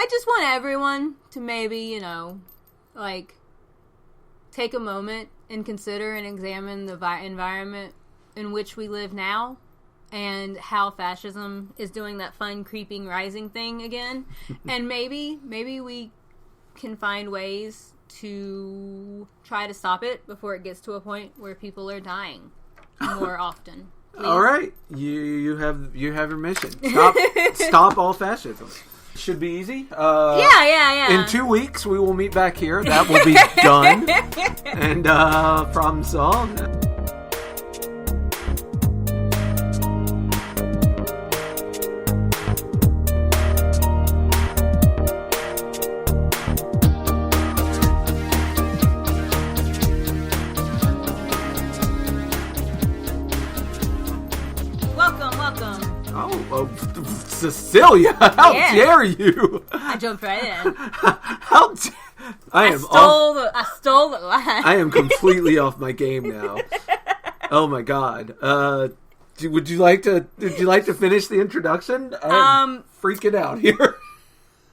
I just want everyone to maybe, take a moment and consider and examine the environment in which we live now and how fascism is doing that fun, creeping, rising thing again. And maybe we can find ways to try to stop it before it gets to a point where people are dying more often. Please. All right, you have your mission. Stop all fascism. Should be easy. Yeah. In 2 weeks, we will meet back here. That will be done. And problem solved. Oh, Cecilia, how dare you? I jumped right in. I stole the line. I am completely off my game now. Oh my god. Would you like to finish the introduction? I'm freaking out here.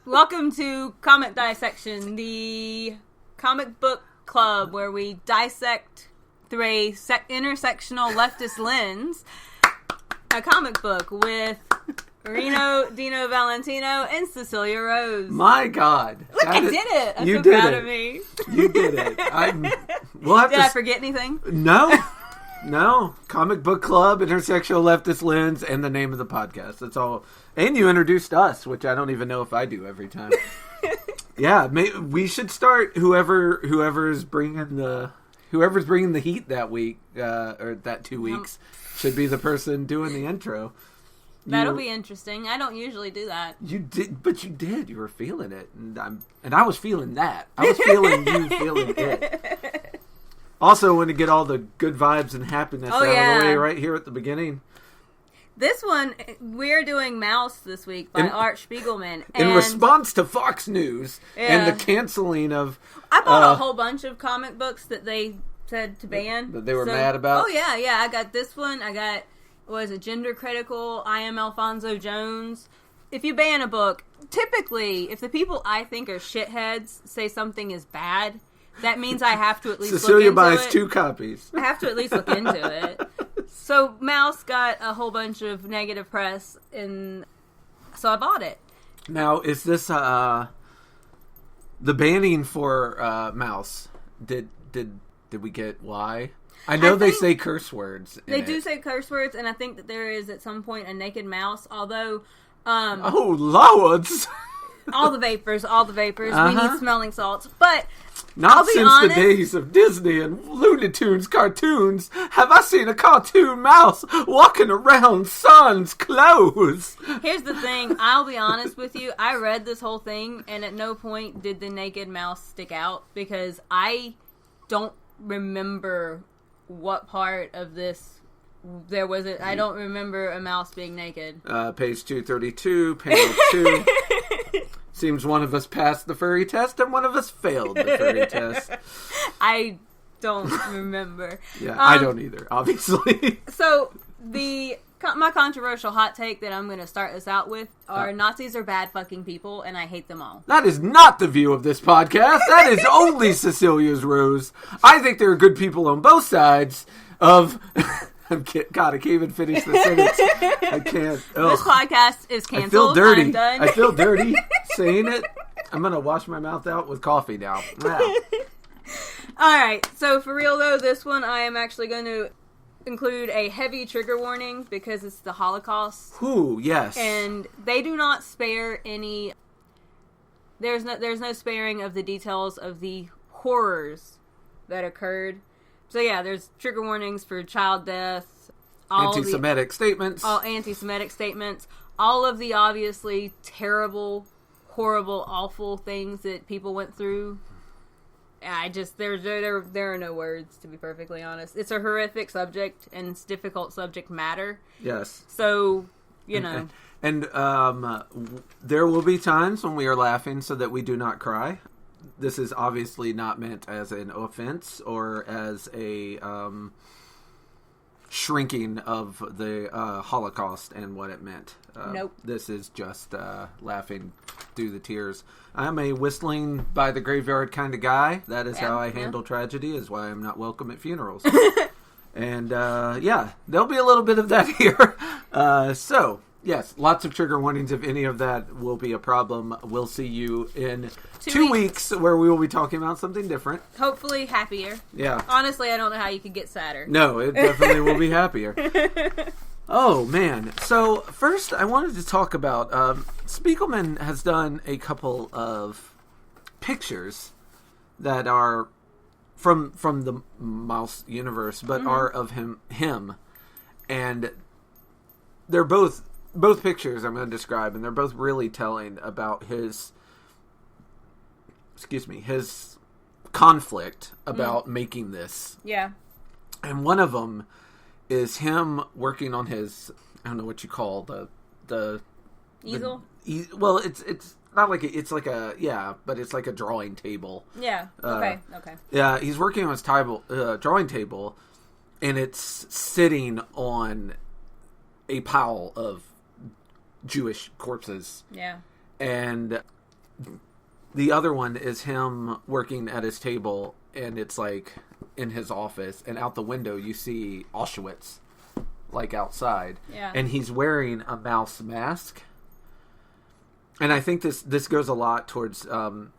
Welcome to Comic Dissection, the comic book club where we dissect through a intersectional leftist lens a comic book with Reno, Dino Valentino, and Cecilia Rose. My God. Look, I did it. I'm so proud of me. You did it. Did I forget anything? No. Comic book club, intersectional leftist lens, and the name of the podcast. That's all. And you introduced us, which I don't even know if I do every time. Yeah, we should start whoever's bringing the heat that week, or that 2 weeks. Should be the person doing the intro. That'll be interesting. I don't usually do that. You did, but you did. You were feeling it, and I was feeling that. I was feeling you feeling it. Also, want to get all the good vibes and happiness out of the way right here at the beginning. This one, we're doing Mouse this week by Art Spiegelman. In response to Fox News and the canceling of... I bought a whole bunch of comic books that they said to ban. That they were mad about? Oh, yeah. I got this one. I got, Gender Critical, I Am Alfonso Jones. If you ban a book, typically, if the people I think are shitheads say something is bad, that means I have to at least Cecilia look into it. buys 2 copies. I have to at least look into it. So, Mouse got a whole bunch of negative press, and so I bought it. Now, is this, the banning for, Mouse, did we get why? I know they say curse words. They do say curse words, and I think that there is at some point a naked mouse, although... oh, Lords! all the vapors. We need smelling salts. But, not since the days of Disney and Looney Tunes cartoons have I seen a cartoon mouse walking around sans clothes. Here's the thing. I'll be honest with you. I read this whole thing, and at no point did the naked mouse stick out, because I don't remember what part of this there was. I don't remember a mouse being naked. Page 232, panel 2. Seems one of us passed the furry test and one of us failed the furry test. I don't remember. Yeah, I don't either, obviously. So, my controversial hot take that I'm going to start this out with are Nazis are bad fucking people, and I hate them all. That is not the view of this podcast. That is only Cecilia's Rose. I think there are good people on both sides of... God, I can't even finish the sentence. I can't. Ugh. This podcast is canceled. I feel dirty. I'm done. I feel dirty saying it. I'm going to wash my mouth out with coffee now. Alright, so for real though, this one I am actually going to include a heavy trigger warning because it's the Holocaust. Ooh, yes. And they do not spare any... There's no sparing of the details of the horrors that occurred. So yeah, there's trigger warnings for child death, anti-Semitic statements. All anti-Semitic statements. All of the obviously terrible, horrible, awful things that people went through. There are no words, to be perfectly honest. It's a horrific subject, and it's difficult subject matter. Yes. So, you know. And there will be times when we are laughing so that we do not cry. This is obviously not meant as an offense or as a shrinking of the Holocaust and what it meant. Nope. This is just laughing do the tears. I'm a whistling by the graveyard kind of guy. That is how I handle tragedy, is why I'm not welcome at funerals. And, there'll be a little bit of that here. So, yes, lots of trigger warnings. If any of that will be a problem, we'll see you in 2 weeks where we will be talking about something different. Hopefully happier. Yeah. Honestly, I don't know how you could get sadder. No, it definitely will be happier. Oh, man. So, first, I wanted to talk about, Spiegelman has done a couple of pictures that are from the Mouse universe, but are of him. And they're both pictures I'm going to describe, and they're both really telling about his conflict about making this. Yeah. And one of them is him working on his, I don't know what you call the easel? Well, it's not like it's like a, but it's like a drawing table. Yeah. Okay. Yeah, he's working on his drawing table, and it's sitting on a pile of Jewish corpses. Yeah. And the other one is him working at his table, and it's like in his office, and out the window you see Auschwitz, like outside. Yeah. And he's wearing a mouse mask. And I think this goes a lot towards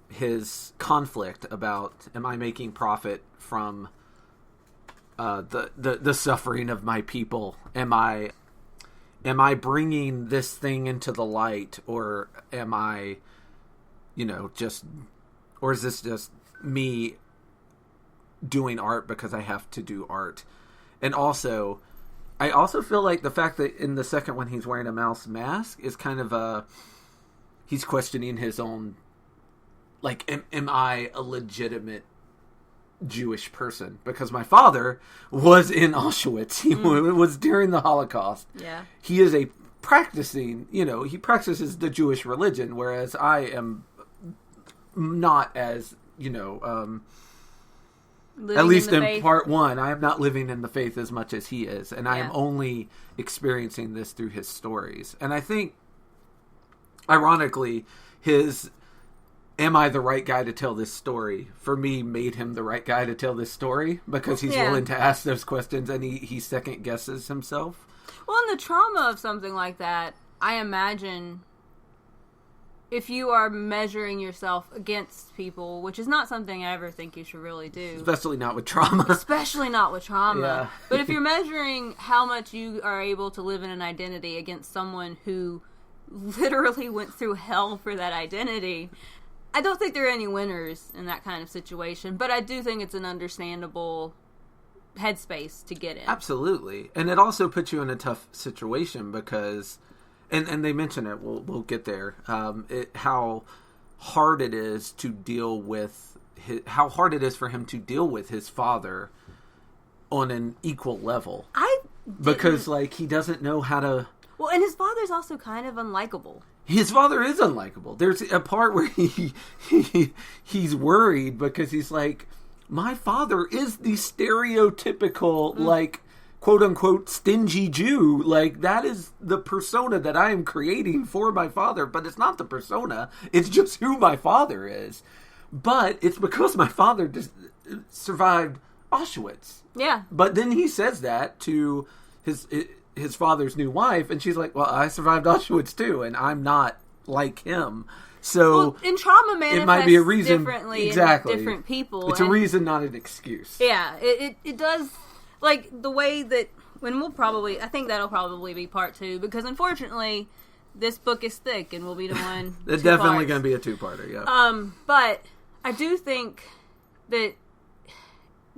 his conflict about, am I making profit from the suffering of my people? Am I bringing this thing into the light, or am I, or is this just me doing art because I have to do art? And also, I also feel like the fact that in the second one he's wearing a mouse mask is kind of he's questioning his own, like, am I a legitimate Jewish person? Because my father was in Auschwitz. He was during the Holocaust. Yeah. He is a practicing, he practices the Jewish religion, whereas I am not as, at least in part one, I am not living in the faith as much as he is. And I am only experiencing this through his stories. And I think, ironically, his am I the right guy to tell this story, for me, made him the right guy to tell this story, because he's willing to ask those questions, and he second guesses himself. Well, in the trauma of something like that, I imagine if you are measuring yourself against people, which is not something I ever think you should really do. Especially not with trauma. Yeah. But if you're measuring how much you are able to live in an identity against someone who literally went through hell for that identity, I don't think there are any winners in that kind of situation, but I do think it's an understandable headspace to get in. Absolutely. And it also puts you in a tough situation because, and they mention it, we'll get there, how hard it is to deal with how hard it is for him to deal with his father on an equal level. Because, like, he doesn't know how to... Well, and his father's also kind of unlikable. His father is unlikable. There's a part where he's worried because he's like, my father is the stereotypical, like, quote-unquote, stingy Jew. Like, that is the persona that I am creating for my father. But it's not the persona. It's just who my father is. But it's because my father just survived Auschwitz. Yeah. But then he says that to his father's new wife, and she's like, well, I survived Auschwitz too, and I'm not like him. So in trauma manifests it might be a reason, differently in different people. It's a reason, not an excuse. Yeah, it does, like, the way that, when I think that'll probably be part 2, because unfortunately, this book is thick, and we'll be doing It's definitely going to be a 2-parter, yeah. But I do think that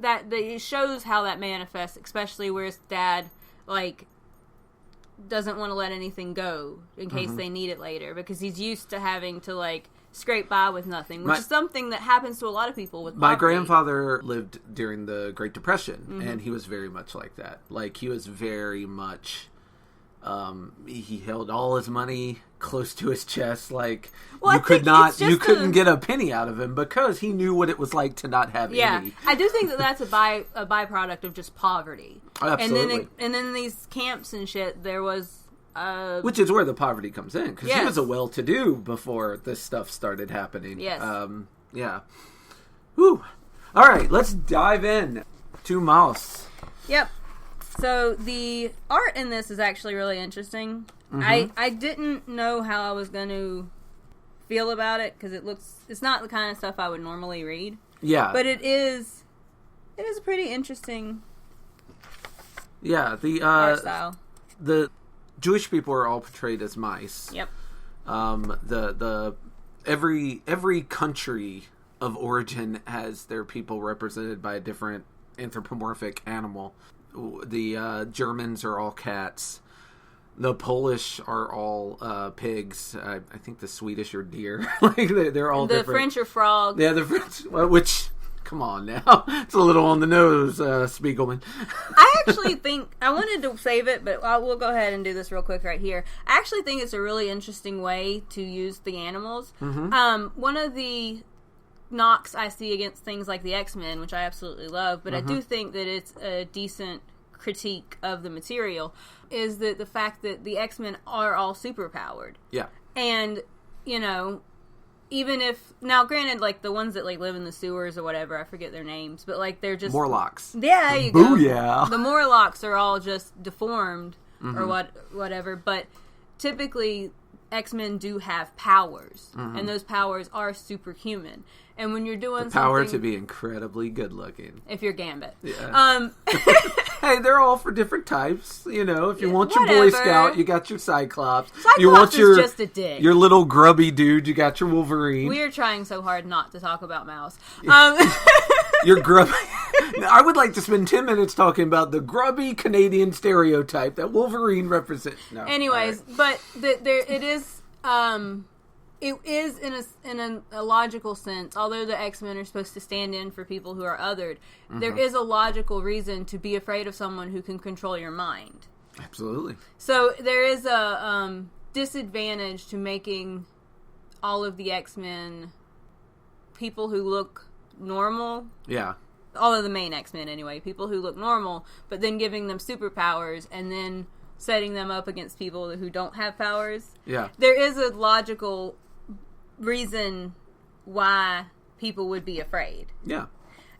it shows how that manifests, especially where his dad, like, doesn't want to let anything go in case they need it later, because he's used to having to, like, scrape by with nothing, which is something that happens to a lot of people with poverty. My grandfather lived during the Great Depression, and he was very much like that. Like, he was very much... he held all his money close to his chest. Like, you couldn't get a penny out of him because he knew what it was like to not have any. I do think that's a byproduct of just poverty. Absolutely. And then these camps and shit, there was Which is where the poverty comes in, because yes. he was a well-to-do before this stuff started happening. Yes. Yeah. Whew. All right, let's dive in to Mouse. Yep. So the art in this is actually really interesting. Mm-hmm. I didn't know how I was going to feel about it, because it's not the kind of stuff I would normally read. Yeah. But it is pretty interesting. Yeah, the art style. The Jewish people are all portrayed as mice. Yep. Every country of origin has their people represented by a different anthropomorphic animal. The Germans are all cats. The Polish are all pigs. I think the Swedish are deer. Like they're all the different. The French are frogs. Yeah, the French. Which, come on now, it's a little on the nose, Spiegelman. I actually think I wanted to save it, but we'll go ahead and do this real quick right here. I actually think it's a really interesting way to use the animals. Mm-hmm. One of the knocks I see against things like the X-Men, which I absolutely love, but I do think that it's a decent critique of the material, is that the fact that the X-Men are all superpowered. Yeah. And, you know, even if, now granted, like, the ones that, like, live in the sewers or whatever, I forget their names, but, like, they're just... Morlocks. Yeah, there you go. Booyah. The Morlocks are all just deformed or whatever, but typically X-Men do have powers, and those powers are superhuman. And when you're doing the power to be incredibly good looking. If you're Gambit. Yeah. Hey, they're all for different types. You know, if you want your Boy Scout, you got your Cyclops. You want your, just a dick. Your little grubby dude, you got your Wolverine. We are trying so hard not to talk about Mouse. Your grubby... I would like to spend 10 minutes talking about the grubby Canadian stereotype that Wolverine represents. No, anyways, right. But it is... It is in a logical sense, although the X-Men are supposed to stand in for people who are othered, there is a logical reason to be afraid of someone who can control your mind. Absolutely. So there is a disadvantage to making all of the X-Men people who look normal. Yeah. All of the main X-Men anyway, people who look normal, but then giving them superpowers and then setting them up against people who don't have powers. Yeah. There is a logical reason why people would be afraid. Yeah.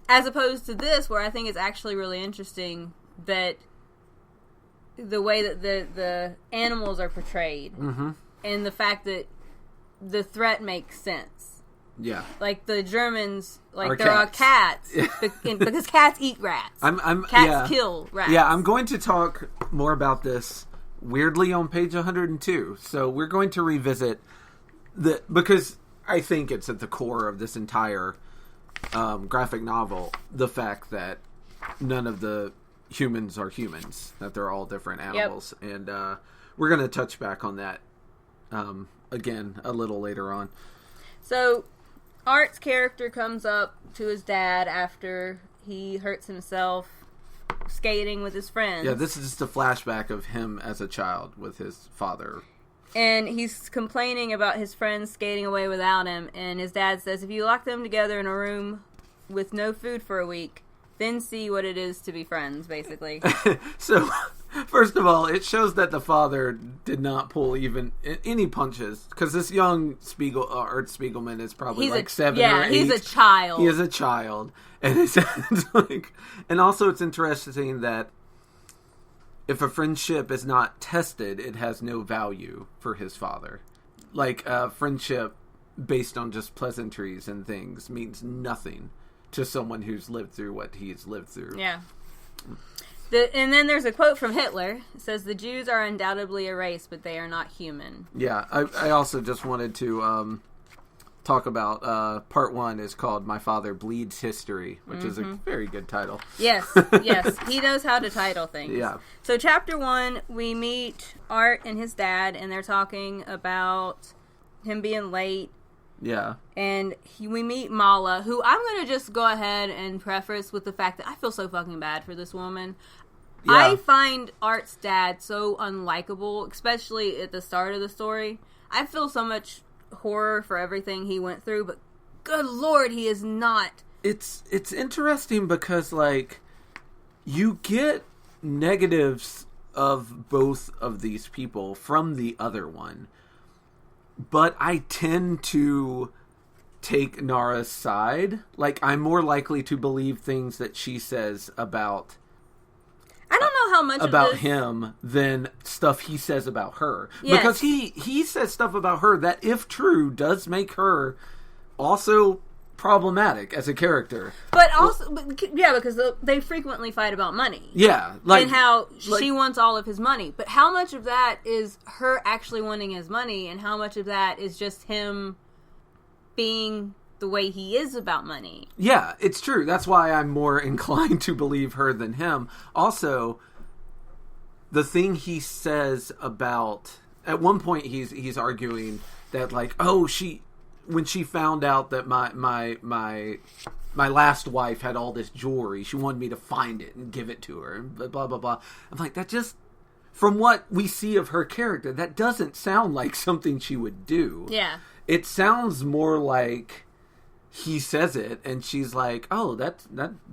As opposed to this, where I think it's actually really interesting that the way that the animals are portrayed and the fact that the threat makes sense. Yeah. Like the Germans, like there are cats because cats eat rats. Cats kill rats. Yeah, I'm going to talk more about this weirdly on page 102. So we're going to revisit because I think it's at the core of this entire graphic novel, the fact that none of the humans are humans, that they're all different animals. Yep. And we're going to touch back on that again a little later on. So Art's character comes up to his dad after he hurts himself skating with his friends. Yeah, this is just a flashback of him as a child with his father. And he's complaining about his friends skating away without him, and his dad says, if you lock them together in a room with no food for a week, then see what it is to be friends, basically. So, first of all, it shows that the father did not pull even any punches, because this young Art Spiegelman is probably like 7 or 8. Yeah, he's a child. He is a child. And it's like, and also it's interesting that if a friendship is not tested, it has no value for his father. Like, friendship based on just pleasantries and things means nothing to someone who's lived through what he's lived through. Yeah. And then there's a quote from Hitler. It says, the Jews are undoubtedly a race, but they are not human. Yeah, I also just wanted to talk about part 1 is called My Father Bleeds History, which is a very good title. Yes, yes. He knows how to title things. Yeah. So chapter 1, we meet Art and his dad, and they're talking about him being late. Yeah. And we meet Mala, who I'm going to just go ahead and preface with the fact that I feel so fucking bad for this woman. Yeah. I find Art's dad so unlikable, especially at the start of the story. I feel so much horror for everything he went through, but good lord, he is not. It's interesting because, like, you get negatives of both of these people from the other one, but I tend to take Nara's side. Like, I'm more likely to believe things that she says about... I don't know how much about of this... him than stuff he says about her. Yes. Because he says stuff about her that, if true, does make her also problematic as a character. But also, because they frequently fight about money. Yeah. And how she wants all of his money. But how much of that is her actually wanting his money, and how much of that is just him being the way he is about money? Yeah, it's true. That's why I'm more inclined to believe her than him. Also, the thing he says about... At one point, he's arguing that, like, when she found out that my last wife had all this jewelry, she wanted me to find it and give it to her, and blah, blah, blah. I'm like, that just... From what we see of her character, that doesn't sound like something she would do. Yeah. It sounds more like... He says it, and she's like, oh, that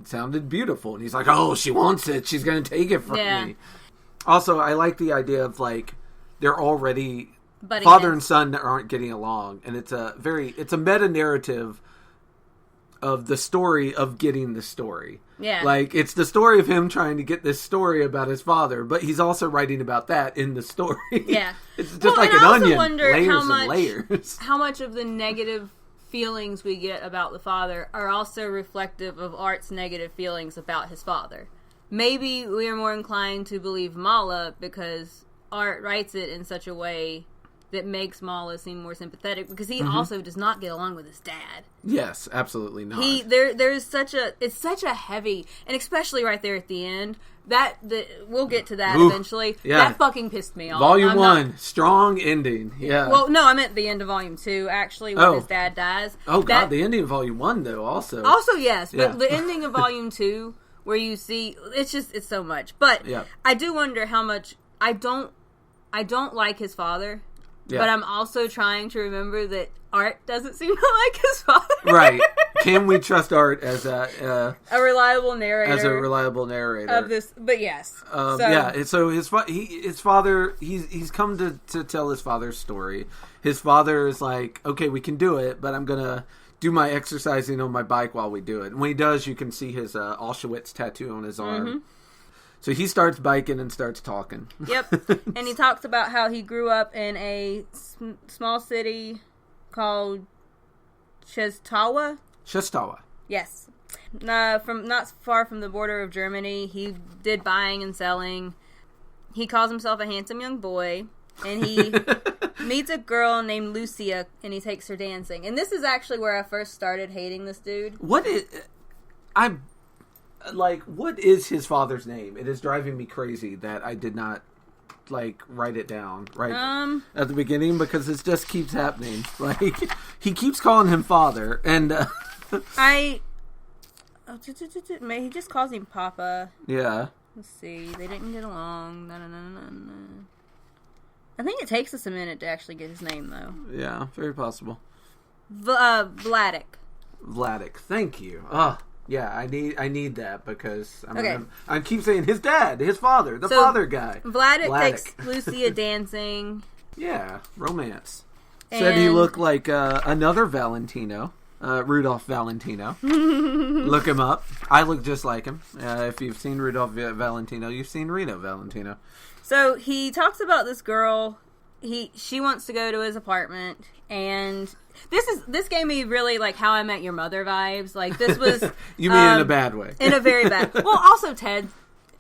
sounded beautiful. And he's like, oh, she wants it. She's going to take it from me. Also, I like the idea of, like, they're already... Father and son aren't getting along. And it's a meta-narrative of the story of getting the story. Yeah. Like, it's the story of him trying to get this story about his father, but he's also writing about that in the story. Yeah. It's just like an onion. Layers and layers. How much of the negative feelings we get about the father are also reflective of Art's negative feelings about his father. Maybe we are more inclined to believe Mala because Art writes it in such a way that makes Mala seem more sympathetic, because he also does not get along with his dad. Yes, absolutely not. There's such a heavy, and especially right there at the end, we'll get to that eventually. Yeah. That fucking pissed me off. Volume 1, strong ending. Yeah. Well, no, I meant the end of Volume 2, actually, when his dad dies. Oh, God, the ending of Volume 1, though, also. Also, yes, but the ending of Volume 2, where you see, it's so much. But I do wonder how much, I don't like his father. Yeah. But I'm also trying to remember that Art doesn't seem to like his father. Right. Can we trust Art as a reliable narrator? As a reliable narrator of this, but yes. So his father, he's come to tell his father's story. His father is like, okay, we can do it, but I'm gonna do my exercising on my bike while we do it. And when he does, you can see his Auschwitz tattoo on his arm. Mm-hmm. So he starts biking and starts talking. Yep. And he talks about how he grew up in a small city called Częstochowa. Częstochowa. Yes. From not far from the border of Germany. He did buying and selling. He calls himself a handsome young boy. And he meets a girl named Lucia, and he takes her dancing. And this is actually where I first started hating this dude. What is his father's name? It is driving me crazy that I did not, write it down at the beginning, because it just keeps happening. He keeps calling him father, and... he just calls him Papa. Yeah. Let's see. They didn't get along. No. I think it takes us a minute to actually get his name, though. Yeah, very possible. Vladik. Vladik. Thank you. Yeah, I need that, because I keep saying his dad, his father, the father guy. Vladik takes Lucia dancing. Yeah, romance. Said he looked like another Valentino, Rudolph Valentino. Look him up. I look just like him. If you've seen Rudolph Valentino, you've seen Reno Valentino. So he talks about this girl. She wants to go to his apartment, and this gave me really How I Met Your Mother vibes. This was you mean in a bad way? In a very bad. Well, also Ted.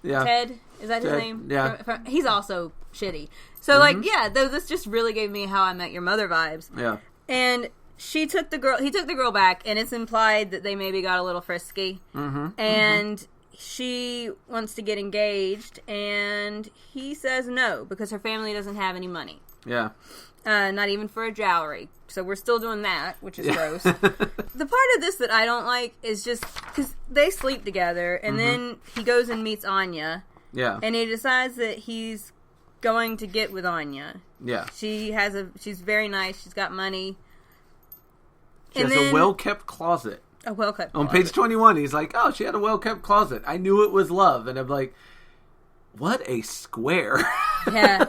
Yeah. Ted, is that his name? Yeah. He's also shitty. So though this just really gave me How I Met Your Mother vibes. Yeah. And he took the girl back, and it's implied that they maybe got a little frisky. Mm-hmm. And she wants to get engaged, and he says no because her family doesn't have any money. Yeah. Not even for a dowry. So we're still doing that, which is gross. The part of this that I don't like is just because they sleep together, and then he goes and meets Anya. Yeah. And he decides that he's going to get with Anya. Yeah. She's very nice. She's got money. She has a well-kept closet. A well-kept On closet. page 21, he's like, oh, she had a well-kept closet. I knew it was love. And I'm like, what a square. Yeah.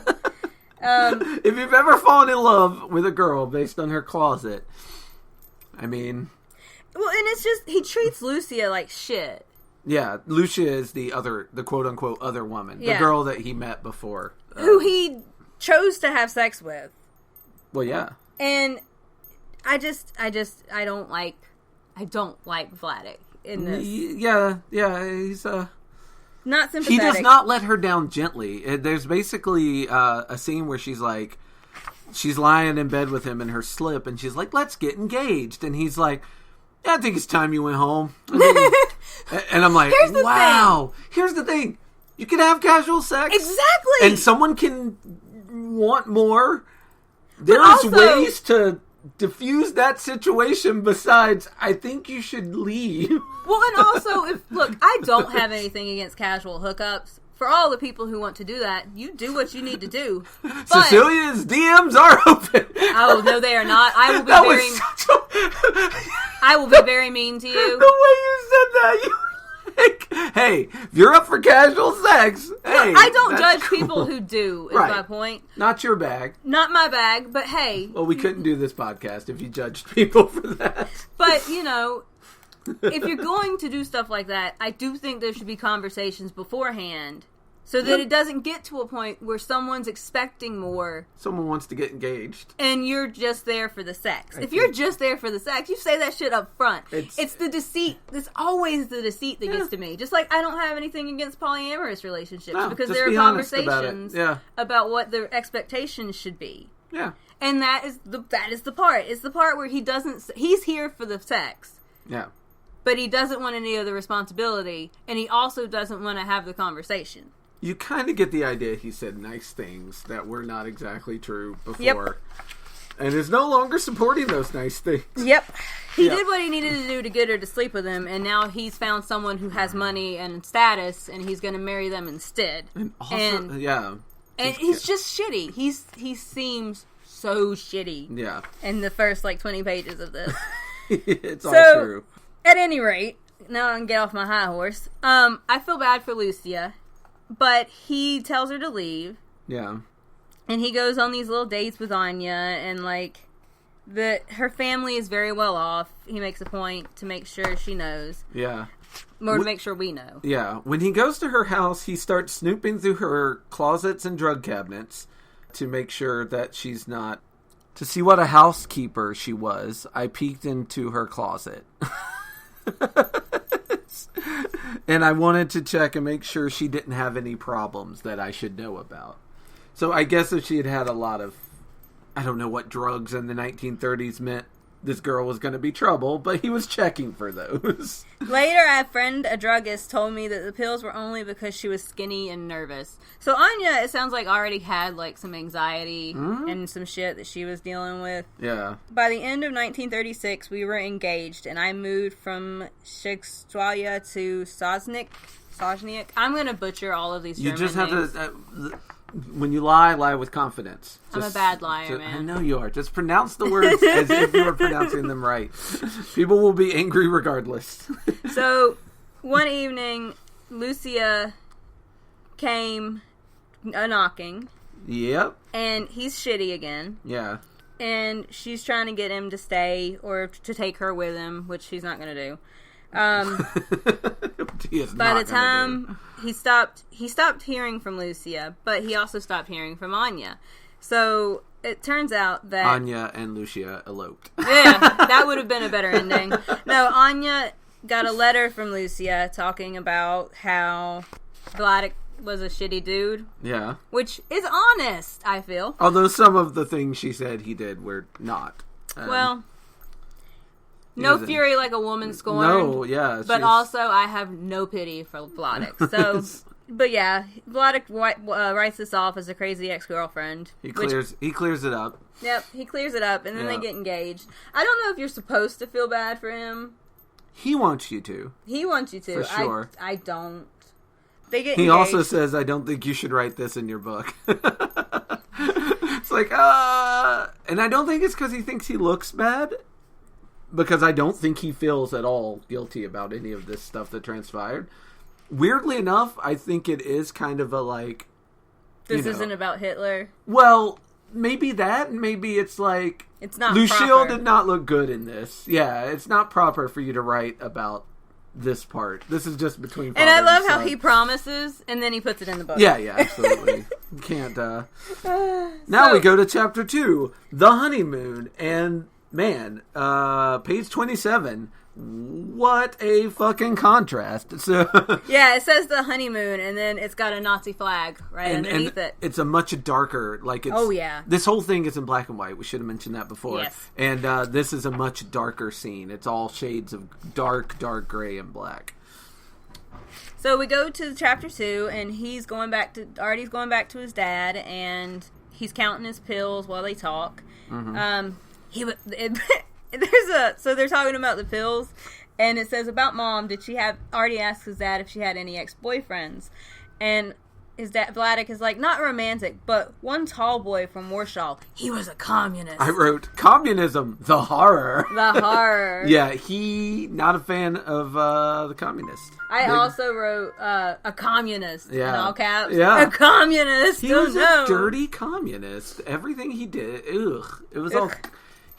If you've ever fallen in love with a girl based on her closet, I mean... Well, and it's just, he treats Lucia like shit. Yeah, Lucia is the quote-unquote other woman. The girl that he met before. Who he chose to have sex with. Well, yeah. And I don't like Vladik in this. Yeah, he's not sympathetic. He does not let her down gently. There's basically a scene where she's lying in bed with him in her slip, and she's like, let's get engaged. And he's like, yeah, I think it's time you went home. And I'm like, wow. Here's the thing. You can have casual sex. Exactly. And someone can want more. There's ways to diffuse that situation besides, I think you should leave. Well, and also, look, I don't have anything against casual hookups. For all the people who want to do that, you do what you need to do. But, Cecilia's DMs are open. Oh, no, they are not. I will be I will be very mean to you. The way you said that, you like, hey, if you're up for casual sex, hey, I don't judge people who do, is my point. Not your bag. Not my bag, but hey. Well, we couldn't do this podcast if you judged people for that. But, if you're going to do stuff like that, I do think there should be conversations beforehand so that it doesn't get to a point where someone's expecting more. Someone wants to get engaged. And you're just there for the sex. If you're just there for the sex, you say that shit up front. It's the deceit. It's always the deceit that gets to me. Just like I don't have anything against polyamorous relationships because there are conversations about what the expectations should be. Yeah. And that is the part. It's the part where he's here for the sex. Yeah. But he doesn't want any of the responsibility, and he also doesn't want to have the conversation. You kind of get the idea he said nice things that were not exactly true before. Yep. And is no longer supporting those nice things. Yep. He did what he needed to do to get her to sleep with him, and now he's found someone who has money and status, and he's going to marry them instead. And also, And he's just shitty. He seems so shitty. Yeah. In the first, 20 pages of this. It's all true. At any rate, now I can get off my high horse. I feel bad for Lucia, but he tells her to leave. Yeah. And he goes on these little dates with Anya, and her family is very well off. He makes a point to make sure she knows. Yeah. Or to make sure we know. Yeah. When he goes to her house, he starts snooping through her closets and drug cabinets to make sure that she's not... To see what a housekeeper she was, I peeked into her closet. And I wanted to check and make sure she didn't have any problems that I should know about. So I guess if she had a lot of, I don't know what drugs in the 1930s meant this girl was going to be trouble, but he was checking for those. Later, a druggist told me that the pills were only because she was skinny and nervous. So Anya, it sounds like, already had, some anxiety and some shit that she was dealing with. Yeah. By the end of 1936, we were engaged, and I moved from Shekstwalia to Soznik. I'm going to butcher all of these German names. You just have to... when you lie with confidence. I'm a bad liar, man. I know you are. Just pronounce the words as if you were pronouncing them right. People will be angry regardless. So, one evening, Lucia came knocking. Yep. And he's shitty again. Yeah. And she's trying to get him to stay or to take her with him, which she's not going to do. By the time he stopped hearing from Lucia, but he also stopped hearing from Anya. So it turns out that Anya and Lucia eloped. Yeah, that would have been a better ending. No, Anya got a letter from Lucia talking about how Vladik was a shitty dude. Yeah. Which is honest, I feel. Although some of the things she said he did were not. Well... No fury like a woman scorned. No, yeah. But also, I have no pity for Vladik. So, but yeah, Vladik writes this off as a crazy ex-girlfriend. He clears it up. Yep, he clears it up, and then they get engaged. I don't know if you're supposed to feel bad for him. He wants you to. He wants you to. For sure. I don't. They get He engaged. also says, I don't think you should write this in your book. It's like, and I don't think it's because he thinks he looks bad. Because I don't think he feels at all guilty about any of this stuff that transpired. weirdly enough, I think it is kind of a like... This isn't about Hitler. Well, maybe that, maybe it's like... It's not Lucille proper. did not look good in this. Yeah, it's not proper for you to write about this part. This is just between father and I love and how son. he promises, and then he puts it in the book. Yeah, absolutely. You can't, Now we go to chapter 2, The Honeymoon, and, man, page 27... What a fucking contrast. So yeah, it says The Honeymoon, and then it's got a Nazi flag right underneath it. It's a much darker, like it's... Oh, yeah. This whole thing is in black and white. We should have mentioned that before. Yes. And this is a much darker scene. It's all shades of dark gray and black. So we go to chapter 2, and Artie's going back to his dad, and he's counting his pills while they talk. Mm-hmm. So they're talking about the pills, and it says about mom, Artie asks his dad if she had any ex-boyfriends, and his dad, Vladek, is like, not romantic, but one tall boy from Warsaw, he was a communist. I wrote, communism, the horror. The horror. Yeah, he, not a fan of the communists. I also wrote, a communist, in all caps. Yeah. A communist! He was a dirty communist. Everything he did, ugh. It was all...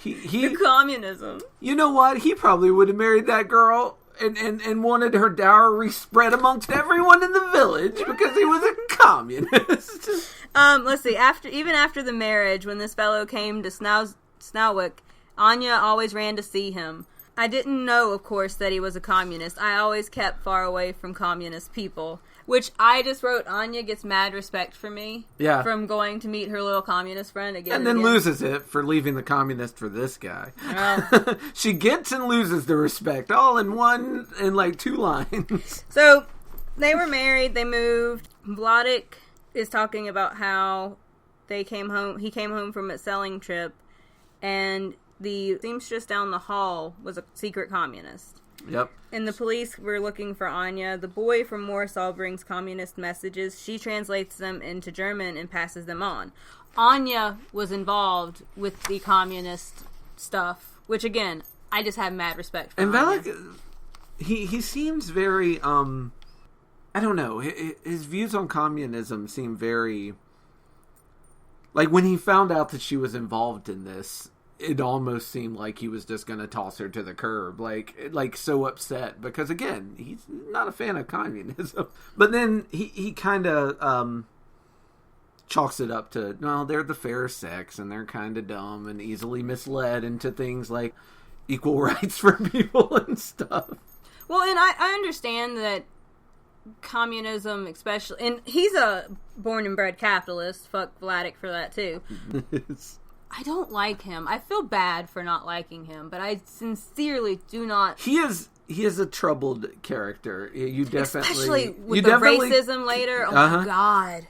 The communism. You know what? He probably would have married that girl and wanted her dowry spread amongst everyone in the village because he was a communist. Let's see. Even after the marriage, when this fellow came to Snawick, Anya always ran to see him. I didn't know, of course, that he was a communist. I always kept far away from communist people. Which I just wrote, Anya gets mad respect for me. Yeah. From going to meet her little communist friend again. And then loses it for leaving the communist for this guy. She gets and loses the respect all in like 2 lines. So, they were married, they moved. Vladek is talking about how he came home from a selling trip, and the seamstress down the hall was a secret communist. Yep. And the police were looking for Anya. The boy from Warsaw brings communist messages. She translates them into German and passes them on. Anya was involved with the communist stuff, which again, I just have mad respect for. And Anya. he seems very I don't know. His views on communism seem very, like, when he found out that she was involved in this, it almost seemed like he was just going to toss her to the curb, like so upset, because again, he's not a fan of communism. But then he kind of chalks it up to, no, they're the fair sex, and they're kind of dumb and easily misled into things like equal rights for people and stuff. Well, and I understand that communism, especially, and he's a born and bred capitalist. Fuck Vladek for that too. I don't like him. I feel bad for not liking him, but I sincerely do not. He is a troubled character. You definitely, especially with the racism later. Oh my god!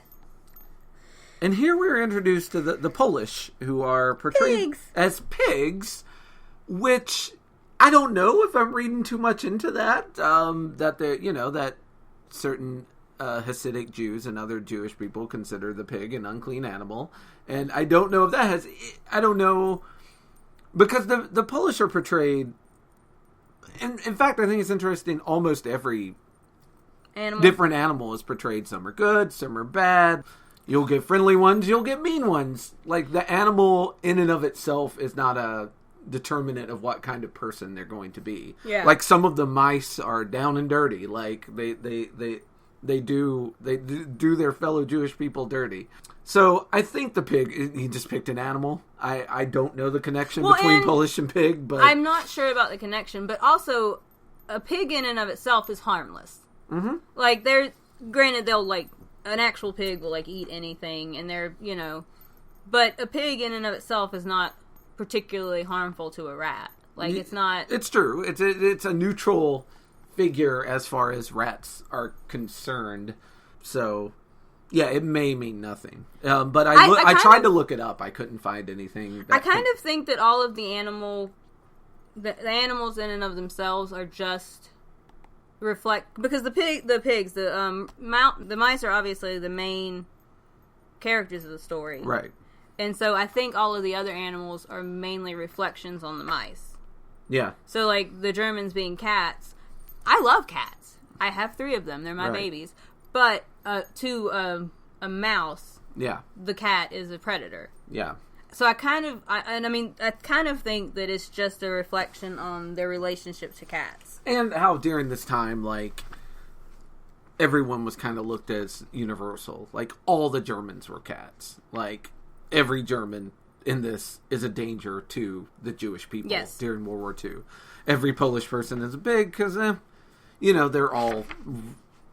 And here we're introduced to the Polish, who are portrayed as pigs, which I don't know if I'm reading too much into that. That that certain Hasidic Jews and other Jewish people consider the pig an unclean animal. And I don't know if that has... I don't know... Because the Polish are portrayed... In fact, I think it's interesting, almost every different animal is portrayed. Some are good, some are bad. You'll get friendly ones, you'll get mean ones. Like, the animal in and of itself is not a determinant of what kind of person they're going to be. Yeah. Like, some of the mice are down and dirty. Like, they do their fellow Jewish people dirty. So I think the pig, he just picked an animal. I don't know the connection between Polish and pig, but I'm not sure about the connection. But also, a pig in and of itself is harmless. Mm-hmm. Like, granted, they'll like an actual pig will like eat anything, and they're but a pig in and of itself is not particularly harmful to a rat. Like, it's not. It's true. It's a neutral figure as far as rats are concerned. So. Yeah, it may mean nothing. But I tried to look it up. I couldn't find anything. I kind of think that all of the animals in and of themselves are just reflect, because the mice are obviously the main characters of the story, right? And so I think all of the other animals are mainly reflections on the mice. Yeah. So like the Germans being cats, I love cats. I have 3 of them. They're my Right. babies. But to a mouse, Yeah. the cat is a predator. Yeah. So I kind of think that it's just a reflection on their relationship to cats. And how during this time, like, everyone was kind of looked as universal. Like, all the Germans were cats. Like, every German in this is a danger to the Jewish people during World War II. Every Polish person is big because, they're all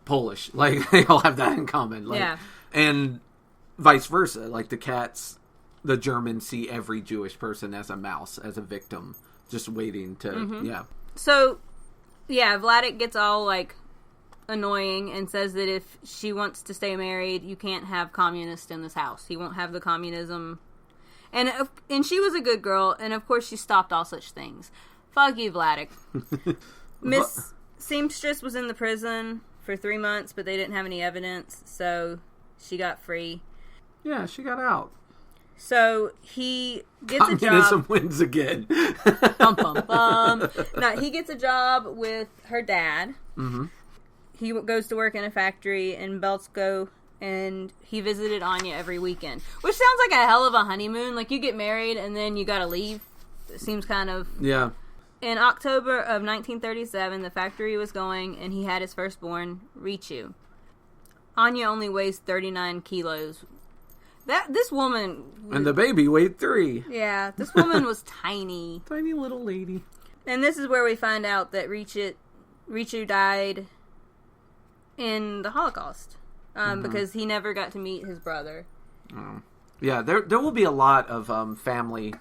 Polish. Like, they all have that in common. Like, yeah. And vice versa. Like, the Germans see every Jewish person as a mouse, as a victim, just waiting to, So, Vladik gets all, like, annoying and says that if she wants to stay married, you can't have communists in this house. He won't have the communism. And she was a good girl, and of course she stopped all such things. Fuck you, Vladik. Miss Seamstress was in the prison for 3 months, but they didn't have any evidence, so she got free. Yeah, she got out. So he gets a job. Communism wins again. Bum, bum, bum. No, he gets a job with her dad. Mm-hmm. He goes to work in a factory in Belsko, and he visited Anya every weekend. Which sounds like a hell of a honeymoon. Like, you get married, and then you gotta leave. It seems kind of... Yeah. In October of 1937, the factory was going, and he had his firstborn, Richu. Anya only weighs 39 kilos. This woman... And the baby weighed 3. Yeah, this woman was tiny. Tiny little lady. And this is where we find out that Richu died in the Holocaust. Because he never got to meet his brother. Oh. Yeah, there will be a lot of family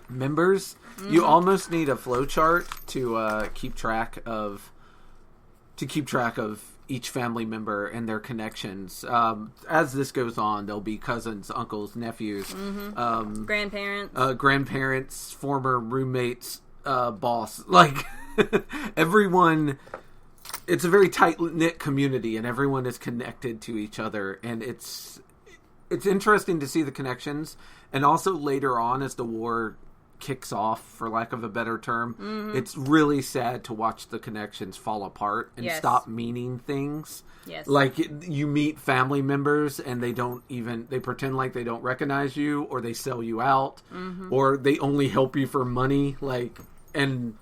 members. Mm-hmm. You almost need a flowchart to keep track of each family member and their connections. As this goes on, there'll be cousins, uncles, nephews, grandparents, former roommates, boss. Like, everyone... It's a very tight-knit community, and everyone is connected to each other, and it's interesting to see the connections, and also later on, as the war kicks off, for lack of a better term, it's really sad to watch the connections fall apart and stop meaning things. Yes. Like, you meet family members, and they pretend like they don't recognize you, or they sell you out, or they only help you for money, and...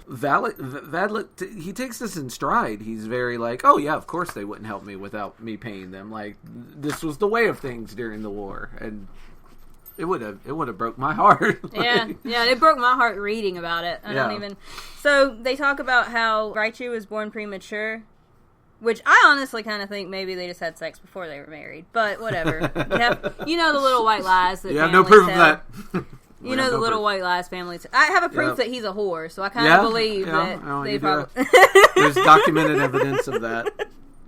Vadlet, he takes this in stride. He's very like, oh yeah, of course they wouldn't help me without me paying them. Like, this was the way of things during the war, and it would have broke my heart. Yeah, it broke my heart reading about it. I don't even. So they talk about how Raichu was born premature, which I honestly kind of think maybe they just had sex before they were married. But whatever. You know the little white lies that no proof tell. Of that. You know the little white lies families. I have a proof that he's a whore, so I kind of believe that they probably... There's documented evidence of that.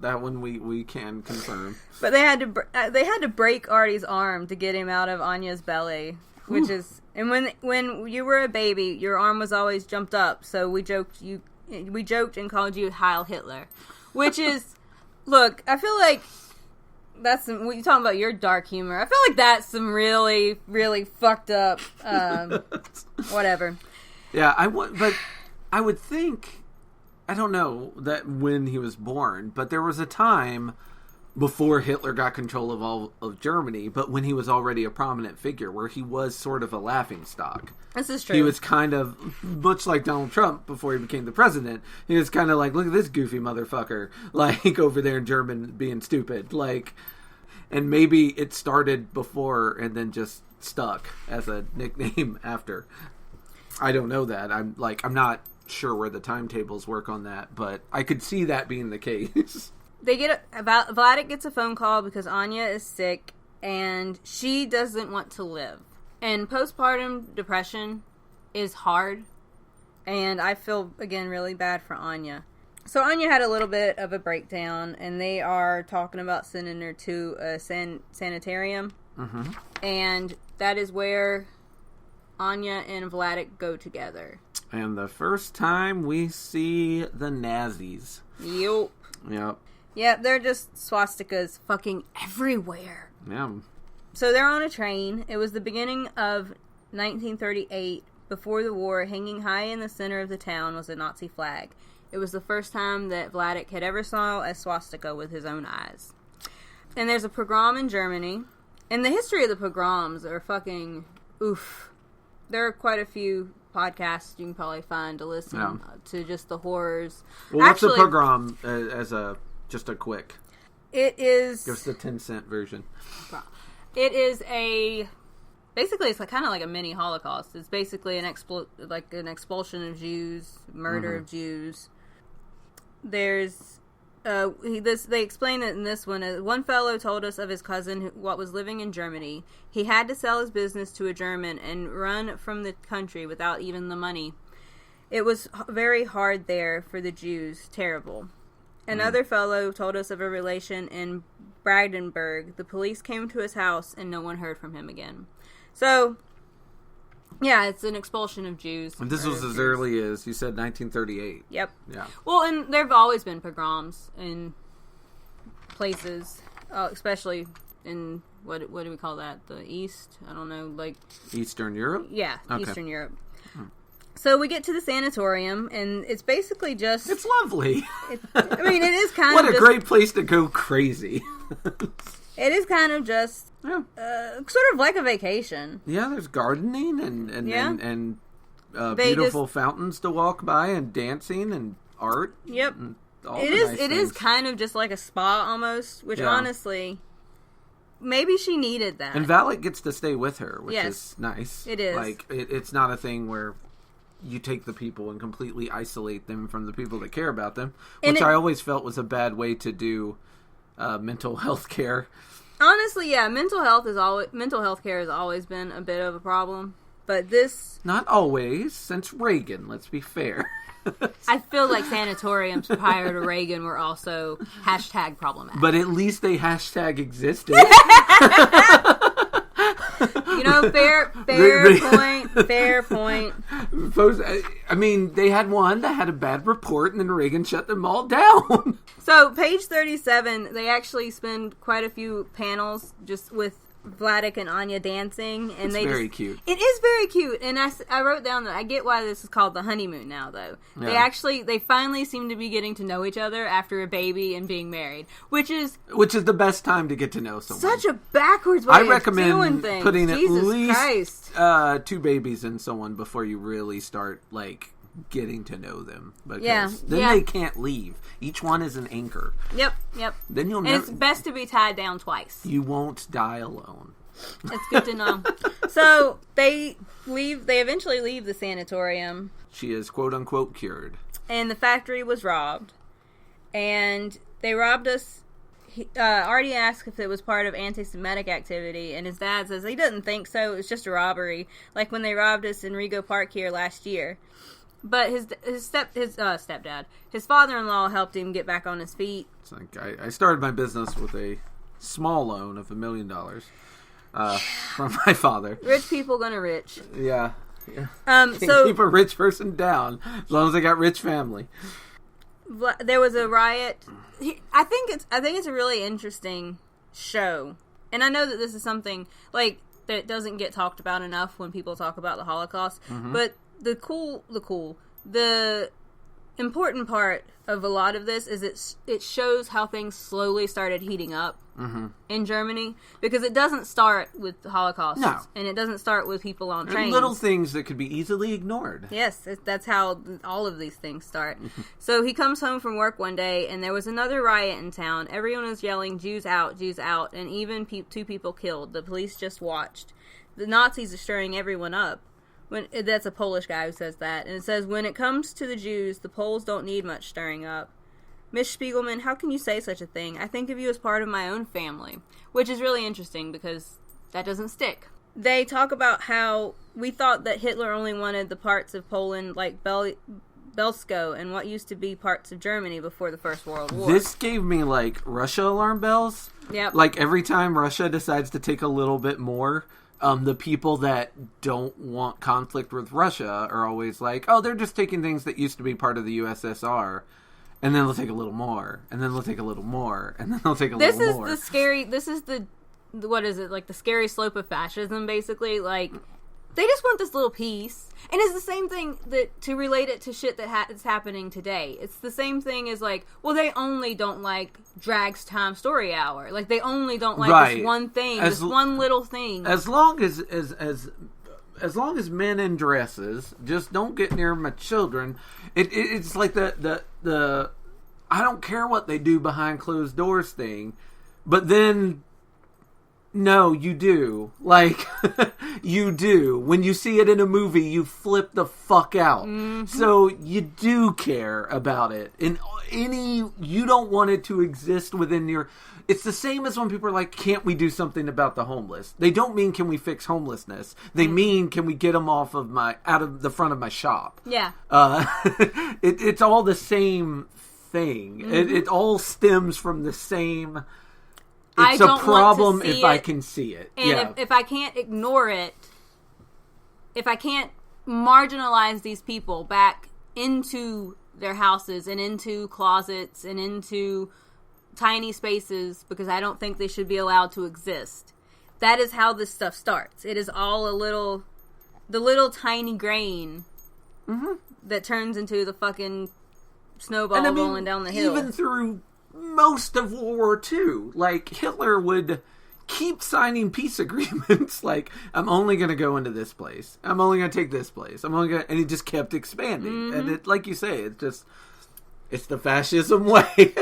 That one we can confirm. But they had to break Artie's arm to get him out of Anya's belly, which is... And when you were a baby, your arm was always jumped up, so we joked and called you Heil Hitler, which is... Look, I feel like... That's some, when you talking about your dark humor, I feel like that's some really, really fucked up, whatever. Yeah, but I would think, I don't know that when he was born, but there was a time before Hitler got control of all of Germany, but when he was already a prominent figure, where he was sort of a laughingstock. This is true. He was kind of, much like Donald Trump before he became the president, he was kind of like, look at this goofy motherfucker, like, over there in German being stupid, like, and maybe it started before and then just stuck as a nickname after. I don't know that. I'm not sure where the timetables work on that, but I could see that being the case. Vladik gets a phone call because Anya is sick and she doesn't want to live. And postpartum depression is hard. And I feel, again, really bad for Anya. So Anya had a little bit of a breakdown, and they are talking about sending her to a sanitarium. Mm-hmm. And that is where Anya and Vladik go together. And the first time we see the Nazis. Yep. Yeah, they're just swastikas fucking everywhere. Yeah. So they're on a train. It was the beginning of 1938. Before the war, hanging high in the center of the town was a Nazi flag. It was the first time that Vladek had ever saw a swastika with his own eyes. And there's a pogrom in Germany. And the history of the pogroms are fucking oof. There are quite a few podcasts you can probably find to listen to just the horrors. Well, what's a pogrom as just a quick? It is... Just the 10-cent version. It is basically, it's kind of like a mini Holocaust. It's basically an expulsion of Jews, murder of Jews. There's... they explain it in this one. One fellow told us of his cousin what was living in Germany. He had to sell his business to a German and run from the country without even the money. It was very hard there for the Jews. Terrible. Another fellow told us of a relation in Brandenburg. The police came to his house and no one heard from him again. So, yeah, it's an expulsion of Jews. And this was as early as, you said, 1938. Yep. Yeah. Well, and there have always been pogroms in places, especially in, what do we call that? The East? I don't know, like... Eastern Europe? Yeah, okay. Eastern Europe. So we get to the sanatorium, and it's basically just... It's lovely. It is kind what of a great place to go crazy. It is kind of just sort of like a vacation. Yeah, there's gardening and beautiful fountains to walk by and dancing and art. Yep. And it is kind of just like a spa almost, which honestly, maybe she needed that. And Valak gets to stay with her, which is nice. It is. Like, it's not a thing where you take the people and completely isolate them from the people that care about them, which I always felt was a bad way to do mental health care. Honestly, yeah, mental health care has always been a bit of a problem, but this... Not always, since Reagan, let's be fair. I feel like sanatoriums prior to Reagan were also #problematic. But at least they #existed. You know, fair point. I mean, they had one that had a bad report, and then Reagan shut them all down. So, page 37, they actually spend quite a few panels just with Vladek and Anya dancing, and it's very cute. It is very cute, and I wrote down that I get why this is called the honeymoon now, though. Yeah. They finally seem to be getting to know each other after a baby and being married, which is the best time to get to know someone. Such a backwards way of doing things. I recommend putting at least 2 babies in someone before you really start, like, getting to know them, because then they can't leave. Each one is an anchor. Yep. Then you'll it's best to be tied down twice. You won't die alone. That's good to know. So they eventually leave the sanatorium. She is quote unquote cured. And the factory was robbed. And they robbed us. Artie asked if it was part of anti-Semitic activity, and his dad says he doesn't think so. It was just a robbery, like when they robbed us in Rego Park here last year. But his stepdad, his father-in-law, helped him get back on his feet. It's like I started my business with a small loan of $1 million from my father. Rich people gonna rich. Yeah. Can't keep a rich person down as long as they got rich family. There was a riot. I think it's a really interesting show, and I know that this is something like that doesn't get talked about enough when people talk about the Holocaust, but. The important part of a lot of this is it shows how things slowly started heating up in Germany, because it doesn't start with the Holocaust, and it doesn't start with people on trains. Little things that could be easily ignored. Yes, that's how all of these things start. So he comes home from work one day, and there was another riot in town. Everyone was yelling, "Jews out, Jews out," and even 2 people killed. The police just watched. The Nazis are stirring everyone up. That's a Polish guy who says that. And it says, when it comes to the Jews, the Poles don't need much stirring up. Miss Spiegelman, how can you say such a thing? I think of you as part of my own family. Which is really interesting, because that doesn't stick. They talk about how we thought that Hitler only wanted the parts of Poland like Belsko and what used to be parts of Germany before the First World War. This gave me, like, Russia alarm bells. Yep. Like, every time Russia decides to take a little bit more... the people that don't want conflict with Russia are always like, oh, they're just taking things that used to be part of the USSR, and then they'll take a little more, and then they'll take a little more, and then they'll take a little more. This is the scary slope of fascism, basically. Like, They just want this little piece. And it's the same thing that, to relate it to shit that is happening today. It's the same thing as like, well, they only don't like Drag's Time Story Hour. Like, they only don't like this one thing, this one little thing. As long as men in dresses just don't get near my children, it's like the I don't care what they do behind closed doors thing, but then. No, you do. Like, you do. When you see it in a movie, you flip the fuck out. Mm-hmm. So, you do care about it. And you don't want it to exist within your... It's the same as when people are like, can't we do something about the homeless? They don't mean, can we fix homelessness? They mean, can we get them out of the front of my shop? Yeah. It's all the same thing. Mm-hmm. It all stems from the same... It's a problem if I can see it. And if I can't ignore it, if I can't marginalize these people back into their houses and into closets and into tiny spaces because I don't think they should be allowed to exist. That is how this stuff starts. It is all the little tiny grain that turns into the fucking snowball rolling down the hill. Even through... most of World War II, like, Hitler would keep signing peace agreements, like, I'm only going to go into this place. I'm only going to take this place. And he just kept expanding. Mm-hmm. And it, like you say, it's the fascism way.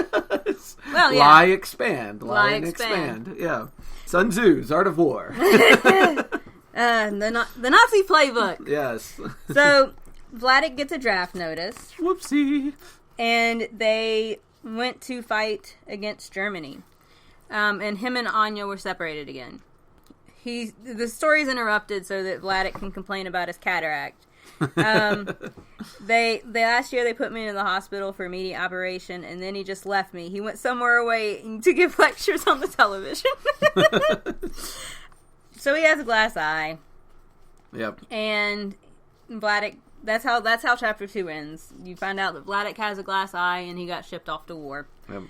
Well, yeah. Lie, expand. Lie, and expand. Yeah. Sun Tzu's Art of War. The Nazi playbook. Yes. So, Vladek gets a draft notice. Whoopsie. And they... went to fight against Germany. And him and Anya were separated again. The story's interrupted so that Vladek can complain about his cataract. They last year they put me in the hospital for immediate operation, and then he just left me. He went somewhere away to give lectures on the television. So he has a glass eye. Yep. And Vladek... That's how chapter 2 ends. You find out that Vladek has a glass eye and he got shipped off to war. Yep.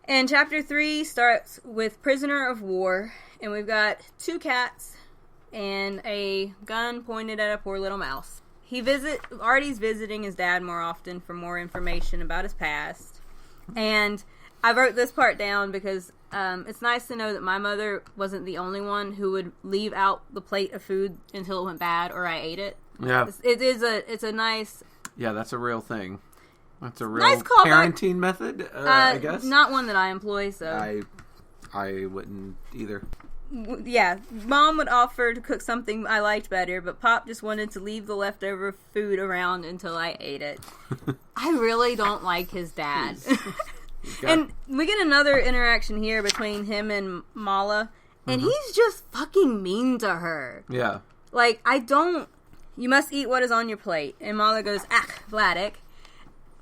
And chapter 3 starts with prisoner of war, and we've got 2 cats and a gun pointed at a poor little mouse. Artie's visiting his dad more often for more information about his past. And I wrote this part down because it's nice to know that my mother wasn't the only one who would leave out the plate of food until it went bad or I ate it. Yeah. It's a nice... Yeah, that's a real thing. That's a real nice parenting method, I guess. Not one that I employ, so... I wouldn't either. Yeah, Mom would offer to cook something I liked better, but Pop just wanted to leave the leftover food around until I ate it. I really don't like his dad. And we get another interaction here between him and Mala, and he's just fucking mean to her. Yeah. Like, you must eat what is on your plate. And Mala goes, Vladek.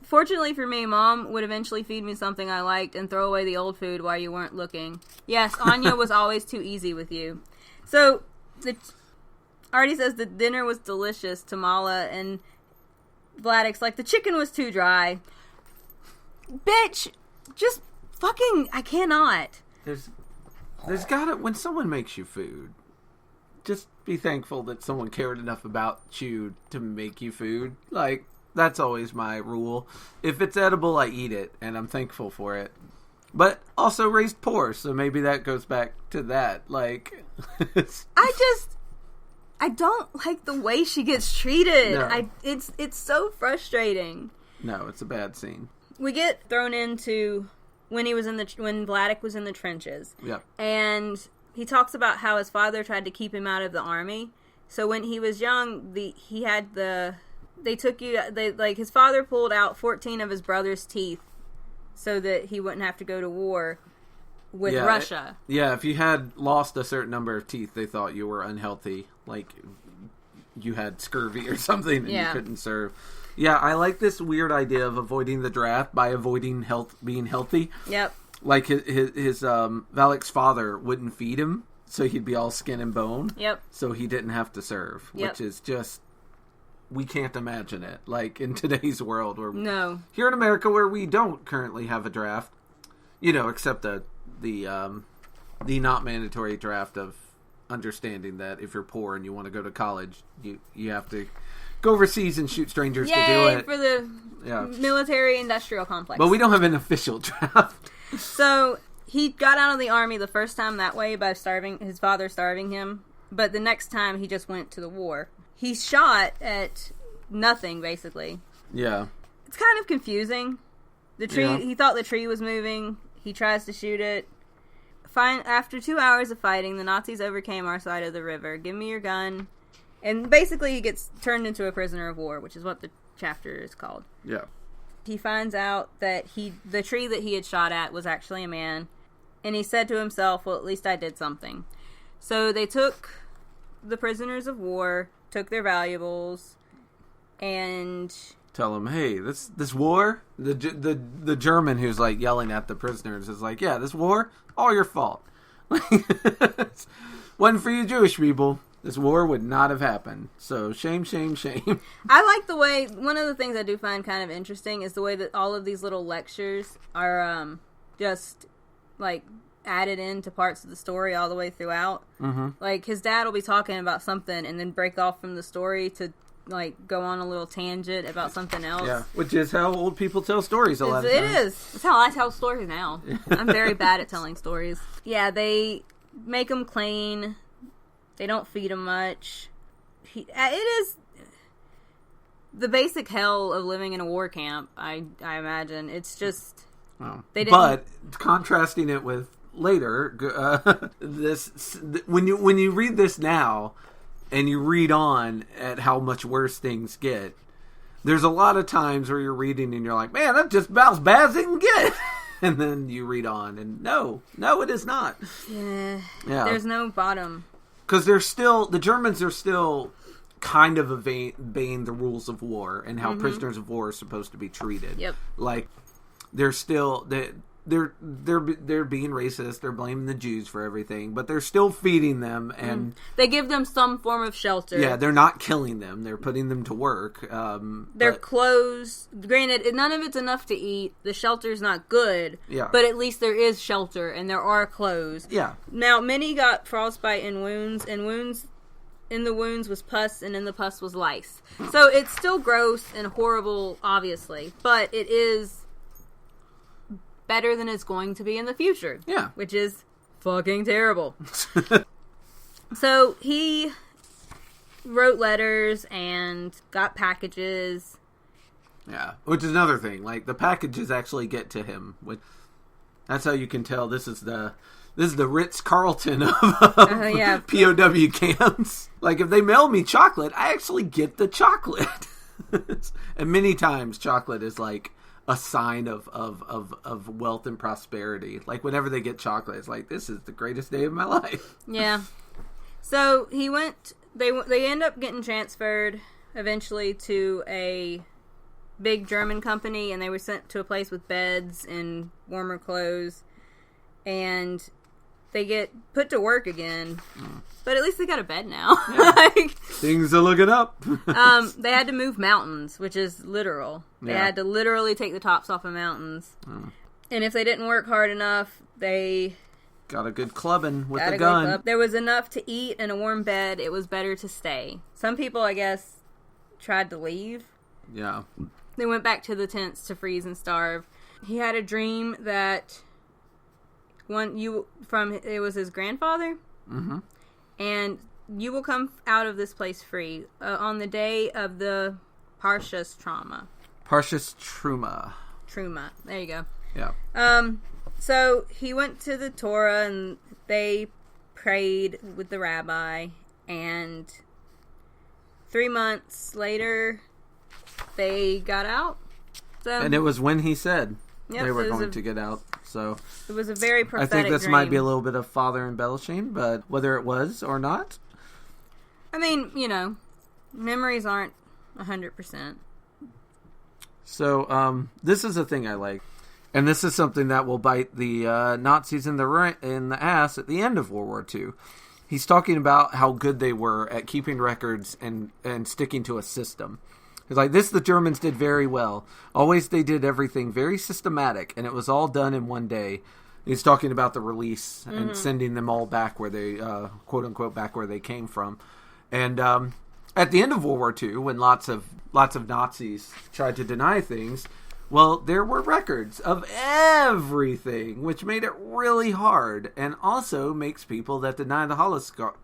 Fortunately for me, Mom would eventually feed me something I liked and throw away the old food while you weren't looking. Yes, Anya was always too easy with you. So, Artie says the dinner was delicious to Mala, and Vladek's like, the chicken was too dry. Bitch, just fucking, I cannot. There's gotta, when someone makes you food, just be thankful that someone cared enough about you to make you food. Like, that's always my rule. If it's edible, I eat it, and I'm thankful for it. But also raised poor, so maybe that goes back to that. Like, I don't like the way she gets treated. No. It's so frustrating. No, it's a bad scene. We get thrown into when Vladek was in the trenches. Yeah. And he talks about how his father tried to keep him out of the army. So when he was young, his father pulled out 14 of his brother's teeth so that he wouldn't have to go to war with Russia. If you had lost a certain number of teeth, they thought you were unhealthy, like you had scurvy or something and you couldn't serve. Yeah, I like this weird idea of avoiding the draft by avoiding being healthy. Yep. Like his Valek's father wouldn't feed him, so he'd be all skin and bone. Yep. So he didn't have to serve, which is just, we can't imagine it. Like in today's world, here in America, where we don't currently have a draft, except the not mandatory draft of understanding that if you're poor and you want to go to college, you have to go overseas and shoot strangers to do it. For the military-industrial complex. But we don't have an official draft. So he got out of the army the first time that way by his father starving him. But the next time he just went to the war. He shot at nothing, basically. Yeah. It's kind of confusing. The tree. He thought the tree was moving. He tries to shoot it. After 2 hours of fighting, the Nazis overcame our side of the river. Give me your gun. And basically he gets turned into a prisoner of war, which is what the chapter is called. Yeah. He finds out that the tree that he had shot at was actually a man. And he said to himself, well, at least I did something. So they took the prisoners of war, took their valuables, and... Tell them, hey, this war, the German who's like yelling at the prisoners is like, yeah, this war, all your fault. Wasn't for you Jewish people, this war would not have happened. So shame, shame, shame. I like the way, one of the things I do find kind of interesting is the way that all of these little lectures are just like added into parts of the story all the way throughout. Mm-hmm. Like his dad will be talking about something and then break off from the story to like go on a little tangent about something else. Yeah, which is how old people tell stories a lot of times. It is. It's how I tell stories now. I'm very bad at telling stories. Yeah, they make him clean. They don't feed him much. It is the basic hell of living in a war camp, I imagine. It's just... Oh. But contrasting it with later, when you read this now... and you read on at how much worse things get, there's a lot of times where you're reading and you're like, man, that's just about as bad as it can get. And then you read on and no, it is not. Yeah. There's no bottom. Because the Germans are still kind of obeying the rules of war and how prisoners of war are supposed to be treated. Yep. Like, they're still... They're being racist. They're blaming the Jews for everything, but they're still feeding them, and they give them some form of shelter. Yeah, they're not killing them. They're putting them to work. Their clothes, granted, none of it's enough to eat. The shelter's not good. Yeah, but at least there is shelter, and there are clothes. Yeah. Now, many got frostbite and wounds, in the wounds was pus, and in the pus was lice. So it's still gross and horrible, obviously, but it is better than it's going to be in the future. Yeah. Which is fucking terrible. So he wrote letters and got packages. Yeah. Which is another thing. Like, the packages actually get to him. That's how you can tell this is the Ritz-Carlton of POW camps. Like, if they mail me chocolate, I actually get the chocolate. And many times chocolate is like a sign of wealth and prosperity. Like, whenever they get chocolate, it's like, this is the greatest day of my life. Yeah. So he went. They end up getting transferred eventually to a big German company, and they were sent to a place with beds and warmer clothes, and they get put to work again. But at least they got a bed now. Yeah. Things are looking up. They had to move mountains, which is literal. They had to literally take the tops off of mountains. And if they didn't work hard enough, they... got a good clubbing with the gun. There was enough to eat and a warm bed. It was better to stay. Some people, I guess, tried to leave. Yeah. They went back to the tents to freeze and starve. He had a dream that it was his grandfather. Mm-hmm. And you will come out of this place free on the day of the Parshas Trauma. Parshas Truma. Truma. There you go. Yeah. So he went to the Torah and they prayed with the rabbi, and 3 months later they got out. So, and it was when he said they were going to get out. So it was a very prophetic I think this dream. might be a little bit of father embellishing, but whether it was or not, I mean, memories aren't 100%. So this is a thing I like. And this is something that will bite the Nazis in the ass at the end of World War II. He's talking about how good they were at keeping records and sticking to a system. He's like, the Germans did very well. Always they did everything very systematic, and it was all done in one day. He's talking about the release and sending them all back where they, quote unquote, back where they came from. And at the end of World War II, when lots of Nazis tried to deny things, well, there were records of everything, which made it really hard, and also makes people that deny the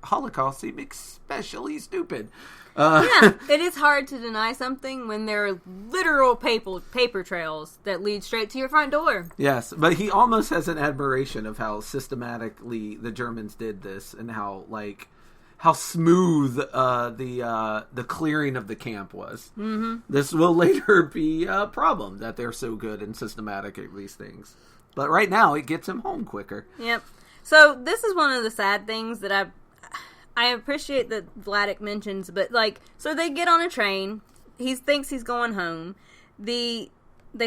Holocaust seem especially stupid. Yeah, it is hard to deny something when there are literal paper trails that lead straight to your front door. Yes, but he almost has an admiration of how systematically the Germans did this, and how smooth the clearing of the camp was. Mm-hmm. This will later be a problem, that they're so good and systematic at these things. But right now, it gets him home quicker. Yep. So this is one of the sad things that I appreciate that Vladik mentions, but so they get on a train. He thinks he's going home. They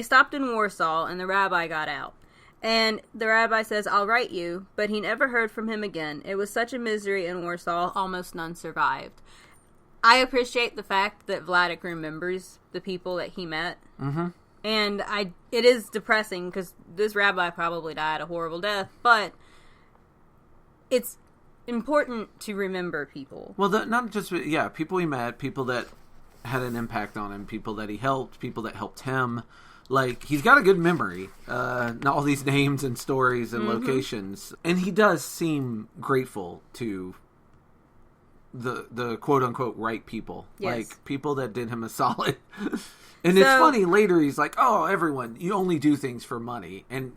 stopped in Warsaw, and the rabbi got out. And the rabbi says, "I'll write you," but he never heard from him again. It was such a misery in Warsaw, almost none survived. I appreciate the fact that Vladik remembers the people that he met. Mm-hmm. And it is depressing, because this rabbi probably died a horrible death, but it's important to remember people. Well, not just, people he met, people that had an impact on him, people that he helped, people that helped him. He's got a good memory. All these names and stories and locations. And he does seem grateful to the quote-unquote right people. Yes. People that did him a solid. And it's funny, later he's like, oh, everyone, you only do things for money. And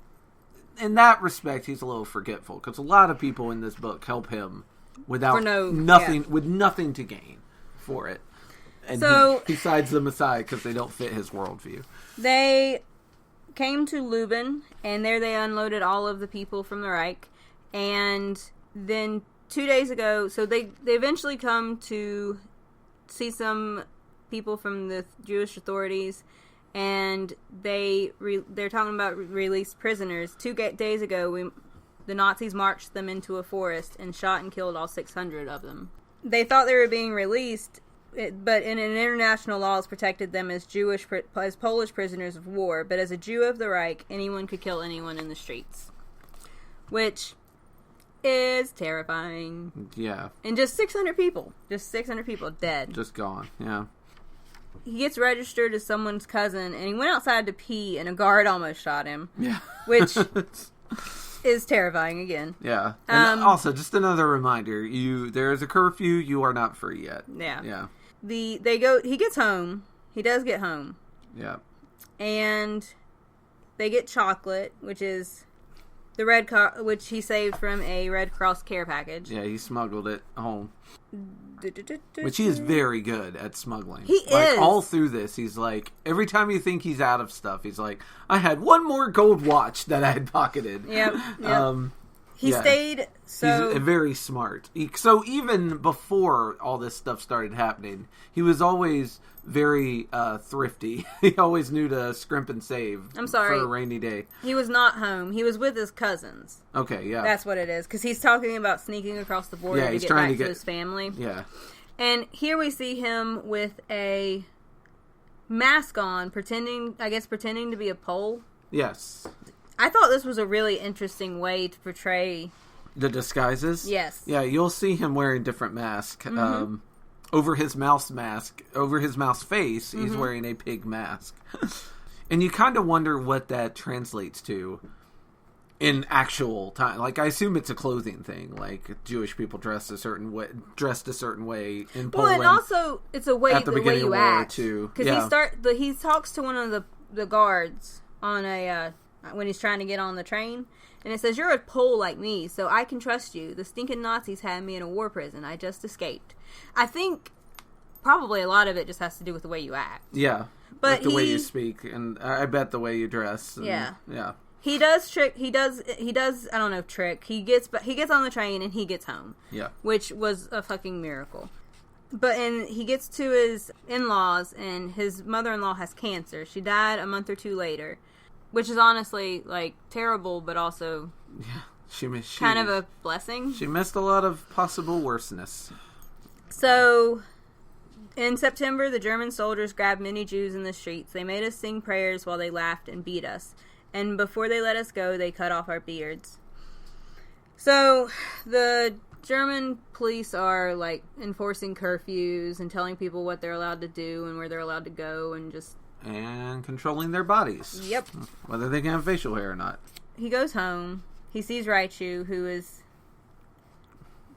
in that respect, he's a little forgetful. Because a lot of people in this book help him with nothing to gain for it. And he sides them aside because they don't fit his worldview. They came to Lubin, and there they unloaded all of the people from the Reich. And then 2 days ago, so they eventually come to see some people from the Jewish authorities, and they're talking about released prisoners. 2 days ago, the Nazis marched them into a forest and shot and killed all 600 of them. They thought they were being released, but in an international laws protected them as Polish prisoners of war. But as a Jew of the Reich, anyone could kill anyone in the streets, which is terrifying. Yeah. And just 600 people dead, just gone. Yeah. He gets registered as someone's cousin, and he went outside to pee, and a guard almost shot him. Yeah. Which is terrifying again. Yeah. And also, just another reminder, there is a curfew, you are not free yet. Yeah. Yeah. He gets home. He does get home. Yeah. And they get chocolate, which is which he saved from a Red Cross care package. Yeah, he smuggled it home. Which he is very good at smuggling. He is. All through this, he's like, every time you think he's out of stuff, he's like, I had one more gold watch that I had pocketed. Yep. He stayed, so... He's very smart. So even before all this stuff started happening, he was always very thrifty. He always knew to scrimp and save. I'm sorry. For a rainy day. He was not home. He was with his cousins. Okay, yeah. That's what it is. Because he's talking about sneaking across the border to get back to his family. Yeah. And here we see him with a mask on, pretending to be a Pole. Yes. I thought this was a really interesting way to portray the disguises. Yes. Yeah, you'll see him wearing different masks. Mm-hmm. Over his mouse face, he's wearing a pig mask. And you kind of wonder what that translates to in actual time. I assume it's a clothing thing. Jewish people dressed a certain way in Poland. Well, and also it's a way at the way you act. Because he talks to one of the guards on when he's trying to get on the train, and it says, "You're a Pole like me, so I can trust you. The stinking Nazis had me in a war prison. I just escaped." I think probably a lot of it just has to do with the way you act. Yeah, but the way you speak, and I bet the way you dress. And, yeah. He does. I don't know if trick. He gets on the train and he gets home. Yeah, which was a fucking miracle. But he gets to his in-laws, and his mother-in-law has cancer. She died a month or two later, which is honestly terrible, but also kind of a blessing. She missed a lot of possible worseness. So, in September, the German soldiers grabbed many Jews in the streets. They made us sing prayers while they laughed and beat us. And before they let us go, they cut off our beards. So, the German police are, like, enforcing curfews and telling people what they're allowed to do and where they're allowed to go and just... And controlling their bodies. Yep. Whether they can have facial hair or not. He goes home. He sees Raichu, who is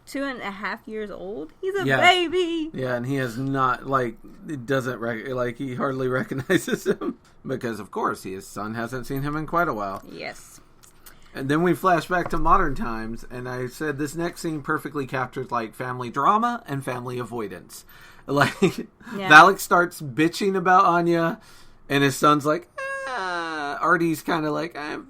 2.5 years old. He's a baby. Yeah, and he has not, like, it doesn't, he hardly recognizes him. Because, of course, his son hasn't seen him in quite a while. Yes. And then we flash back to modern times, and I said this next scene perfectly captures, like, family drama and family avoidance. Like, Valak starts bitching about Anya, and his son's like, Artie's kind of like, Dad,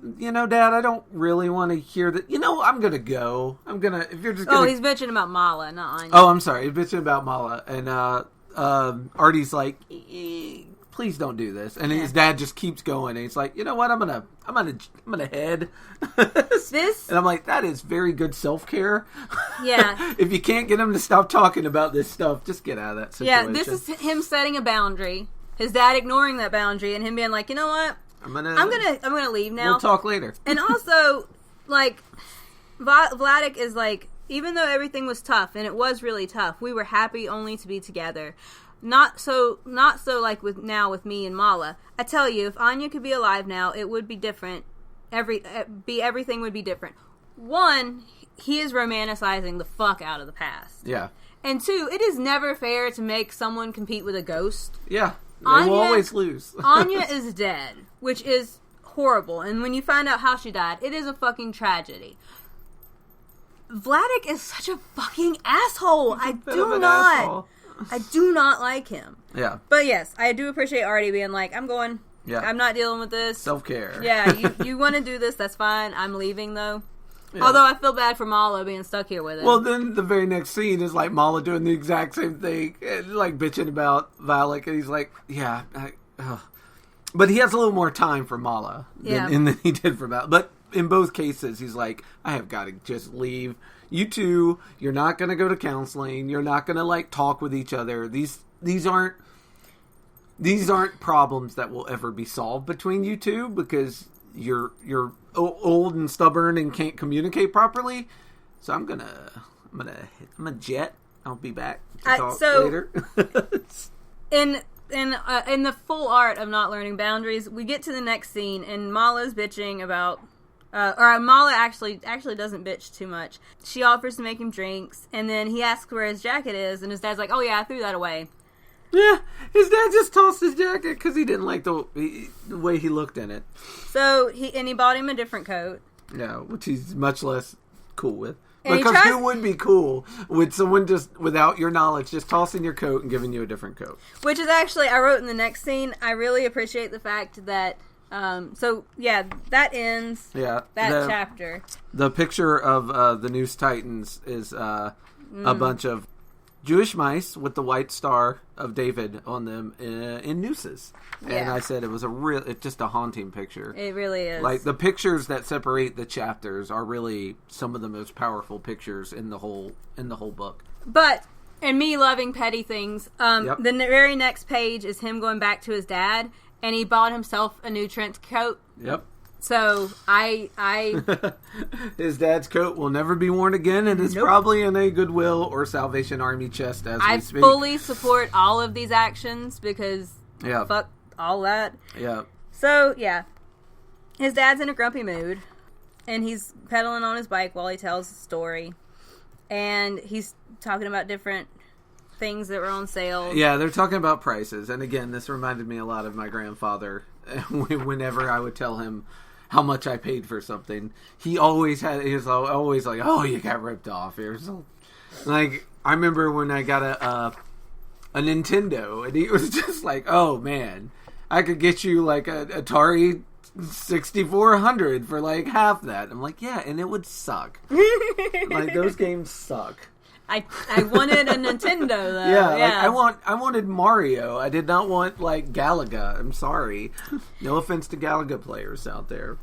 I don't really want to hear that. I'm going to go. If you're just going he's bitching about Mala, not Anya. Oh, I'm sorry. He's bitching about Mala. And Artie's like, please don't do this. And his dad just keeps going. And he's like, you know what? I'm gonna head. And I'm like, that is very good self-care. Yeah. If you can't get him to stop talking about this stuff, just get out of that situation. Yeah, this is him setting a boundary. His dad ignoring that boundary and him being like, you know what? I'm gonna leave now. We'll talk later. And also, like, Vladek is like, even though everything was tough, and it was really tough, we were happy only to be together. Not so like with me and Mala. I tell you, if Anya could be alive now, it would be different. Everything would be different. One, he is romanticizing the fuck out of the past. Yeah. And two, it is never fair to make someone compete with a ghost. Yeah. They will always lose. Anya is dead, which is horrible. And when you find out how she died, it is a fucking tragedy. Vladek is such a fucking asshole. I do not like him. Yeah. But yes, I do appreciate Artie being like, I'm going. Yeah. I'm not dealing with this. Self-care. Yeah, you want to do this, that's fine. I'm leaving, though. Yeah. Although I feel bad for Mala being stuck here with him. Well, then the very next scene is like Mala doing the exact same thing, and like bitching about Valak, and he's like, "Yeah," but he has a little more time for Mala than he did for Valak. But in both cases, he's like, "I have got to just leave. You two, you're not going to go to counseling. You're not going to like talk with each other. These aren't problems that will ever be solved between you two because you're old and stubborn and can't communicate properly. So I'm gonna jet. I'll be back to talk later." in the full art of not learning boundaries, we get to the next scene and Mala's bitching about. Mala actually doesn't bitch too much. She offers to make him drinks, and then he asks where his jacket is, and his dad's like, "Oh yeah, I threw that away." Yeah, his dad just tossed his jacket because he didn't like the way he looked in it. So he bought him a different coat. Yeah, which he's much less cool with. And because who would be cool with someone just, without your knowledge, just tossing your coat and giving you a different coat? Which is actually, I wrote in the next scene, I really appreciate the fact that, that ends that chapter. The picture of the Noose Titans is a bunch of Jewish mice with the white star of David on them in nooses. Yeah. And I said it's just a haunting picture. It really is. Like, the pictures that separate the chapters are really some of the most powerful pictures in the whole book. But, and me loving petty things, the very next page is him going back to his dad, and he bought himself a new trench coat. Yep. So, I his dad's coat will never be worn again, and it's probably in a Goodwill or Salvation Army chest as we speak. I fully support all of these actions, because fuck all that. Yeah. So, his dad's in a grumpy mood, and he's pedaling on his bike while he tells the story, and he's talking about different things that were on sale. Yeah, they're talking about prices, and again, this reminded me a lot of my grandfather. Whenever I would tell him how much I paid for something, he was always like, "Oh, you got ripped off here." So, like, I remember when I got a Nintendo, and he was just like, "Oh man, I could get you like a Atari 6400 for like half that." I'm like, "Yeah," and it would suck. Like, those games suck. I wanted a Nintendo though. Yeah. Like, I wanted Mario. I did not want like Galaga. I'm sorry. No offense to Galaga players out there.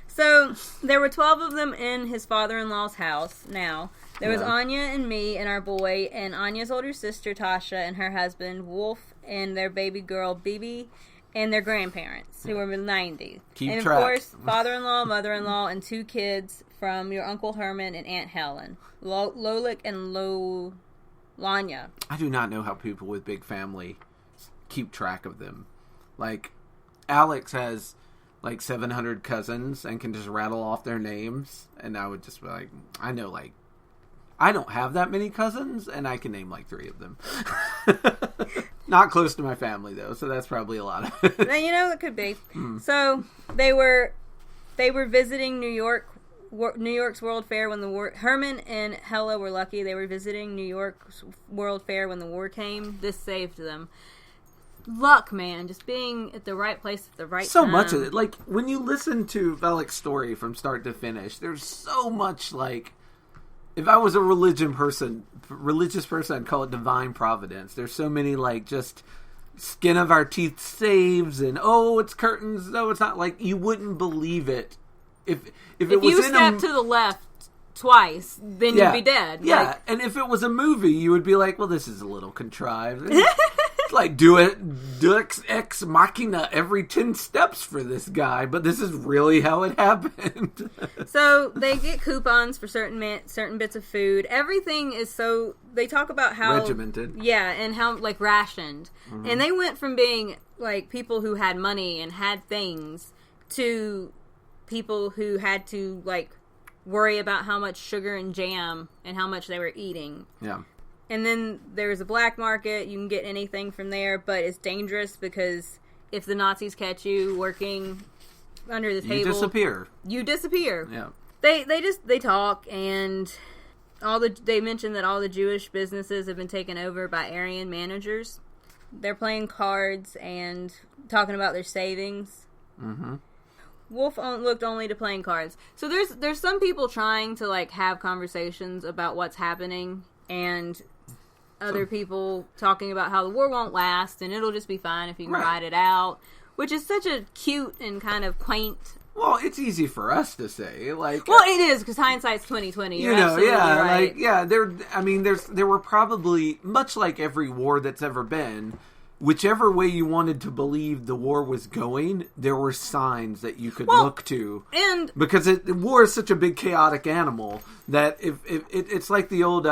So there were 12 of them in his father-in-law's house. Now there was Anya and me and our boy, and Anya's older sister Tasha and her husband Wolf, and their baby girl Bibi, and their grandparents, who were 90. Keep and track. Of course, father-in-law, mother-in-law, and 2 kids from your Uncle Herman and Aunt Helen. Lolik and Lanya. I do not know how people with big family keep track of them. Like, Alex has, 700 cousins and can just rattle off their names. And I would just be like, I don't have that many cousins, and I can name, 3 of them. Not close to my family, though, so that's probably a lot of it. It could be. So, they were visiting New York's World Fair when the war... Herman and Hella were lucky. They were visiting New York's World Fair when the war came. This saved them. Luck, man. Just being at the right place at the right time. So much of it. When you listen to Velik's story from start to finish, there's so much, if I was a religious person, I'd call it divine providence. There's so many, just skin of our teeth saves and, it's curtains. No, it's not. You wouldn't believe it. If you step to the left twice, then you'd be dead. Yeah, and if it was a movie, you would be like, well, this is a little contrived. It's do ex machina every 10 steps for this guy, but this is really how it happened. So they get coupons for certain bits of food. Everything is so... They talk about how... regimented. Yeah, and how, rationed. Mm-hmm. And they went from being, people who had money and had things to people who had to, worry about how much sugar and jam and how much they were eating. Yeah. And then there's a black market. You can get anything from there, but it's dangerous because if the Nazis catch you working under the table... You disappear. Yeah. They talk, and they mention that all the Jewish businesses have been taken over by Aryan managers. They're playing cards and talking about their savings. Mm-hmm. Wolf looked only to playing cards. So there's some people trying to have conversations about what's happening, and other people talking about how the war won't last and it'll just be fine if you can ride it out, which is such a cute and kind of quaint. Well, it's easy for us to say, well, it is because hindsight's 20/20. You're absolutely right. There were probably, much like every war that's ever been, whichever way you wanted to believe the war was going, there were signs that you could look to. And because war is such a big chaotic animal that if it's like the old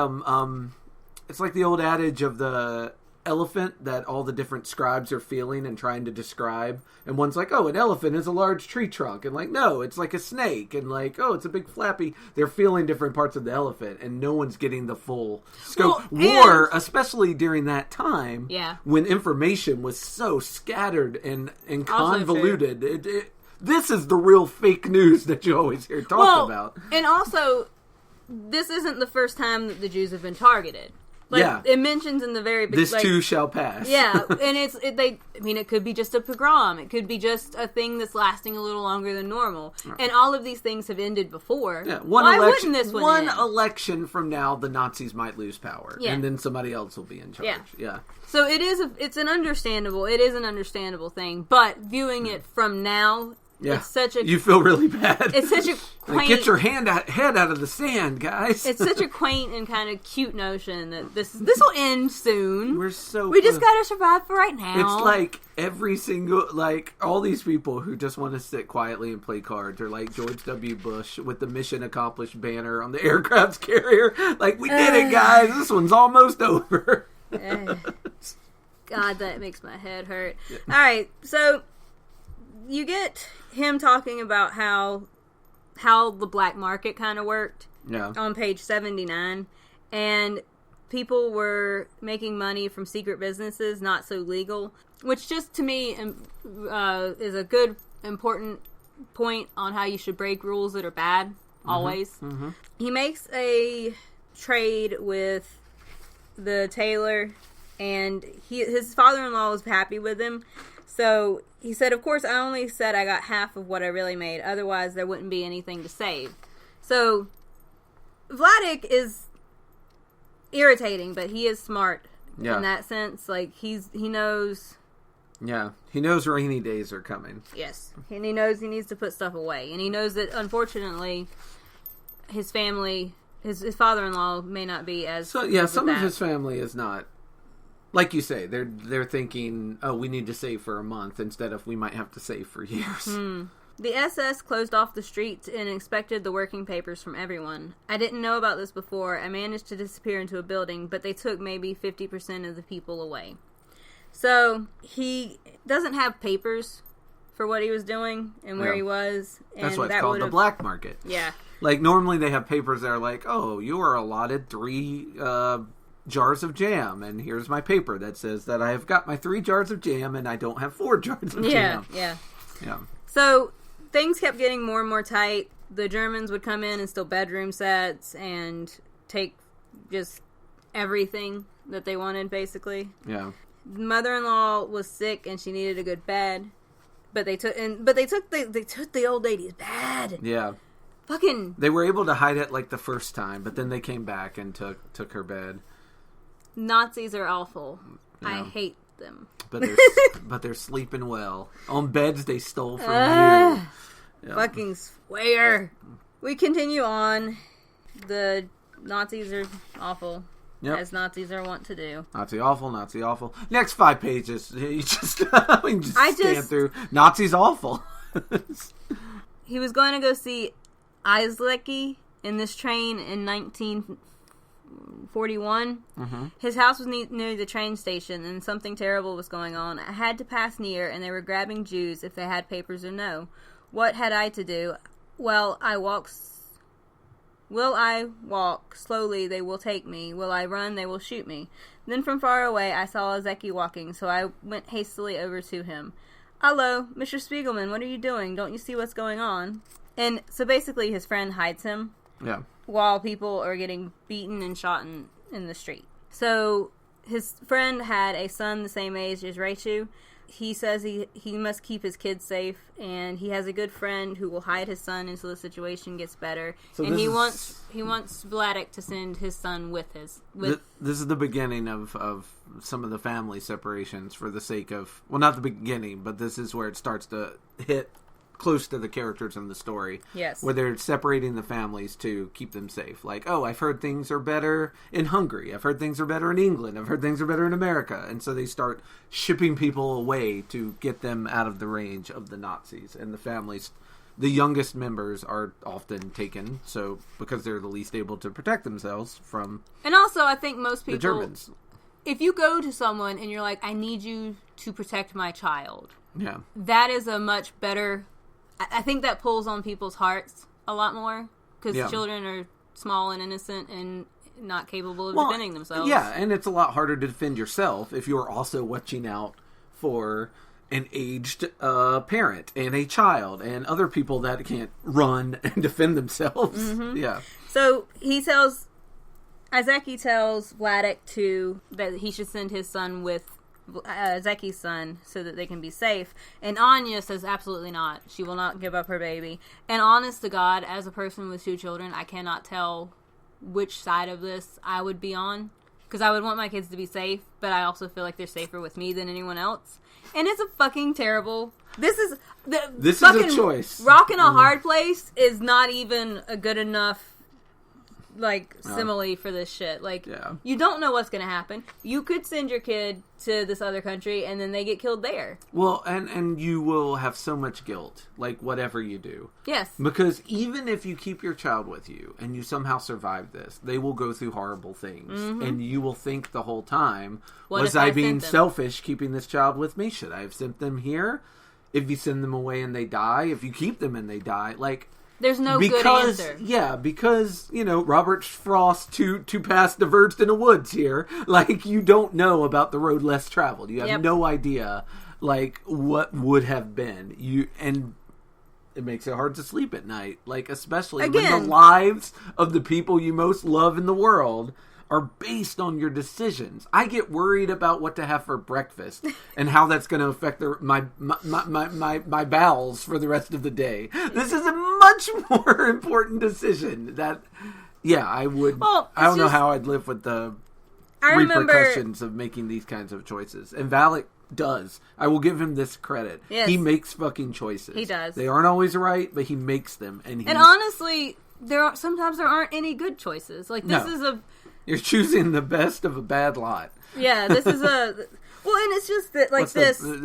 adage of the elephant that all the different scribes are feeling and trying to describe, and one's like, an elephant is a large tree trunk, and no, it's like a snake, and it's a big flappy. They're feeling different parts of the elephant, and no one's getting the full scope. War, especially during that time, when information was so scattered and convoluted, this is the real fake news that you always hear talked about. And also, this isn't the first time that the Jews have been targeted. It mentions in the very beginning. This too shall pass. Yeah, and it could be just a pogrom. It could be just a thing that's lasting a little longer than normal. Right. And all of these things have ended before. Yeah, Why wouldn't this one end? Election from now, the Nazis might lose power, and then somebody else will be in charge. Yeah. So it is an understandable thing, but viewing it from now. Yeah, it's such a, you feel really bad. It's such a quaint... Get your head out of the sand, guys. It's such a quaint and kind of cute notion that this will end soon. We just gotta survive for right now. It's like every single, all these people who just want to sit quietly and play cards are like George W. Bush with the mission accomplished banner on the aircraft carrier. We did it, guys. This one's almost over. God, that makes my head hurt. Yeah. All right, so you get him talking about how the black market kind of worked on page 79, and people were making money from secret businesses, not so legal, which just to me is a good, important point on how you should break rules that are bad, always. Mm-hmm. He makes a trade with the tailor, and his father-in-law was happy with him. So he said, of course, I only said I got half of what I really made. Otherwise, there wouldn't be anything to save. So Vladik is irritating, but he is smart in that sense. He knows. Yeah, he knows rainy days are coming. Yes, and he knows he needs to put stuff away, and he knows that unfortunately, his family, his father-in-law may not be as. So yeah, some of his family is not like you say, they're thinking, oh, we need to save for a month instead of we might have to save for years. The SS closed off the streets and inspected the working papers from everyone. I didn't know about this before. I managed to disappear into a building, but they took maybe 50% of the people away. So, he doesn't have papers for what he was doing and where he was. And that's why it's called the black market. Yeah. Like, normally they have papers that are like, oh, you are allotted 3 jars of jam, and here's my paper that says that I have got my 3 jars of jam and I don't have 4 jars of jam. Yeah. Yeah. So, things kept getting more and more tight. The Germans would come in and steal bedroom sets and take just everything that they wanted, basically. Yeah. Mother-in-law was sick and she needed a good bed, but they took the old lady's bed. Yeah. Fucking. They were able to hide it like the first time, but then they came back and took her bed. Nazis are awful. Yeah. I hate them. But they're sleeping well on beds they stole from you. Yeah. Fucking swear. We continue on. The Nazis are awful. Yep. As Nazis are wont to do. Nazi awful, Nazi awful. Next 5 pages, you just scan through. Nazis awful. He was going to go see Islecky in this train in 1941. Mm-hmm. His house was near the train station, and something terrible was going on. I had to pass near, and they were grabbing Jews if they had papers or no. What had I to do? Will I walk slowly, they will take me. Will I run, they will shoot me. Then from far away, I saw Zeki walking, so I went hastily over to him. Hello, Mr. Spiegelman, what are you doing? Don't you see what's going on? And so basically his friend hides him. Yeah. While people are getting beaten and shot in the street. So his friend had a son the same age as Raichu. He says he must keep his kids safe, and he has a good friend who will hide his son until the situation gets better. So and he wants Vladek to send his son with his. This is the beginning of some of the family separations for the sake of, well, not the beginning, but this is where it starts to hit close to the characters in the story. Yes. Where they're separating the families to keep them safe. Like, oh, I've heard things are better in Hungary. I've heard things are better in England. I've heard things are better in America. And so they start shipping people away to get them out of the range of the Nazis. And the families, the youngest members are often taken, so because they're the least able to protect themselves from. And also, I think most people, the Germans. If you go to someone and you're like, I need you to protect my child. Yeah. That is a much better. I think that pulls on people's hearts a lot more because children are small and innocent and not capable of defending themselves. Yeah, and it's a lot harder to defend yourself if you're also watching out for an aged parent and a child and other people that can't run and defend themselves. Mm-hmm. Yeah. So Izeki tells Vladek that he should send his son with Zeki's son so that they can be safe, and Anya says absolutely not. She will not give up her baby. And honest to God, as a person with 2 children, I cannot tell which side of this I would be on, because I would want my kids to be safe, but I also feel like they're safer with me than anyone else. And it's a fucking terrible. This is a choice. Rock in a hard place is not even a good enough simile for this shit. You don't know what's going to happen. You could send your kid to this other country and then they get killed there. Well, and you will have so much guilt, whatever you do. Yes. Because even if you keep your child with you and you somehow survive this, they will go through horrible things. Mm-hmm. And you will think the whole time, was I being selfish keeping this child with me? Should I have sent them here? If you send them away and they die, if you keep them and they die, there's no good answer. Yeah, because, Robert Frost two paths diverged in the woods here. You don't know about the road less traveled. You have no idea, what would have been. And it makes it hard to sleep at night. Especially when the lives of the people you most love in the world are based on your decisions. I get worried about what to have for breakfast and how that's going to affect my bowels for the rest of the day. This is a much more important decision that, I would. Well, I don't know how I'd live with the repercussions of making these kinds of choices. And Valak does. I will give him this credit. Yes. He makes fucking choices. He does. They aren't always right, but he makes them. And honestly, sometimes there aren't any good choices. This is a. You're choosing the best of a bad lot. Yeah, this is a... Well, and it's just that, like,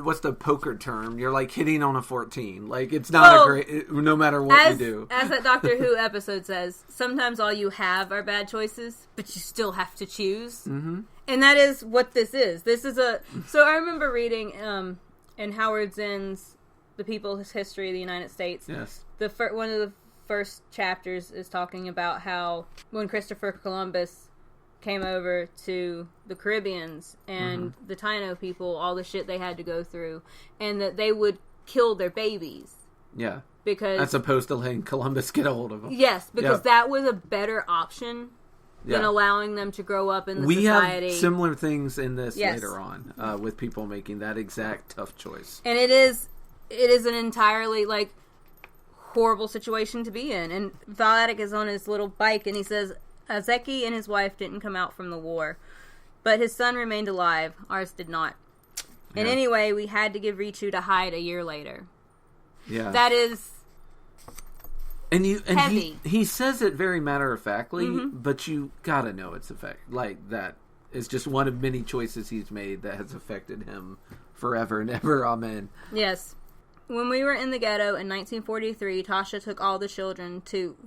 what's the poker term? You're, like, hitting on a 14. Like, it's not a great... No matter what you do. As that Doctor Who episode says, sometimes all you have are bad choices, but you still have to choose. Mm-hmm. And that is what this is. This is a... So I remember reading in Howard Zinn's The People's History of the United States. Yes. One of the first chapters is talking about how when Christopher Columbus came over to the Caribbeans and the Taino people, all the shit they had to go through, and that they would kill their babies. Yeah. Because... As opposed to letting Columbus get a hold of them. Yes, because that was a better option than allowing them to grow up in the society. We have similar things in this later on, with people making that exact tough choice. And it is an entirely, like, horrible situation to be in. And Vladik is on his little bike, and he says... Zeki and his wife didn't come out from the war, but his son remained alive. Ours did not. And anyway, we had to give Richu to hide a year later. Yeah. That is heavy. He says it very matter-of-factly, but you gotta know it's like that is just one of many choices he's made that has affected him forever and ever. Amen. Yes. When we were in the ghetto in 1943, Tasha took all the children to...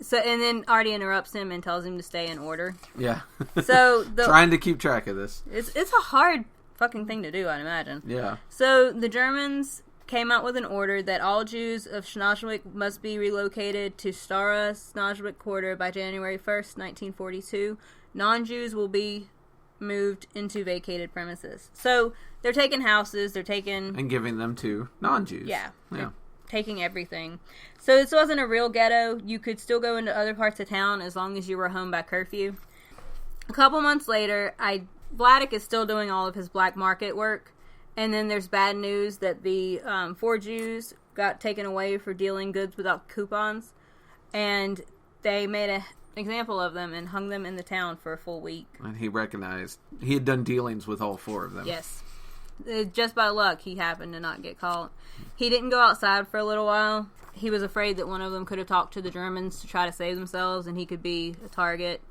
So, and then Artie interrupts him and tells him to stay in order. Yeah. So trying to keep track of this. It's a hard fucking thing to do, I'd imagine. Yeah. So the Germans came out with an order that all Jews of Schnozwick must be relocated to Stara Schnozwick Quarter by January 1st, 1942. Non-Jews will be moved into vacated premises. So they're taking houses, and giving them to non-Jews. Yeah. Taking everything. So this wasn't a real ghetto. You could still go into other parts of town as long as you were home by curfew. A couple months later, Vladik is still doing all of his black market work. And then there's bad news that the 4 Jews got taken away for dealing goods without coupons. And they made an example of them and hung them in the town for a full week. And he recognized he had done dealings with all 4 of them. Yes. Just by luck, he happened to not get caught. He didn't go outside for a little while. He was afraid that one of them could have talked to the Germans to try to save themselves, and he could be a target.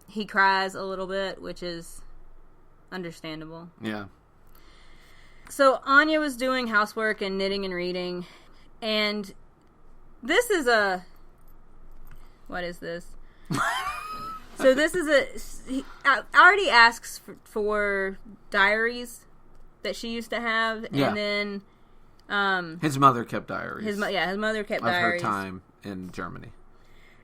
He cries a little bit, which is understandable. Yeah. So Anya was doing housework and knitting and reading, and this is a... What is this? So this is Artie asks for diaries that she used to have, and then his mother kept diaries. His mother kept diaries of her time in Germany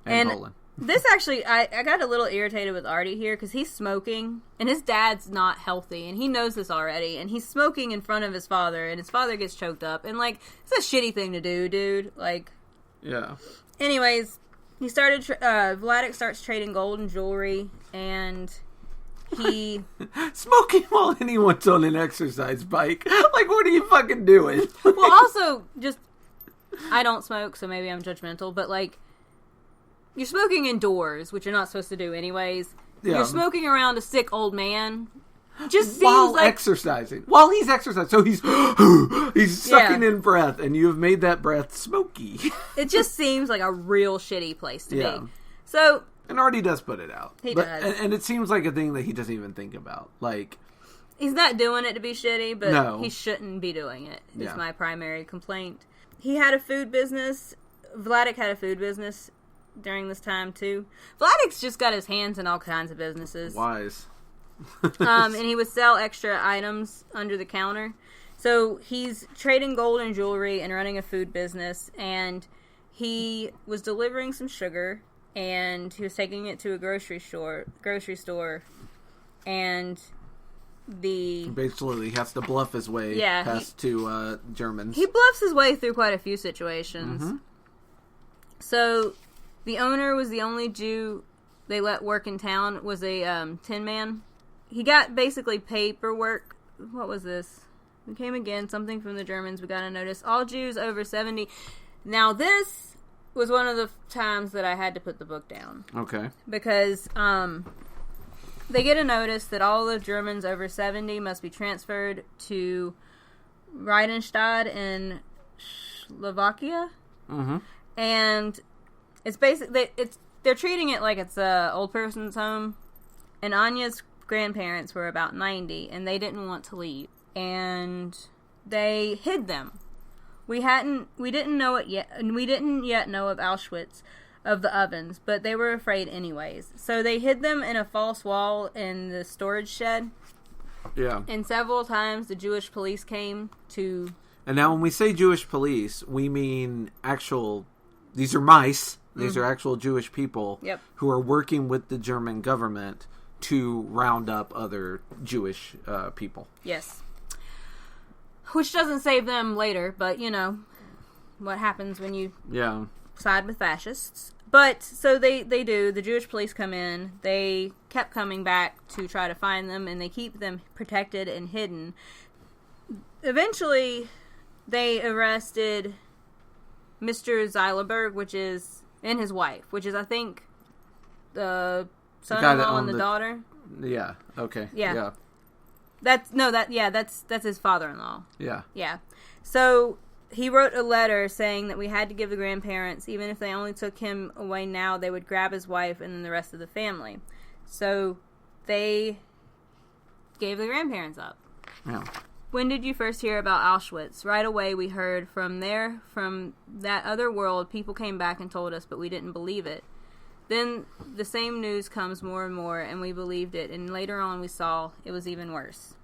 and Poland. This actually, I got a little irritated with Artie here because he's smoking, and his dad's not healthy, and he knows this already, and he's smoking in front of his father, and his father gets choked up, and like it's a shitty thing to do, dude. Like, yeah. Anyways, he started. Vladik starts trading gold and jewelry, and he smoking while anyone's on an exercise bike. Like, what are you fucking doing? Well, also, just I don't smoke, so maybe I'm judgmental, but like, you're smoking indoors, which you're not supposed to do anyways. Yeah. You're smoking around a sick old man. Just seems while like exercising. While he's exercising, so he's sucking in breath, and you have made that breath smoky. It just seems like a real shitty place to be. So. And Artie does put it out. He does. And it seems like a thing that he doesn't even think about. Like, he's not doing it to be shitty, but he shouldn't be doing it, is my primary complaint. He had a food business. Vladik had a food business during this time, too. Vladik's just got his hands in all kinds of businesses. Wise. And he would sell extra items under the counter. So he's trading gold and jewelry and running a food business, and he was delivering some sugar, and he was taking it to a grocery store, and basically he has to bluff his way past two Germans. He bluffs his way through quite a few situations. Mm-hmm. So the owner was the only Jew they let work in town, was a tin man. He got basically paperwork. What was this? We came again, something from the Germans. We got a notice. All Jews over 70. Now this was one of the times that I had to put the book down. Okay. Because they get a notice that all the Germans over 70 must be transferred to Reidenstadt in Slovakia. Mm-hmm. And it's basically they're treating it like it's a old person's home. And Anya's grandparents were about 90, and they didn't want to leave. And they hid them. We didn't know it yet, and we didn't yet know of Auschwitz, of the ovens, but they were afraid anyways. So they hid them in a false wall in the storage shed. Yeah. And several times the Jewish police came to... And now when we say Jewish police, we mean actual... These are mice. These are actual Jewish people who are working with the German government to round up other Jewish people. Yes. Which doesn't save them later, but, you know, what happens when you side with fascists. But, so they do. The Jewish police come in. They kept coming back to try to find them, and they keep them protected and hidden. Eventually, they arrested Mr. Zeilerberg, and his wife, which is, I think, the son-in-law and the daughter. Yeah, okay. Yeah. That's his father-in-law. Yeah. Yeah. So he wrote a letter saying that we had to give the grandparents, even if they only took him away now, they would grab his wife and then the rest of the family. So they gave the grandparents up. Yeah. When did you first hear about Auschwitz? Right away we heard from that other world, people came back and told us, but we didn't believe it. Then the same news comes more and more, and we believed it, and later on we saw it was even worse.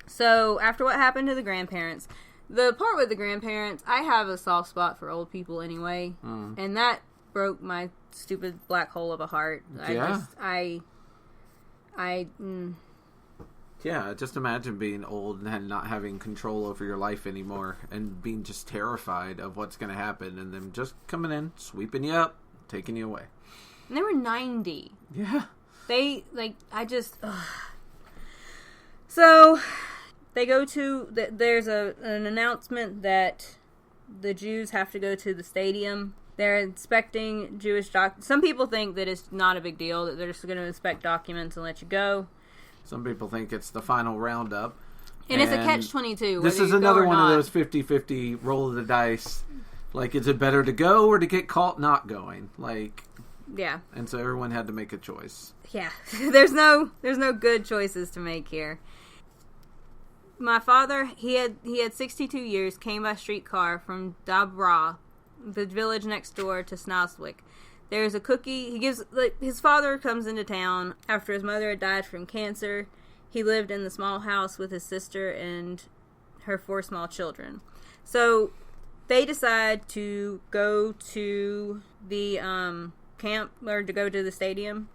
So, after what happened to the grandparents, the part with the grandparents, I have a soft spot for old people anyway, and that broke my stupid black hole of a heart. Yeah, just imagine being old and not having control over your life anymore, and being just terrified of what's going to happen, and them just coming in, sweeping you up, taking you away. And they were 90. Yeah. So, they go to, there's an announcement that the Jews have to go to the stadium. They're inspecting Jewish documents. Some people think that it's not a big deal, that they're just going to inspect documents and let you go. Some people think it's the final roundup. And it's a catch-22. This is another one of those 50-50 roll of the dice. Like, is it better to go or to get caught not going? Like, yeah. And so everyone had to make a choice. Yeah. There's no good choices to make here. My father, he had 62 years, came by streetcar from Dabra, the village next door to Snowswick. There's a cookie. His father comes into town after his mother had died from cancer. He lived in the small house with his sister and her 4 small children. So they decide to go to the camp, or to go to the stadium.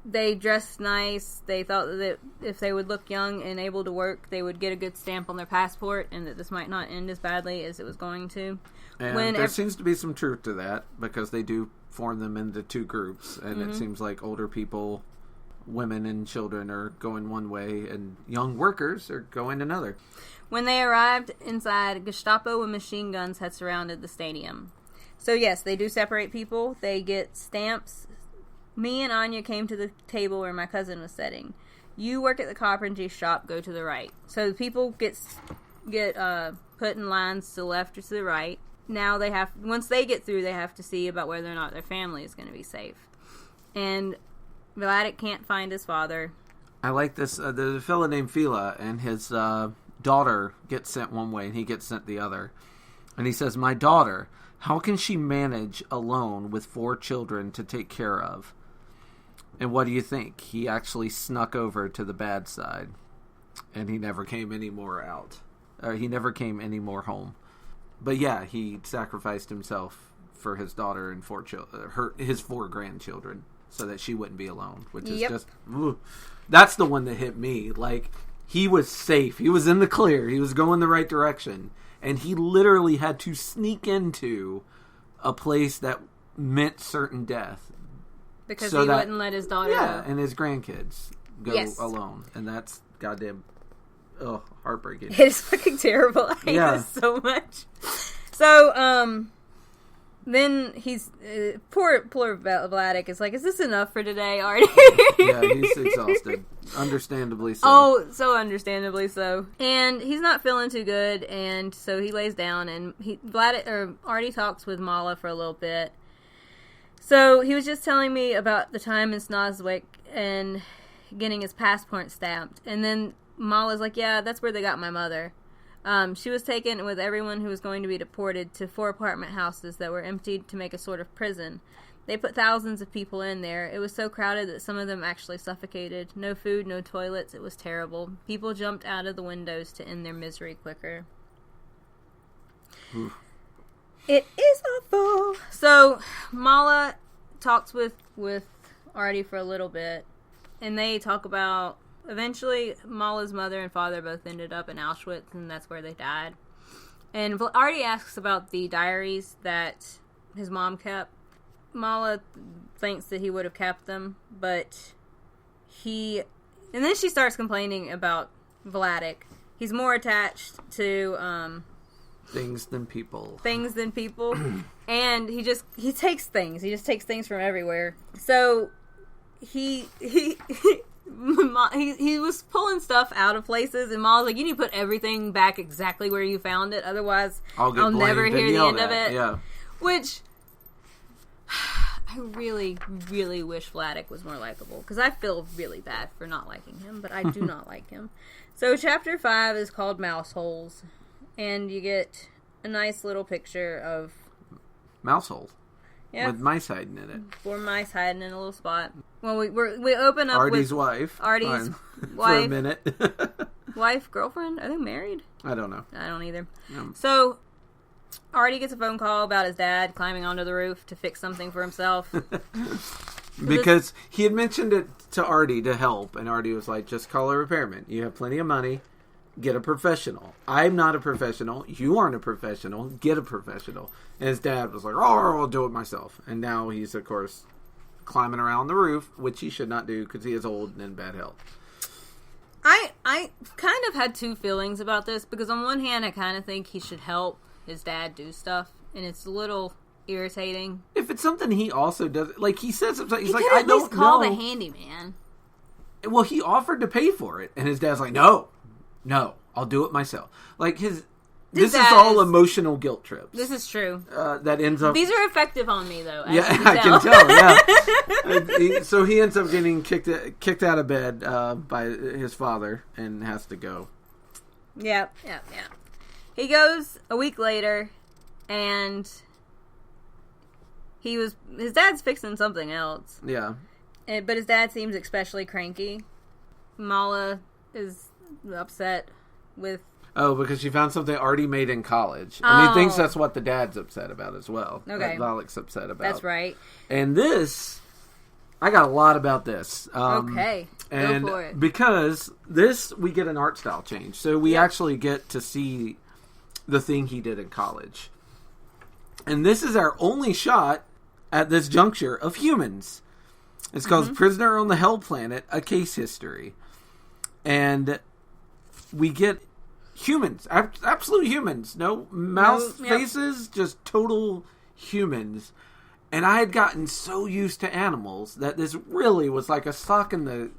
They dressed nice. They thought that if they would look young and able to work, they would get a good stamp on their passport, and that this might not end as badly as it was going to. And there seems to be some truth to that, because they do form them into 2 groups, and it seems like older people, women and children, are going one way, and young workers are going another. When they arrived inside, Gestapo and machine guns had surrounded the stadium. So yes, they do separate people. They get stamps. Me and Anya came to the table where my cousin was sitting. You work at the carpentry shop, go to the right. So people get put in lines to the left or to the right. Now once they get through, they have to see about whether or not their family is going to be safe. And Vladik can't find his father. I like this. There's a fellow named Fila, and his daughter gets sent one way, and he gets sent the other. And he says, "My daughter, how can she manage alone with 4 children to take care of?" And what do you think? He actually snuck over to the bad side, and he never came any more out. He never came any more home. But yeah, he sacrificed himself for his daughter and 4 his 4 grandchildren, so that she wouldn't be alone. Which is just, that's the one that hit me. Like, he was safe. He was in the clear. He was going the right direction, and he literally had to sneak into a place that meant certain death. Because he wouldn't let his daughter go. And his grandkids go alone. And that's goddamn, heartbreaking. It is fucking terrible. I hate this so much. So, then he's, poor Vladik is like, is this enough for today, Artie? Yeah, he's exhausted. Understandably so. Oh, so understandably so. And he's not feeling too good, and so he lays down, and Artie talks with Mala for a little bit. So he was just telling me about the time in Snozwick and getting his passport stamped. And then Mala's like, yeah, that's where they got my mother. She was taken with everyone who was going to be deported to 4 apartment houses that were emptied to make a sort of prison. They put thousands of people in there. It was so crowded that some of them actually suffocated. No food, no toilets. It was terrible. People jumped out of the windows to end their misery quicker. Oof. It is awful. So, Mala talks with Artie for a little bit, and they talk about, eventually, Mala's mother and father both ended up in Auschwitz, and that's where they died. And Artie asks about the diaries that his mom kept. Mala thinks that he would have kept them, but and then she starts complaining about Vladik. He's more attached to, things than people. And he takes things. He just takes things from everywhere. So, he was pulling stuff out of places, and Mala's like, you need to put everything back exactly where you found it, otherwise I'll never hear the end of it. Yeah. Which, I really, really wish Vladik was more likable, because I feel really bad for not liking him, but I do not like him. So chapter 5 is called Mouse Holes, and you get a nice little picture of... Mouse holes? Yeah. With mice hiding in it. 4 mice hiding in a little spot. Well, we open up Artie's with... wife. Artie's wife. For a minute. Wife, girlfriend? Are they married? I don't know. I don't either. So, Artie gets a phone call about his dad climbing onto the roof to fix something for himself. Because he had mentioned it to Artie to help, and Artie was like, just call a repairman. You have plenty of money. Get a professional. I'm not a professional. You aren't a professional. Get a professional. And his dad was like, oh, I'll do it myself. And now he's, of course, climbing around the roof, which he should not do because he is old and in bad health. I kind of had 2 feelings about this, because on one hand, I kind of think he should help his dad do stuff, and it's a little irritating. If it's something he also does, like he says, he's like, I don't call the handyman. Well, he offered to pay for it, and his dad's like, no, I'll do it myself. Like this is all emotional guilt trips. This is true. That ends up. These are effective on me, though. Yeah, I can tell. Yeah. So he ends up getting kicked out of bed by his father and has to go. Yeah. He goes a week later, and his dad's fixing something else. Yeah. But his dad seems especially cranky. Mala is upset with... Oh, because she found something Artie made in college. And he thinks that's what the dad's upset about as well. Okay. That Vladik's upset about. That's right. And this... I got a lot about this. Okay. Go for it. Because this, we get an art style change. So we actually get to see the thing he did in college. And this is our only shot at this juncture of humans. It's called Prisoner on the Hell Planet, A Case History. And we get humans, absolute humans. No mouse faces, just total humans. And I had gotten so used to animals that this really was like a sock in the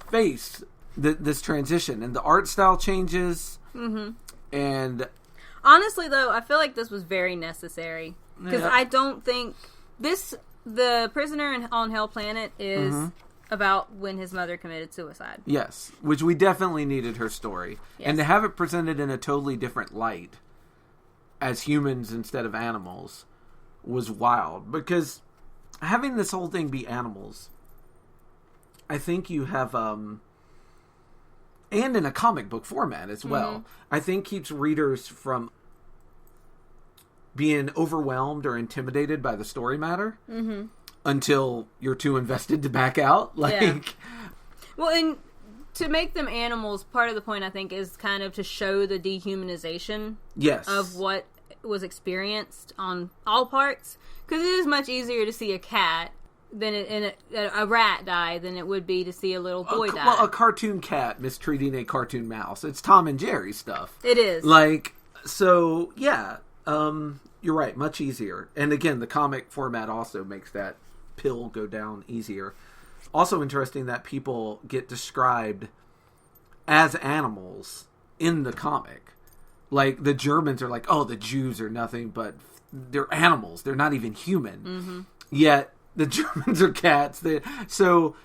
face, this transition. And the art style changes. Mm-hmm. And... honestly, though, I feel like this was very necessary. Because I don't think... The Prisoner on Hell Planet is about when his mother committed suicide. Yes, which we definitely needed her story. Yes. And to have it presented in a totally different light, as humans instead of animals, was wild. Because having this whole thing be animals, I think you have... and in a comic book format as well, I think keeps readers from being overwhelmed or intimidated by the story matter until you're too invested to back out. Well, and to make them animals, part of the point, I think, is kind of to show the dehumanization of what was experienced on all parts. Because it is much easier to see a cat than a rat die than it would be to see a little boy die. Well, a cartoon cat mistreating a cartoon mouse. It's Tom and Jerry stuff. It is. So, yeah. You're right, much easier. And again, the comic format also makes that pill go down easier. Also interesting that people get described as animals in the comic. Like, the Germans are like, oh, the Jews are nothing but... they're animals. They're not even human. Yet, the Germans are cats. So,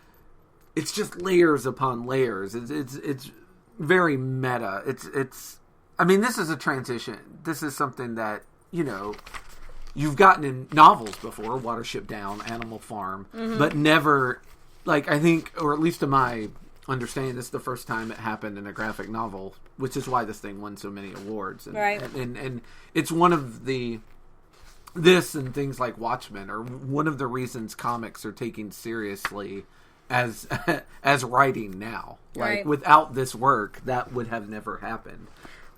it's just layers upon layers. It's very meta. It's. I mean, this is a transition. This is something that, you know, you've gotten in novels before, Watership Down, Animal Farm, but never, like, I think, or at least to my understanding, this is the first time it happened in a graphic novel, which is why this thing won so many awards. And, right. And it's one of this and things like Watchmen are one of the reasons comics are taken seriously as writing now. Like, right. Without this work, that would have never happened.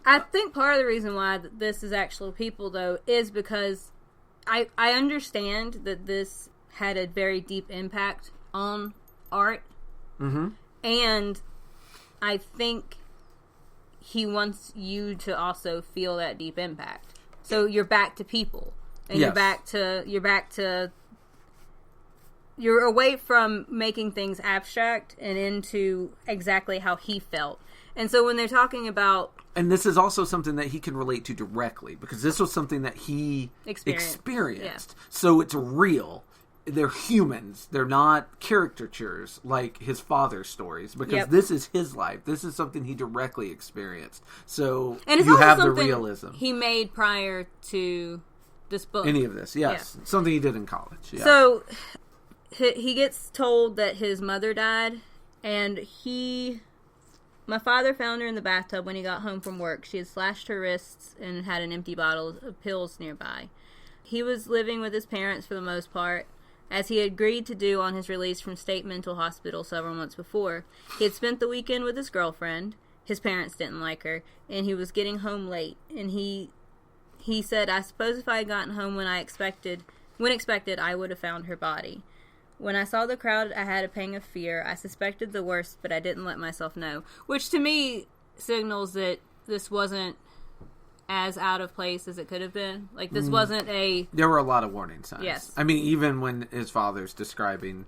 I think part of the reason why this is actual people, though, is because I understand that this had a very deep impact on art. Mm-hmm. And I think he wants you to also feel that deep impact. So you're back to people. And yes. You're away from making things abstract and into exactly how he felt. And so when they're talking about... And this is also something that he can relate to directly, because this was something that he experienced. Yeah. So it's real. They're humans. They're not caricatures like his father's stories, because this is his life. This is something he directly experienced. So and it's you also have the something realism. He made prior to this book. Any of this, yes. Yeah. Something he did in college. Yeah. So he gets told that his mother died, and my father found her in the bathtub when he got home from work. She had slashed her wrists and had an empty bottle of pills nearby. He was living with his parents for the most part, as he had agreed to do on his release from state mental hospital several months before. He had spent the weekend with his girlfriend. His parents didn't like her, and he was getting home late. And he said, "I suppose if I had gotten home when expected, I would have found her body. When I saw the crowd, I had a pang of fear. I suspected the worst, but I didn't let myself know." Which to me signals that this wasn't as out of place as it could have been. Like, this wasn't There were a lot of warning signs. Yes. I mean, even when his father's describing,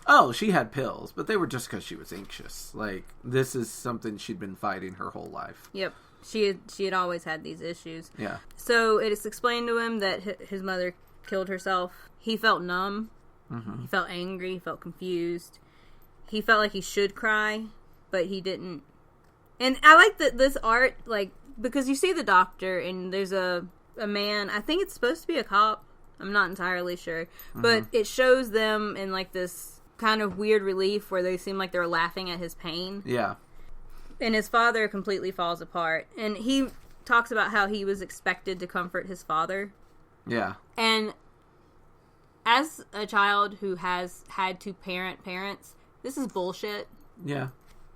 oh, she had pills, but they were just because she was anxious. Like, this is something she'd been fighting her whole life. Yep. She had always had these issues. Yeah. So it is explained to him that his mother killed herself. He felt numb. Mm-hmm. He felt angry. He felt confused. He felt like he should cry, but he didn't. And I like that this art, like, because you see the doctor, and there's a man, I think it's supposed to be a cop, I'm not entirely sure, but it shows them in, like, this kind of weird relief where they seem like they're laughing at his pain. Yeah. And his father completely falls apart, and he talks about how he was expected to comfort his father. Yeah. And as a child who has had to parent parents, this is bullshit. Yeah.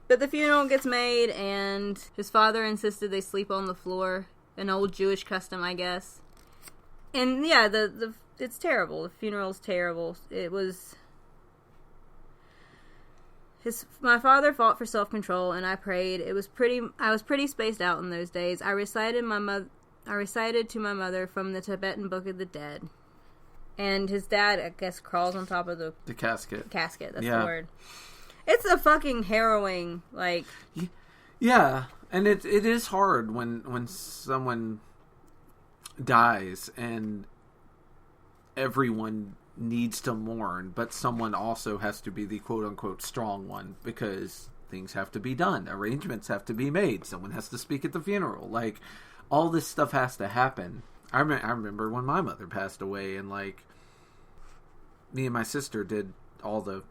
But the funeral gets made, and his father insisted they sleep on the floor. An old Jewish custom, I guess. And yeah, it's terrible. The funeral's terrible. It was... My father fought for self-control, and I prayed. I was pretty spaced out in those days. I recited to my mother from the Tibetan Book of the Dead. And his dad, I guess, crawls on top of the casket. Casket, that's the word. It's a fucking harrowing, like... Yeah, and it is hard when someone dies and everyone needs to mourn, but someone also has to be the quote-unquote strong one, because things have to be done. Arrangements have to be made. Someone has to speak at the funeral. Like, all this stuff has to happen. I remember when my mother passed away, and, like, me and my sister did all the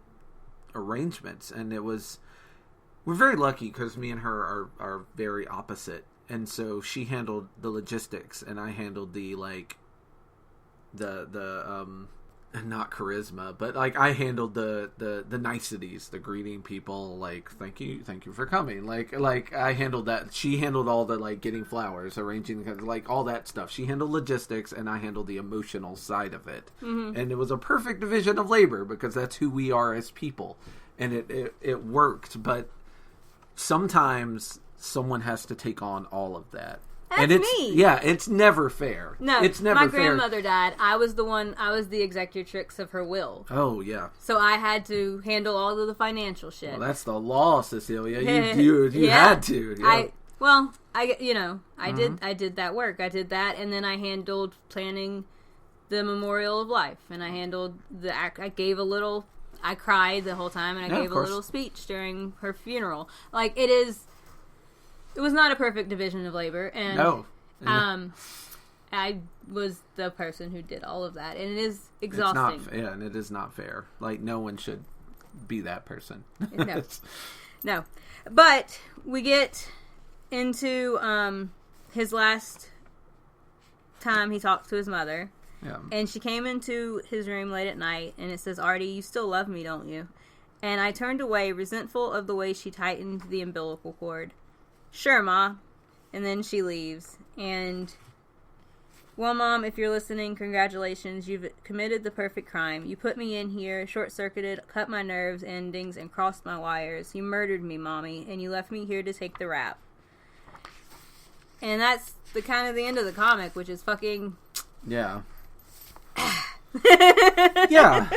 arrangements, and we're very lucky because me and her are very opposite, and so she handled the logistics and I handled the not charisma, but like I handled the niceties, the greeting people, like thank you for coming, like I handled that. She handled all the like getting flowers, arranging, like all that stuff. She handled logistics and I handled the emotional side of it. Mm-hmm. And it was a perfect division of labor because that's who we are as people, and it worked. But sometimes someone has to take on all of that. That's and it's me. Yeah, it's never fair. No, it's never my fair. grandmother died. I was the executrix of her will. Oh yeah. So I had to handle all of the financial shit. Well, that's the law, Cecilia. You had to. Yeah. I did that work. I did that, and then I handled planning the Memorial of Life, and I handled I gave a little I cried the whole time, and I gave a little speech during her funeral. Like, it was not a perfect division of labor, and no. I was the person who did all of that, and it is exhausting. And it is not fair. Like, no one should be that person. No. But we get into his last time he talked to his mother. Yeah. And she came into his room late at night, and it says, "Artie, you still love me, don't you?" And I turned away, resentful of the way she tightened the umbilical cord. "Sure, Ma." And then she leaves. And, well, Mom, if you're listening, congratulations. You've committed the perfect crime. You put me in here, short-circuited, cut my nerves endings, and crossed my wires. You murdered me, Mommy, and you left me here to take the rap. And that's the kind of the end of the comic, which is fucking... Yeah. Yeah.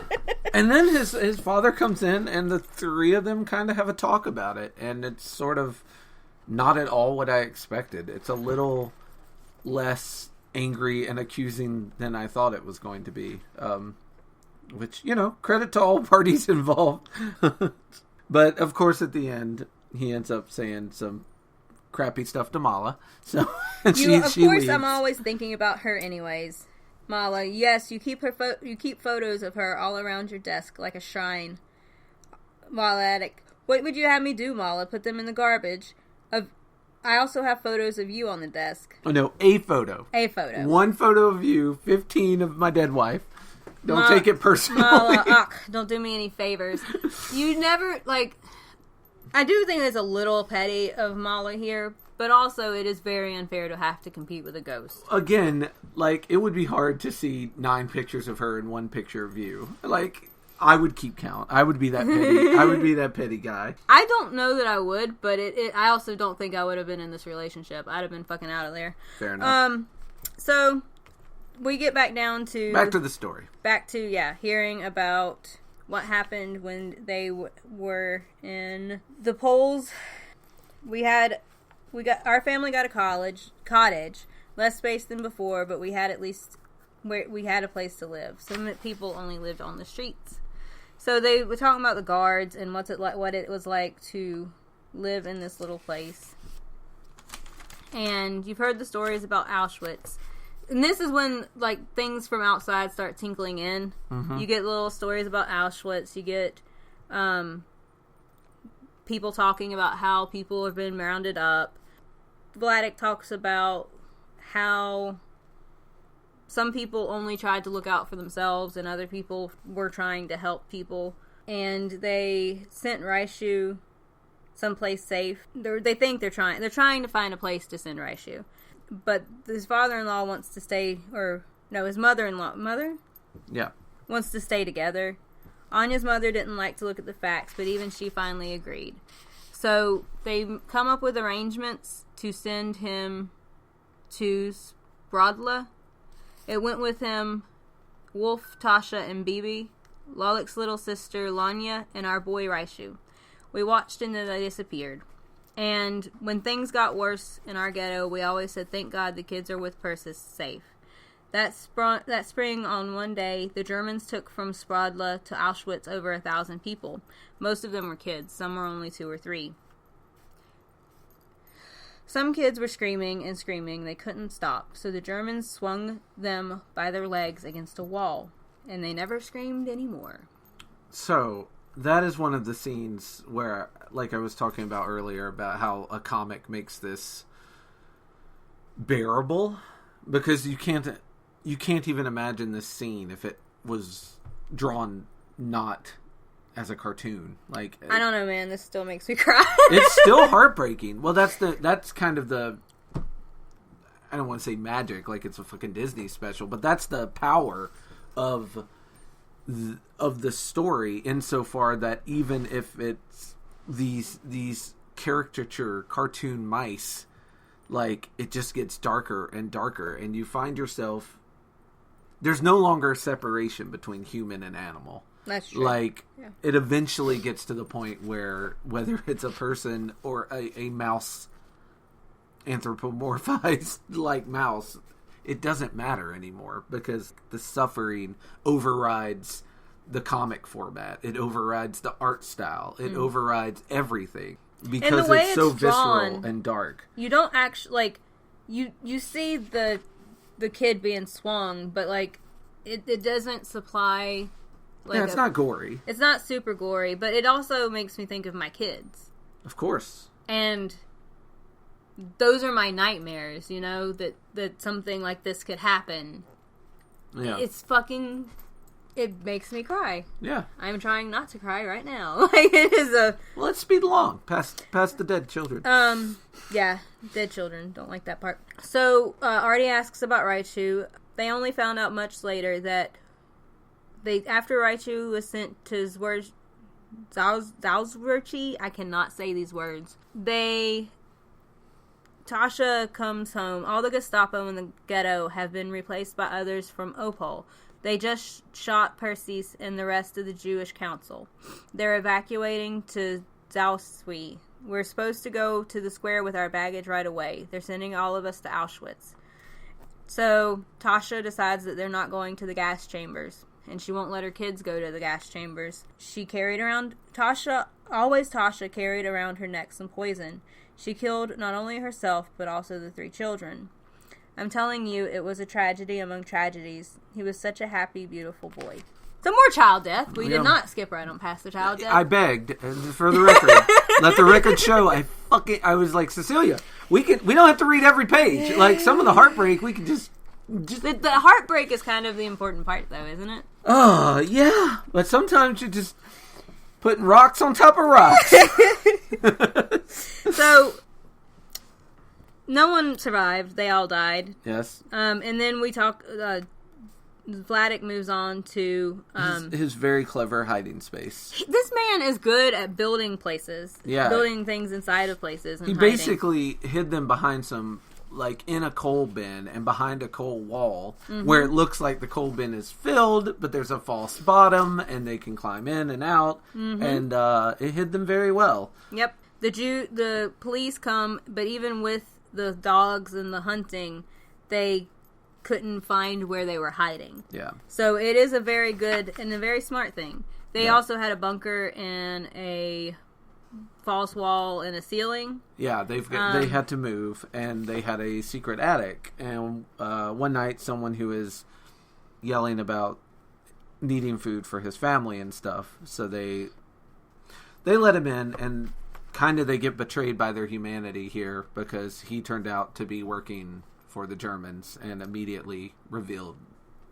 And then his father comes in, and the three of them kind of have a talk about it, and it's sort of not at all what I expected. It's a little less angry and accusing than I thought it was going to be. Which, credit to all parties involved. But, of course, at the end, he ends up saying some crappy stuff to Mala. So, she leaves. I'm always thinking about her anyways. Mala, yes, you keep photos of her all around your desk like a shrine. Mala Attic, what would you have me do, Mala? Put them in the garbage. I also have photos of you on the desk. Oh no, a photo. A photo. One photo of you, 15 of my dead wife. Don't take it personally. Mala, don't do me any favors. You never, I do think it's a little petty of Mala here, but also it is very unfair to have to compete with a ghost. Again, it would be hard to see 9 pictures of her and 1 picture of you. I would keep count. I would be that petty. I would be that petty guy. I don't know that I would, but I also don't think I would have been in this relationship. I'd have been fucking out of there. Fair enough. So we get back to the story. Back to hearing about what happened when they were in the Poles. Our family got a cottage, less space than before, but we had at least we had a place to live. Some people only lived on the streets. So they were talking about the guards and what it was like to live in this little place. And you've heard the stories about Auschwitz. And this is when, things from outside start tinkling in. Mm-hmm. You get little stories about Auschwitz. You get people talking about how people have been rounded up. Vladek talks about how some people only tried to look out for themselves and other people were trying to help people. And they sent Raishu someplace safe. They think they're trying to find a place to send Raishu. But his father-in-law wants to stay, his mother? Yeah. Wants to stay together. Anya's mother didn't like to look at the facts, but even she finally agreed. So they come up with arrangements to send him to Sprodla. It went with him Wolf, Tasha, and Bibi, Lalik's little sister, Lanya, and our boy, Raishu. We watched and then they disappeared. And when things got worse in our ghetto, we always said, thank God the kids are with Persis safe. That spring, on one day, the Germans took from Sprodla to Auschwitz over 1,000 people. Most of them were kids. Some were only 2 or 3. Some kids were screaming and screaming. They couldn't stop. So the Germans swung them by their legs against a wall. And they never screamed anymore. So, that is one of the scenes where, I was talking about earlier, about how a comic makes this bearable. Because you can't even imagine this scene if it was drawn not as a cartoon. I don't know, man. This still makes me cry. It's still heartbreaking. Well, that's kind of the, I don't want to say magic, it's a fucking Disney special, but that's the power of the story, insofar that even if it's these caricature cartoon mice, it just gets darker and darker, and you find yourself, there's no longer a separation between human and animal. That's true. It eventually gets to the point where, whether it's a person or a mouse, anthropomorphized mouse, it doesn't matter anymore, because the suffering overrides the comic format. It overrides the art style. It overrides everything because it's so visceral and dark. You don't actually, like, you see the kid being swung, but, like, it doesn't supply... Like it's not gory. It's not super gory, but it also makes me think of my kids. Of course. And those are my nightmares, you know, that something like this could happen. Yeah. It makes me cry. Yeah. I'm trying not to cry right now. Like, it is a... Well, let's speed along. Past the dead children. Yeah. Dead children. Don't like that part. So, Artie asks about Raichu. They only found out much later that after Raichu was sent to Zalzwerchi, I cannot say these words. Tasha comes home. All the Gestapo in the ghetto have been replaced by others from Opol. They just shot Perseus and the rest of the Jewish council. They're evacuating to Zalswi. We're supposed to go to the square with our baggage right away. They're sending all of us to Auschwitz. So Tasha decides that they're not going to the gas chambers, and she won't let her kids go to the gas chambers. Tasha carried around her neck some poison. She killed not only herself, but also the 3 children. I'm telling you, it was a tragedy among tragedies. He was such a happy, beautiful boy. So more child death. We did not skip right on past the child death. I begged, for the record, let the record show. I was like, Cecilia, we don't have to read every page. Like, some of the heartbreak, we can just... The heartbreak is kind of the important part, though, isn't it? Oh, yeah. But sometimes you're just putting rocks on top of rocks. So, no one survived. They all died. Yes. And then we talk... Vladik moves on to... his very clever hiding space. This man is good at building places. Yeah. Building things inside of places. And he basically hid them behind some... like in a coal bin and behind a coal wall where it looks like the coal bin is filled, but there's a false bottom and they can climb in and out, and it hid them very well. Yep. The police come, but even with the dogs and the hunting, they couldn't find where they were hiding. Yeah. So it is a very good and a very smart thing. They also had a bunker and a false wall and a ceiling. Yeah, they had to move, and they had a secret attic. And one night, someone who is yelling about needing food for his family and stuff, so they let him in, and kind of they get betrayed by their humanity here because he turned out to be working for the Germans and immediately revealed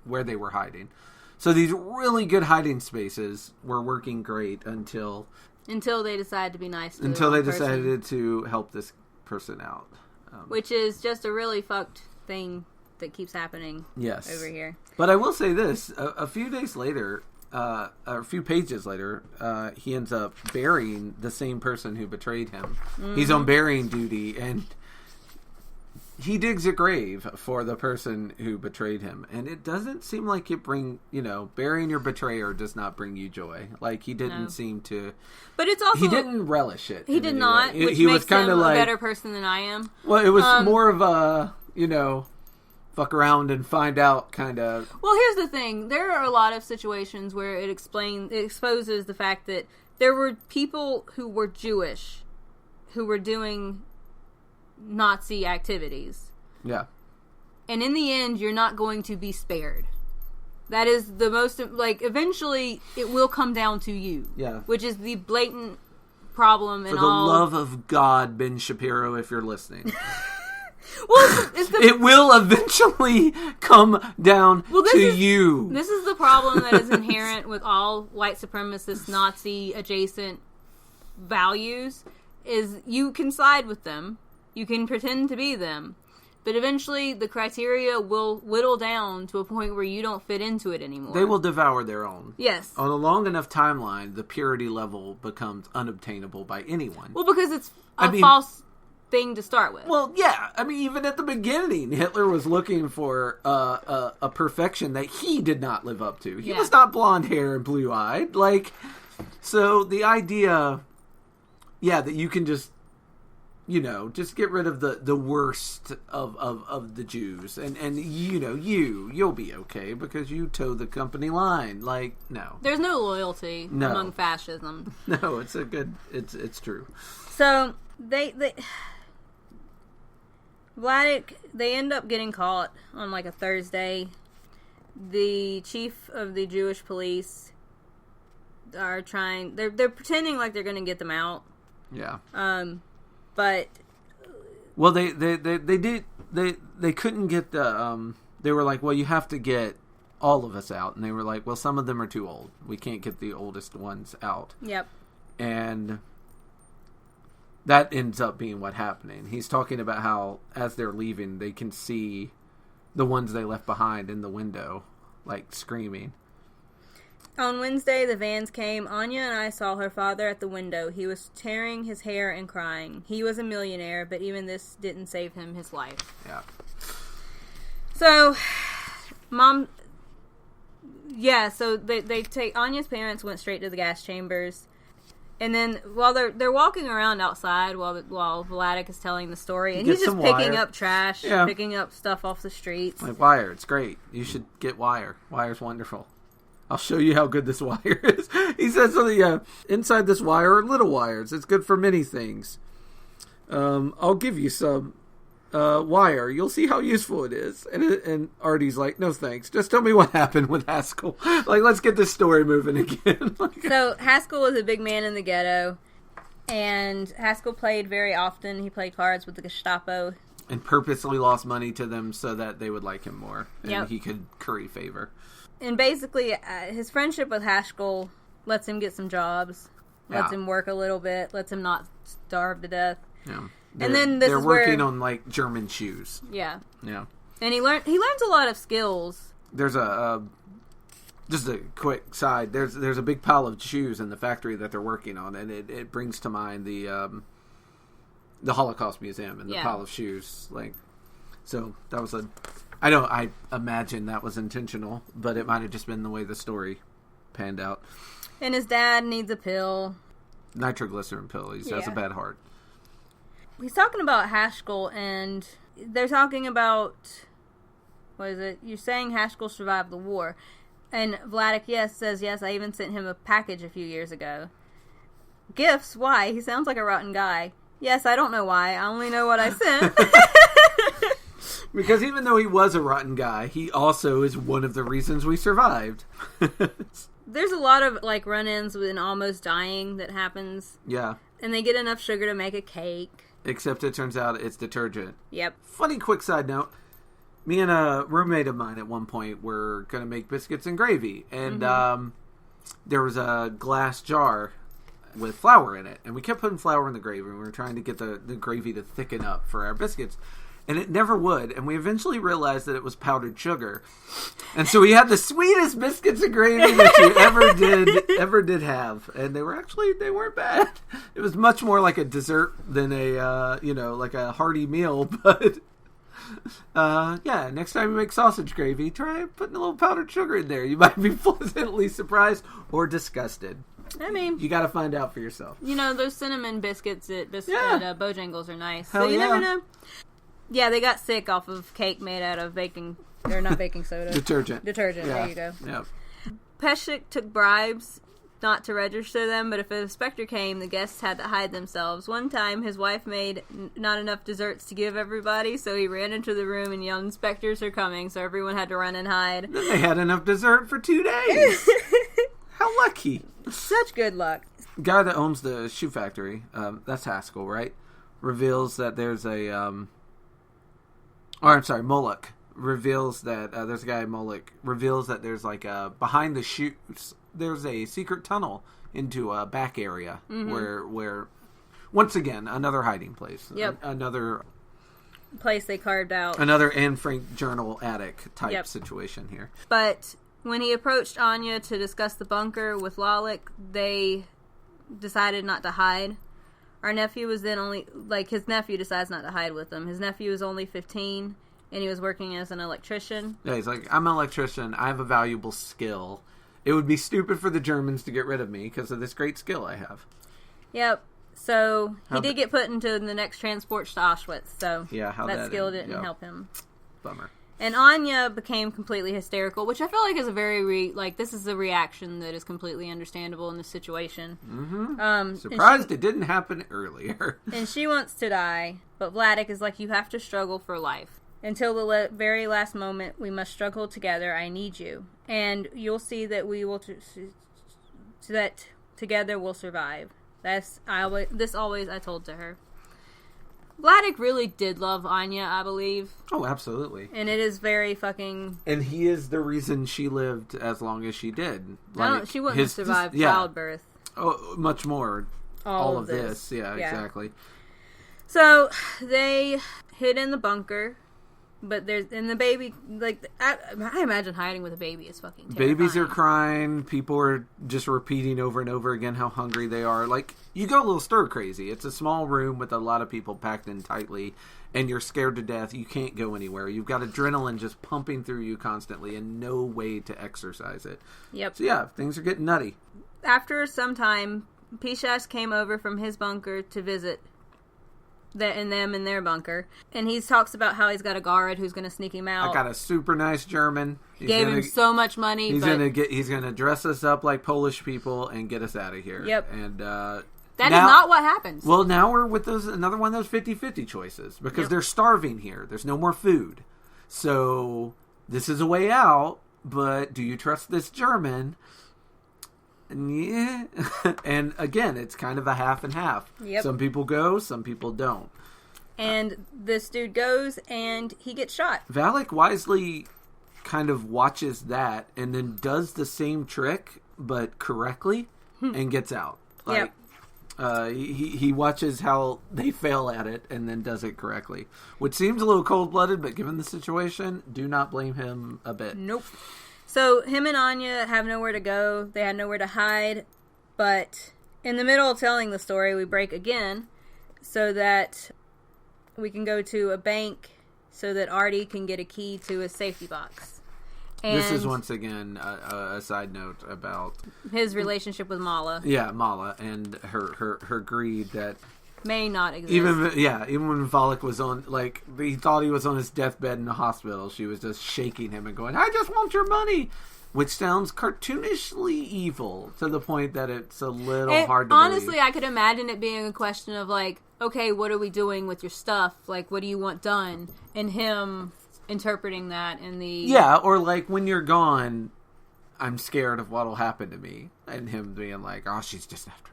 where they were hiding. So these really good hiding spaces were working great until they decided to be nice to decided to help this person out. Which is just a really fucked thing that keeps happening over here. But I will say this, a few days later, a few pages later, he ends up burying the same person who betrayed him. Mm-hmm. He's on burying duty, and he digs a grave for the person who betrayed him. And it doesn't seem like burying your betrayer does not bring you joy. Like, he didn't seem to... But it's also... He didn't relish it. He did not, which he makes him a better person than I am. Well, it was more of a, fuck around and find out kind of... Well, here's the thing. There are a lot of situations where it exposes the fact that there were people who were Jewish who were doing Nazi activities. Yeah. And in the end, you're not going to be spared. That is the most... eventually, it will come down to you. Yeah. Which is the blatant problem in all... For the love of God, Ben Shapiro, if you're listening... Well, it will eventually come down to you. This is the problem that is inherent with all white supremacist, Nazi adjacent values, is you can side with them, you can pretend to be them, but eventually the criteria will whittle down to a point where you don't fit into it anymore. They will devour their own. Yes. On a long enough timeline, the purity level becomes unobtainable by anyone. Well, because it's false thing to start with. Well, yeah. I mean, even at the beginning, Hitler was looking for a perfection that he did not live up to. He was not blonde hair and blue-eyed. So the idea, that you can just, just get rid of the worst of the Jews, and you'll be okay because you toe the company line. Like, no, there's no loyalty among fascism. No, it's true. So Vladik, they end up getting caught on like a Thursday. The chief of the Jewish police are trying. They're pretending like they're going to get them out. Yeah. But well, they couldn't get the. They were like, well, you have to get all of us out, and they were like, well, some of them are too old. We can't get the oldest ones out. Yep. And that ends up being what happening. He's talking about how as they're leaving, they can see the ones they left behind in the window, like screaming. On Wednesday, the vans came. Anya and I saw her father at the window. He was tearing his hair and crying. He was a millionaire, but even this didn't save him his life. Yeah. So, Mom... Yeah, so they take... Anya's parents went straight to the gas chambers. And then, while they're walking around outside while Vladik is telling the story, and he's just picking up trash, picking up stuff off the streets. Like, wire, it's great. You should get wire. Wire's wonderful. I'll show you how good this wire is. He says, inside this wire are little wires. It's good for many things. I'll give you some wire. You'll see how useful it is. And Artie's like, no thanks. Just tell me what happened with Haskell. Like, let's get this story moving again. So Haskell was a big man in the ghetto. And Haskell played very often. He played cards with the Gestapo. And purposely lost money to them so that they would like him more. And he could curry favor. And basically, his friendship with Haskell lets him get some jobs, lets him work a little bit, lets him not starve to death. Yeah. And then they're working on like German shoes. Yeah. Yeah. And he learns a lot of skills. There's just a quick side. There's a big pile of shoes in the factory that they're working on, and it brings to mind the Holocaust Museum and the pile of shoes. Like, so that was I imagine that was intentional, but it might have just been the way the story panned out. And his dad needs a pill. Nitroglycerin pill. He has a bad heart. He's talking about Haskell, and they're talking about, what is it? You're saying Haskell survived the war. And Vladik, says, yes, I even sent him a package a few years ago. Gifts? Why? He sounds like a rotten guy. Yes, I don't know why. I only know what I sent. Because even though he was a rotten guy, he also is one of the reasons we survived. There's a lot of, like, run-ins with an almost dying that happens. Yeah. And they get enough sugar to make a cake. Except it turns out it's detergent. Yep. Funny quick side note. Me and a roommate of mine at one point were going to make biscuits and gravy. And there was a glass jar with flour in it. And we kept putting flour in the gravy. And we were trying to get the gravy to thicken up for our biscuits. And it never would. And we eventually realized that it was powdered sugar. And so we had the sweetest biscuits and gravy that you ever did have. And they weren't bad. It was much more like a dessert than like a hearty meal. But, next time you make sausage gravy, try putting a little powdered sugar in there. You might be pleasantly surprised or disgusted. I mean, you got to find out for yourself. Those cinnamon biscuits at Bojangles are nice. Hell so you never know. Yeah, they got sick off of cake made out of not baking soda. Detergent. Yeah. There you go. Yep. Pescic took bribes not to register them, but if an inspector came, the guests had to hide themselves. One time, his wife made not enough desserts to give everybody, so he ran into the room and yelled, "Inspectors are coming," so everyone had to run and hide. Then they had enough dessert for 2 days. How lucky. Such good luck. Guy that owns the shoe factory, that's Haskell, right? Reveals that there's Moloch reveals that there's a guy, Moloch, reveals that there's like behind the shoes, there's a secret tunnel into a back area where once again, another hiding place. Yep. Another place they carved out. Another Anne Frank journal attic type situation here. But when he approached Anya to discuss the bunker with Lalick, they decided not to hide. Our nephew was then his nephew decides not to hide with him. His nephew was only 15, and he was working as an electrician. Yeah, he's like, I'm an electrician. I have a valuable skill. It would be stupid for the Germans to get rid of me because of this great skill I have. Yep. So he did get put into the next transport to Auschwitz. So that skill didn't help him. Bummer. And Anya became completely hysterical, which I feel like is a very, this is a reaction that is completely understandable in this situation. Mm-hmm. Surprised it didn't happen earlier. And she wants to die, but Vladek is like, you have to struggle for life. Until the very last moment, we must struggle together. I need you. And you'll see that we will, that together we'll survive. This always I told to her. Vladek really did love Anya, I believe. Oh, absolutely. And it is very fucking... And he is the reason she lived as long as she did. Like, she wouldn't have survived childbirth. Oh, much more. All of this. Yeah, exactly. So, they hid in the bunker. But and the baby, like, I imagine hiding with a baby is fucking terrifying. Babies are crying. People are just repeating over and over again how hungry they are. Like, you go a little stir crazy. It's a small room with a lot of people packed in tightly, and you're scared to death. You can't go anywhere. You've got adrenaline just pumping through you constantly and no way to exercise it. Yep. So, yeah, things are getting nutty. After some time, Pishash came over from his bunker to visit them in their bunker, and he talks about how he's got a guard who's going to sneak him out. I got a super nice German. Gave him so much money. He's gonna dress us up like Polish people and get us out of here. Yep. And that is not what happens. Well, now we're with another one of those 50-50 choices because they're starving here. There's no more food, so this is a way out. But do you trust this German? Yeah. And again, it's kind of a half and half. Yep. Some people go, some people don't. And this dude goes, and he gets shot. Vladek wisely kind of watches that, and then does the same trick, but correctly, and gets out. Like, he watches how they fail at it, and then does it correctly. Which seems a little cold-blooded, but given the situation, do not blame him a bit. Nope. So, him and Anya have nowhere to go. They had nowhere to hide. But in the middle of telling the story, we break again so that we can go to a bank so that Artie can get a key to his safety box. And this is once again a side note about his relationship with Mala. Yeah, Mala and her greed that may not exist. Even when Vladek was on, like, he thought he was on his deathbed in the hospital, she was just shaking him and going, "I just want your money," which sounds cartoonishly evil to the point that it's a little hard to honestly believe. I could imagine it being a question of like, okay, what are we doing with your stuff? Like, what do you want done? And him interpreting that in the or like, when you're gone, I'm scared of what'll happen to me, and him being like, "Oh, she's just after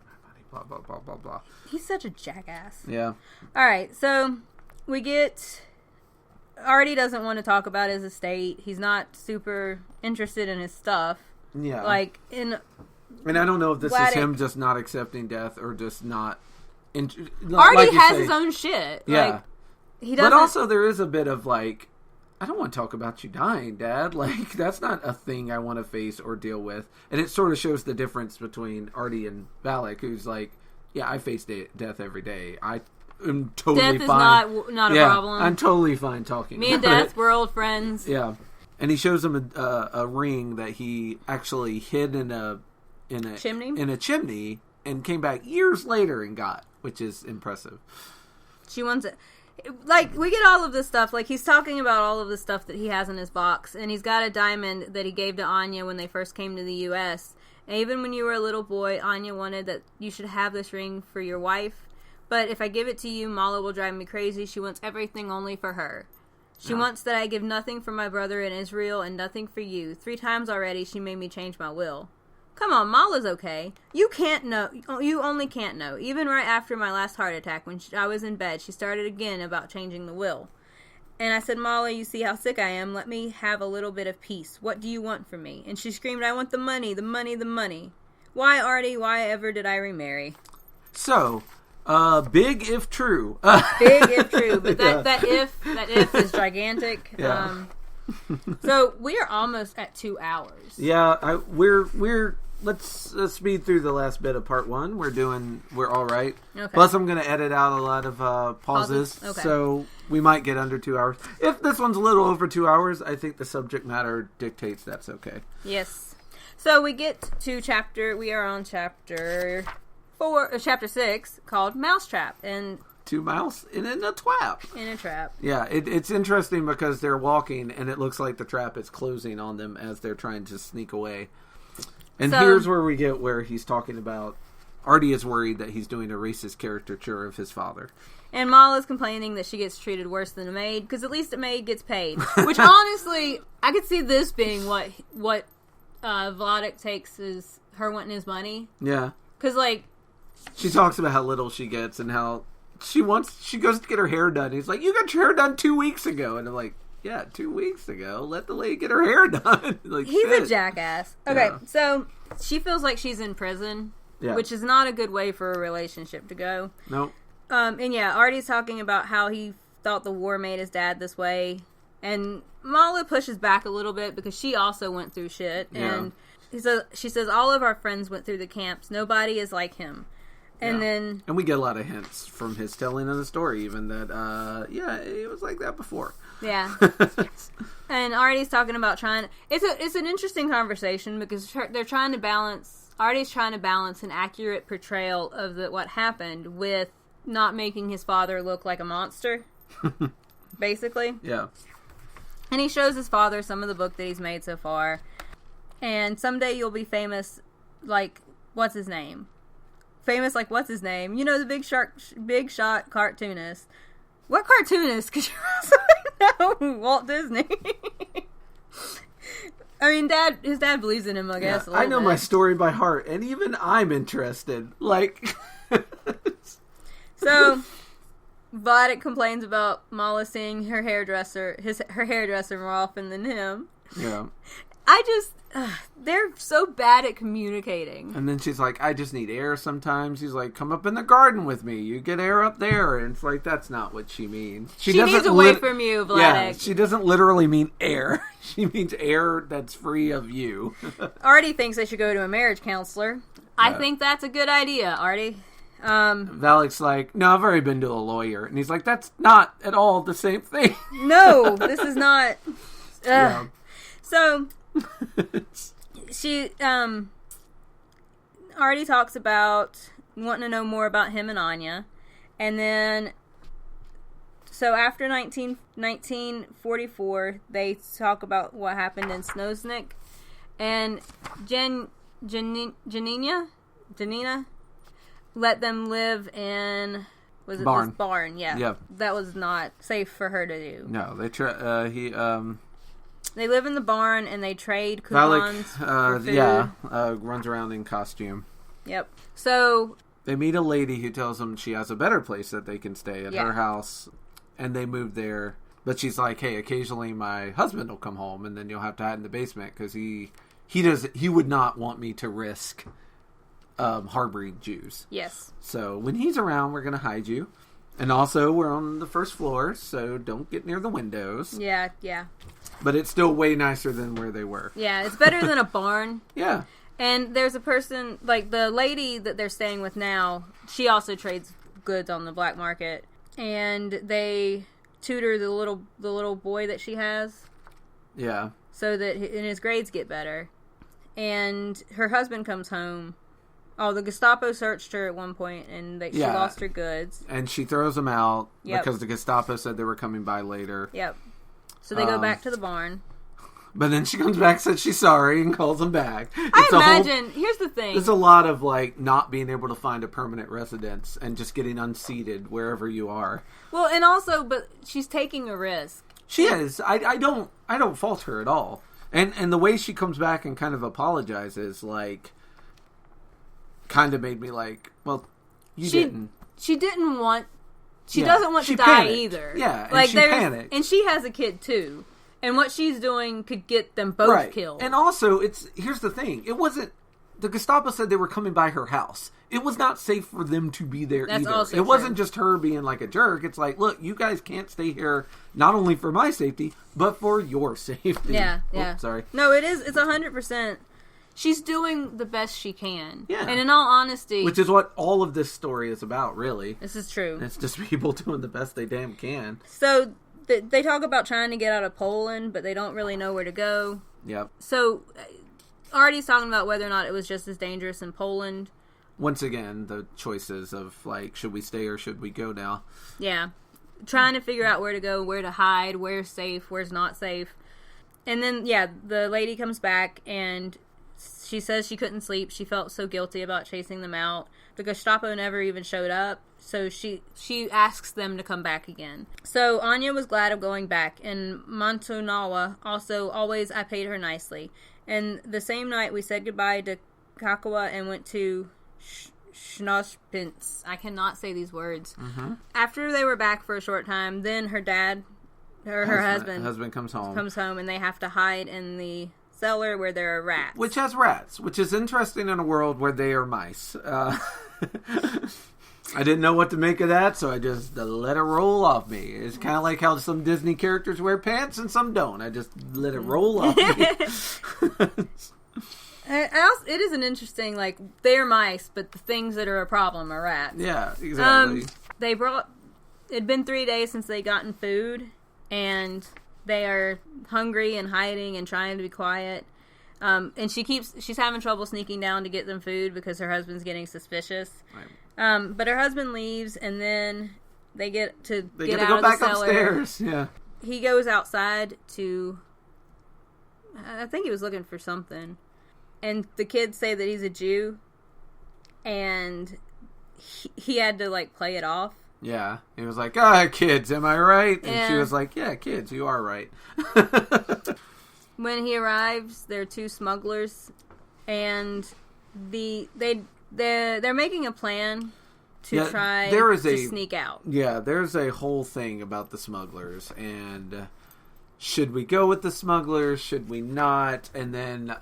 blah, blah, blah, blah, blah." He's such a jackass. Yeah. Alright, so we get... Artie doesn't want to talk about his estate. He's not super interested in his stuff. Yeah. Like, and I don't know if this is him just not accepting death or just not... Artie has his own shit. Yeah. Like, he doesn't... But also there is a bit of like, I don't want to talk about you dying, Dad. Like, that's not a thing I want to face or deal with. And it sort of shows the difference between Artie and Vladek, who's like, yeah, I face death every day. I am totally fine. Death is not a problem. I'm totally fine talking Me and Death, we're old friends. Yeah. And he shows him a ring that he actually hid in a chimney and came back years later and got, which is impressive. She wants it. Like, we get all of this stuff. Like, he's talking about all of the stuff that he has in his box. And he's got a diamond that he gave to Anya when they first came to the U.S. And even when you were a little boy, Anya wanted that you should have this ring for your wife. But if I give it to you, Mala will drive me crazy. She wants everything only for her. She wants that I give nothing for my brother in Israel and nothing for you. 3 times already she made me change my will. Come on, Mala's okay. You can't know. You only can't know. Even right after my last heart attack, when I was in bed, she started again about changing the will. And I said, Mala, you see how sick I am. Let me have a little bit of peace. What do you want from me? And she screamed, I want the money, the money, the money. Why, Artie, why ever did I remarry? So, big if true. Big if true. But that if is gigantic. Yeah. So, we are almost at 2 hours. Yeah, let's speed through the last bit of part 1. We're all right. Okay. Plus, I'm going to edit out a lot of pauses. Okay. So we might get under 2 hours. If this one's a little over 2 hours, I think the subject matter dictates that's okay. Yes. So we get to we are on chapter chapter 6, called Mousetrap, and 2 mouse in a trap. In a trap. Yeah, it's interesting because they're walking, and it looks like the trap is closing on them as they're trying to sneak away. And here's where we get where he's talking about Artie is worried that he's doing a racist caricature of his father. And Mala's complaining that she gets treated worse than a maid, because at least a maid gets paid. Which, honestly, I could see this being what Vladek takes as her wanting his money. Yeah. Because, like... She talks about how little she gets and how she goes to get her hair done. He's like, you got your hair done 2 weeks ago. And I'm like, yeah, 2 weeks ago. Let the lady get her hair done. Like, he's shit. a jackass. Okay, Yeah. So she feels like she's in prison, which is not a good way for a relationship to go. Nope. And yeah, Artie's talking about how he thought the war made his dad this way. And Mala pushes back a little bit because she also went through shit. Yeah. And she says, all of our friends went through the camps. Nobody is like him. And then... And we get a lot of hints from his telling of the story, even that, it was like that before. Yeah. And Artie's talking about it's an interesting conversation because they're trying to balance... Artie's trying to balance an accurate portrayal of what happened with not making his father look like a monster, basically. Yeah. And he shows his father some of the book that he's made so far. And someday you'll be famous like, what's his name? Famous like, what's his name? You know, the big shot cartoonist. What cartoonist? Because you also know Walt Disney. I mean, his dad believes in him, I guess. I know my story by heart, and even I'm interested. Like... So, Vladek complains about Mala seeing her hairdresser more often than him. Yeah. They're so bad at communicating. And then she's like, I just need air sometimes. He's like, come up in the garden with me. You get air up there. And it's like, that's not what she means. She needs away from you, Vladek. Yeah, she doesn't literally mean air. She means air that's free of you. Artie thinks they should go to a marriage counselor. I think that's a good idea, Artie. Valek's like, no, I've already been to a lawyer. And he's like, that's not at all the same thing. No, this is not. Yeah. So, she, Artie talks about wanting to know more about him and Anya. And then, so after 1944, they talk about what happened in Snowsnick. And Janina let them live in this barn? Yeah. That was not safe for her to do. No, they they live in the barn and they trade coupons for food. Runs around in costume. Yep. So they meet a lady who tells them she has a better place that they can stay at her house, and they move there. But she's like, hey, occasionally my husband will come home, and then you'll have to hide in the basement because he would not want me to risk harboring Jews. Yes. So when he's around, we're going to hide you. And also, we're on the first floor, so don't get near the windows. Yeah. But it's still way nicer than where they were. Yeah, it's better than a barn. Yeah. And there's a person, like the lady that they're staying with now, she also trades goods on the black market. And they tutor the little boy that she has. Yeah. So that his grades get better. And her husband comes home. Oh, the Gestapo searched her at one point, and she lost her goods. And she throws them out because the Gestapo said they were coming by later. Yep. So they go back to the barn. But then she comes back and says she's sorry and calls them back. Here's the thing. There's a lot of, like, not being able to find a permanent residence and just getting unseated wherever you are. Well, and also, but she's taking a risk. She is. I don't fault her at all. And the way she comes back and kind of apologizes, like, kind of made me like, well, you didn't. She didn't want... She doesn't want to die either. Yeah, and she panicked. And she has a kid, too. And what she's doing could get them both killed. And also, here's the thing. It wasn't... The Gestapo said they were coming by her house. It was not safe for them to be there either. Also it wasn't just her being like a jerk. It's like, look, you guys can't stay here not only for my safety, but for your safety. Yeah. Sorry. No, it is. It's 100%. She's doing the best she can. Yeah. And in all honesty... Which is what all of this story is about, really. This is true. It's just people doing the best they damn can. So, they talk about trying to get out of Poland, but they don't really know where to go. Yep. So, Artie's talking about whether or not it was just as dangerous in Poland. once again, the choices of, like, should we stay or should we go now? Yeah. Trying to figure out where to go, where to hide, where's safe, where's not safe. And then, the lady comes back, and she says she couldn't sleep. She felt so guilty about chasing them out. The Gestapo never even showed up, so she asks them to come back again. So Anya was glad of going back, and Montonawa also always I paid her nicely. And the same night we said goodbye to Kakawa and went to Schnospitz. I cannot say these words. Mm-hmm. After they were back for a short time, then her husband comes home. And they have to hide in the cellar where there are rats. Which has rats, which is interesting in a world where they are mice. I didn't know what to make of that, so I just let it roll off me. It's kind of like how some Disney characters wear pants and some don't. I just let it roll off me. It is an interesting, like, they're mice, but the things that are a problem are rats. Yeah, exactly. It'd been 3 days since they gotten food, and they are hungry and hiding and trying to be quiet. And she's having trouble sneaking down to get them food because her husband's getting suspicious. Right. But her husband leaves, and then they get to go out back of the cellar. upstairs. Yeah. He goes outside to, I think he was looking for something. And the kids say that he's a Jew, and he had to, like, play it off. Yeah. He was like, kids, am I right? And she was like, yeah, kids, you are right. When he arrives, there are two smugglers, and they're making a plan to try to sneak out. Yeah, there's a whole thing about the smugglers, and should we go with the smugglers? Should we not? And then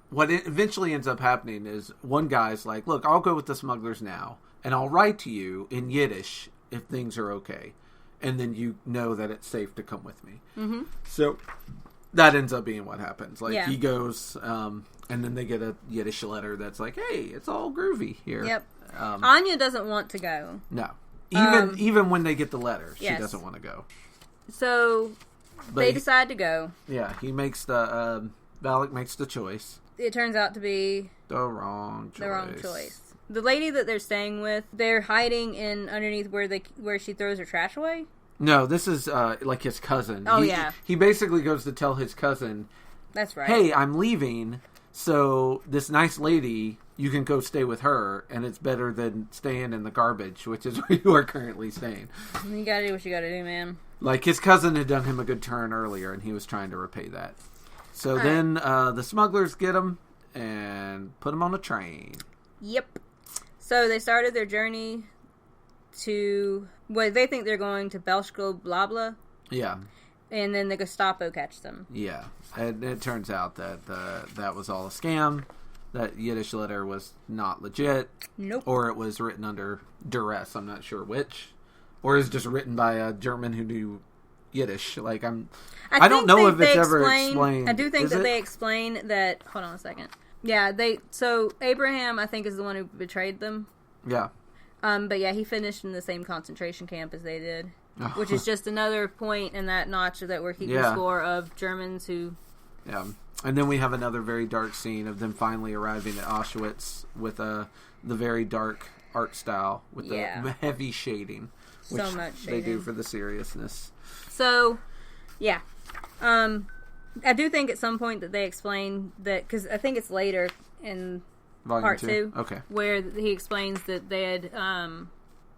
what eventually ends up happening is one guy's like, look, I'll go with the smugglers now, and I'll write to you in Yiddish if things are okay. And then you know that it's safe to come with me. Mm-hmm. So that ends up being what happens. Like, he goes, and then they get a Yiddish letter that's like, hey, it's all groovy here. Yep. Anya doesn't want to go. No. Even when they get the letter, she doesn't want to go. So they decide to go. Yeah, he makes Valak makes the choice. It turns out to be the wrong choice. The lady that they're staying with, they're hiding in underneath where she throws her trash away. No, this is like his cousin. Oh, He basically goes to tell his cousin, that's right. Hey, I'm leaving, so this nice lady, you can go stay with her, and it's better than staying in the garbage, which is where you are currently staying. You gotta do what you gotta do, man. Like, his cousin had done him a good turn earlier, and he was trying to repay that. So then the smugglers get him and put him on a train. Yep. So they started their journey to, they think they're going to Belsko Blabla. Yeah. And then the Gestapo catch them. Yeah. And it turns out that that was all a scam. That Yiddish letter was not legit. Nope. Or it was written under duress. I'm not sure which. Or is just written by a German who knew Yiddish. Like, I don't know if it's ever explained. I do think that they explain that. Hold on a second. Yeah, so Abraham, I think, is the one who betrayed them. Yeah. But yeah, he finished in the same concentration camp as they did, which is just another point in that notch that we're keeping score of Germans who. Yeah, and then we have another very dark scene of them finally arriving at Auschwitz with the very dark art style with the heavy shading, which so much shading. They do for the seriousness. So, yeah. I do think at some point that they explain that, because I think it's later in Volume part 2, okay, where he explains that they had,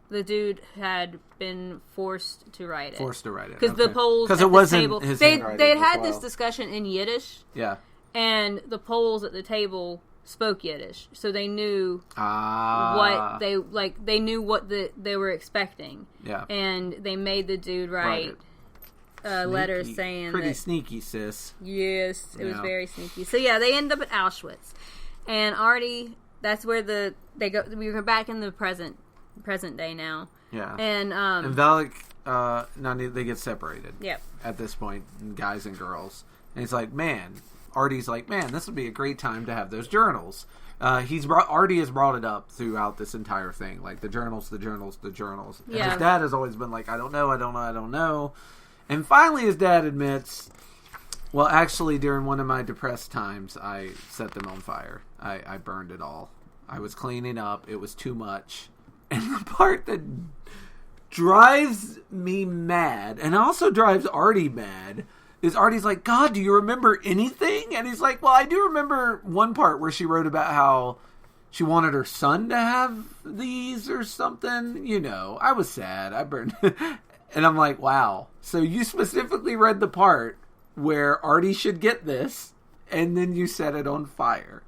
the dude had been forced to write it. Because the Poles at the table, they had had this discussion in Yiddish. Yeah. And the Poles at the table spoke Yiddish, so they knew what they knew what they were expecting. Yeah. And they made the dude write letters saying pretty sneaky, sis. Yes, it was very sneaky. So yeah, they end up at Auschwitz, and Artie. That's where they go. We were back in the present day now. Yeah, and Valak, they get separated. Yep. At this point, guys and girls, and he's like, Artie's like, man, this would be a great time to have those journals. Artie has brought it up throughout this entire thing, like the journals. And his dad has always been like, I don't know. And finally his dad admits, well, actually, during one of my depressed times, I set them on fire. I burned it all. I was cleaning up. It was too much. And the part that drives me mad, and also drives Artie mad, is Artie's like, God, do you remember anything? And he's like, well, I do remember one part where she wrote about how she wanted her son to have these or something. You know, I was sad. I burned. And I'm like, wow. So you specifically read the part where Artie should get this, and then you set it on fire.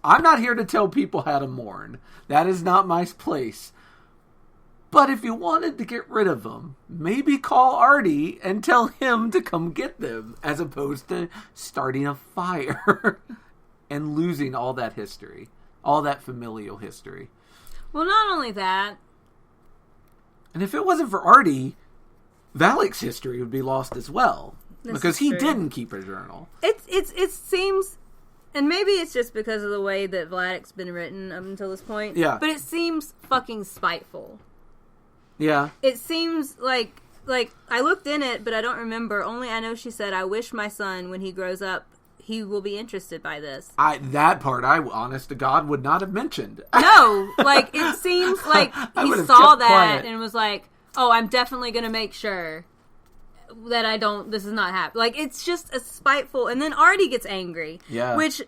I'm not here to tell people how to mourn. That is not my place. But if you wanted to get rid of them, maybe call Artie and tell him to come get them, as opposed to starting a fire and losing all that history, all that familial history. Well, not only that. And if it wasn't for Artie, Valak's history would be lost as well. Because he didn't keep a journal. It seems, and maybe it's just because of the way that Vladic's been written up until this point. Yeah. But it seems fucking spiteful. Yeah. It seems like I looked in it, but I don't remember. Only I know she said, I wish my son, when he grows up, he will be interested by this. That part, honest to God, would not have mentioned. No, like, it seems like he saw that quiet. And was like, oh, I'm definitely going to make sure that this is not happening. Like, it's just a spiteful, and then Artie gets angry. Yeah. Which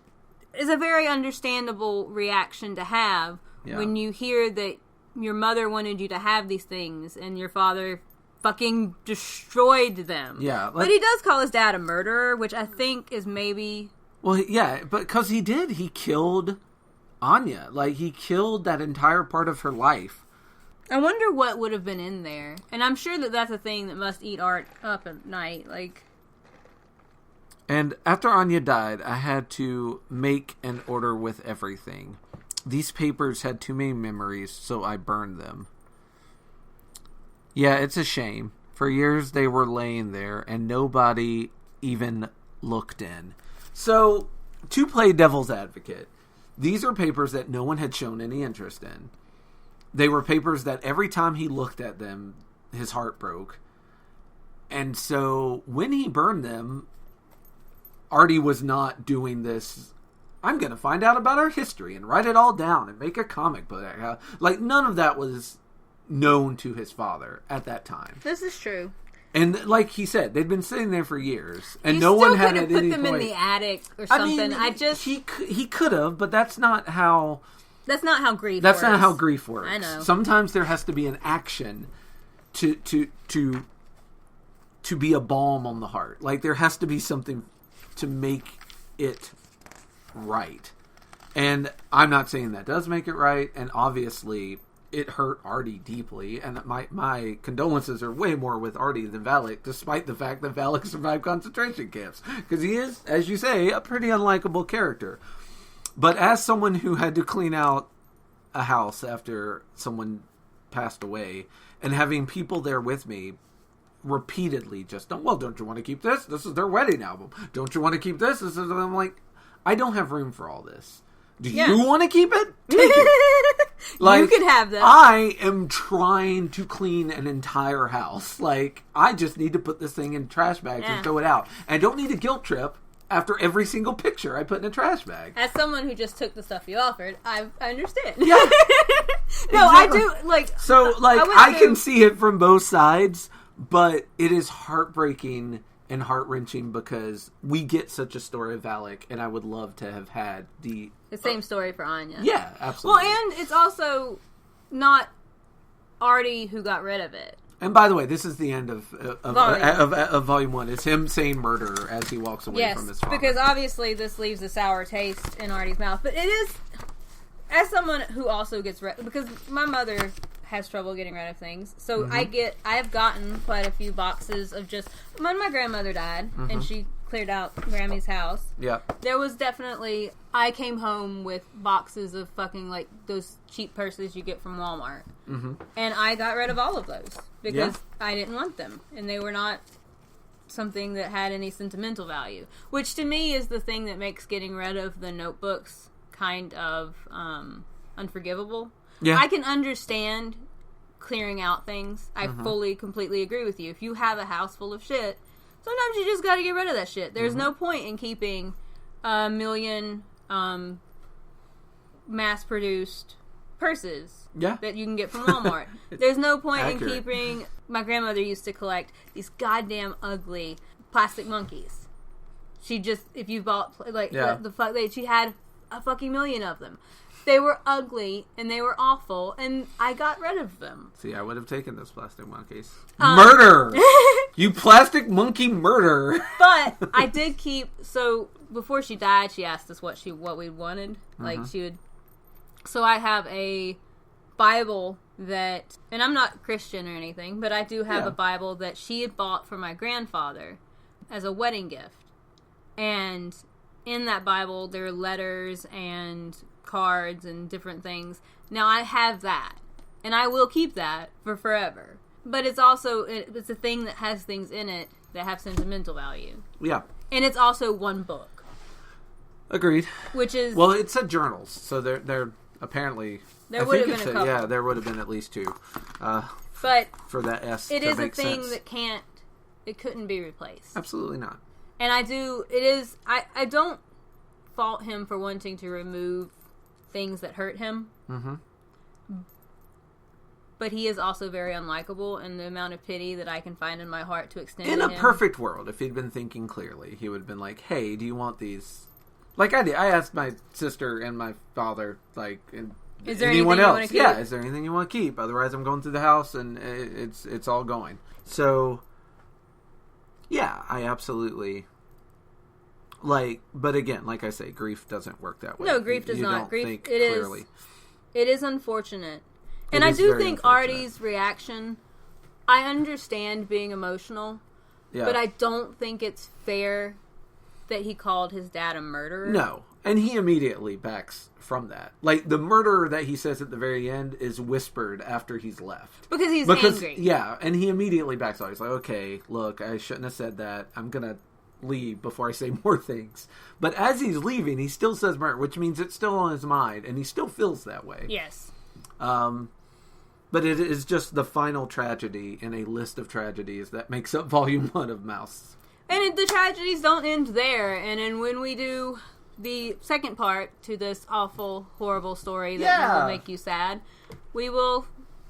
is a very understandable reaction to have when you hear that your mother wanted you to have these things, and your father fucking destroyed them. Yeah. But he does call his dad a murderer, which I think is maybe... Well, yeah, but because he did. He killed Anya. Like, he killed that entire part of her life. I wonder what would have been in there. And I'm sure that that's a thing that must eat Art up at night. Like... And after Anya died, I had to make an order with everything. These papers had too many memories, so I burned them. Yeah, it's a shame. For years they were laying there, and nobody even looked in. So, to play devil's advocate, these are papers that no one had shown any interest in. They were papers that every time he looked at them, his heart broke. And so, when he burned them, Artie was not doing this... I'm going to find out about our history and write it all down and make a comic book. Like, none of that was known to his father at that time. This is true. And like he said, they'd been sitting there for years, and no one had at any point... put them in the attic or something. He could have, but that's not how... That's not how grief works. That's not how grief works. I know. Sometimes there has to be an action to be a balm on the heart. Like, there has to be something to make it right. And I'm not saying that does make it right, and obviously it hurt Artie deeply, and my condolences are way more with Artie than Valak, despite the fact that Valak survived concentration camps, because he is, as you say, a pretty unlikable character. But as someone who had to clean out a house after someone passed away, and having people there with me repeatedly just, don't you want to keep this? This is their wedding album. Don't you want to keep this? I'm like, I don't have room for all this. Do you want to keep it? Take it. Like, you can have them. I am trying to clean an entire house. Like, I just need to put this thing in trash bags and throw it out. And I don't need a guilt trip after every single picture I put in a trash bag. As someone who just took the stuff you offered, I understand. Yeah. No, exactly. I do, like... So, like, I can see it from both sides, but it is heartbreaking and heart-wrenching because we get such a story of Valak, and I would love to have had the same story for Anya. Yeah, absolutely. Well, and it's also not Artie who got rid of it. And by the way, this is the end of Volume 1. It's him saying murderer as he walks away from his father. Yes, because obviously this leaves a sour taste in Artie's mouth. But it is, as someone who also gets rid... Because my mother has trouble getting rid of things. So I have gotten quite a few boxes of just... When my grandmother died, and she cleared out Grammy's house. Yeah. There was definitely... I came home with boxes of fucking, like, those cheap purses you get from Walmart. Mm-hmm. And I got rid of all of those. Because I didn't want them. And they were not something that had any sentimental value. Which, to me, is the thing that makes getting rid of the notebooks kind of unforgivable. Yeah. I can understand clearing out things. I fully, completely agree with you. If you have a house full of shit, sometimes you just gotta get rid of that shit. There's no point in keeping a million mass-produced purses that you can get from Walmart. There's no point in keeping... My grandmother used to collect these goddamn ugly plastic monkeys. She just... If you bought... she had a fucking million of them. They were ugly, and they were awful, and I got rid of them. See, I would have taken those plastic monkeys. Murder! You plastic monkey murder! But I did keep... So, before she died, she asked us what we wanted. Like, she would... So, I have a Bible that... And I'm not Christian or anything, but I do have a Bible that she had bought for my grandfather as a wedding gift. And in that Bible, there are letters and... cards and different things. Now I have that, and I will keep that for forever. But it's also it's a thing that has things in it that have sentimental value. Yeah, and it's also one book. Agreed. Which is it said journals, so they're apparently there would have been a couple. Yeah, there would have been at least two. But for that S, it to is make a thing sense. that couldn't be replaced. Absolutely not. And I don't fault him for wanting to remove things that hurt him. Mm-hmm. But he is also very unlikable, and the amount of pity that I can find in my heart to extend in to a him. Perfect world, if he'd been thinking clearly, he would have been like, hey, do you want these? Like I did. I asked my sister and my father, like, is there anyone anything else? You want to keep? Yeah, is there anything you want to keep? Otherwise, I'm going through the house, and it's all going. So, yeah, I absolutely... Like, but again, like I say, grief doesn't work that way. No, grief does not. Grief, it is unfortunate. And I do think Artie's reaction, I understand being emotional, but I don't think it's fair that he called his dad a murderer. No, and he immediately backs from that. Like, the murderer that he says at the very end is whispered after he's left. Because he's angry. Yeah, and he immediately backs off. He's like, okay, look, I shouldn't have said that. I'm going to leave before I say more things. But as he's leaving, he still says murder, which means it's still on his mind, and he still feels that way. Yes. But it is just the final tragedy in a list of tragedies that makes up Volume 1 of Mouse. And the tragedies don't end there, and then when we do the second part to this awful, horrible story that will make you sad, we will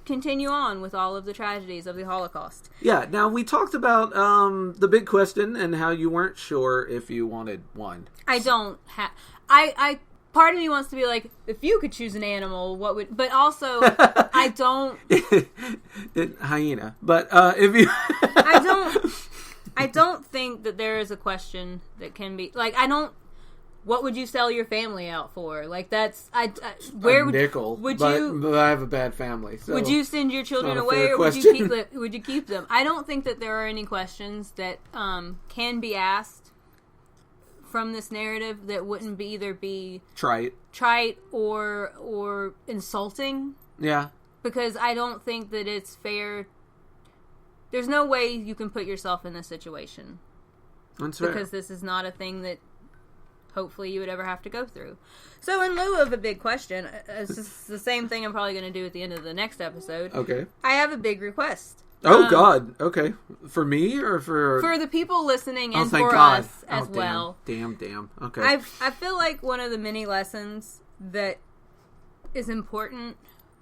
continue on with all of the tragedies of the Holocaust. Yeah, now we talked about the big question and how you weren't sure if you wanted one. I don't have... I part of me wants to be like, if you could choose an animal, what would... But also, I don't... Hyena. But if you... I don't think that there is a question that can be... Like, I don't... What would you sell your family out for? Like, that's... where would nickel. But I have a bad family. So would you send your children away, or would you keep them? I don't think that there are any questions that can be asked from this narrative that wouldn't either be trite or insulting. Yeah. Because I don't think that it's fair. There's no way you can put yourself in this situation. That's fair. Because this is not a thing that hopefully you would ever have to go through. So in lieu of a big question, it's the same thing I'm probably going to do at the end of the next episode. Okay. I have a big request. Oh, God. Okay. For me or for... For the people listening and thank for God. us as well. Damn. Okay. I feel like one of the many lessons that is important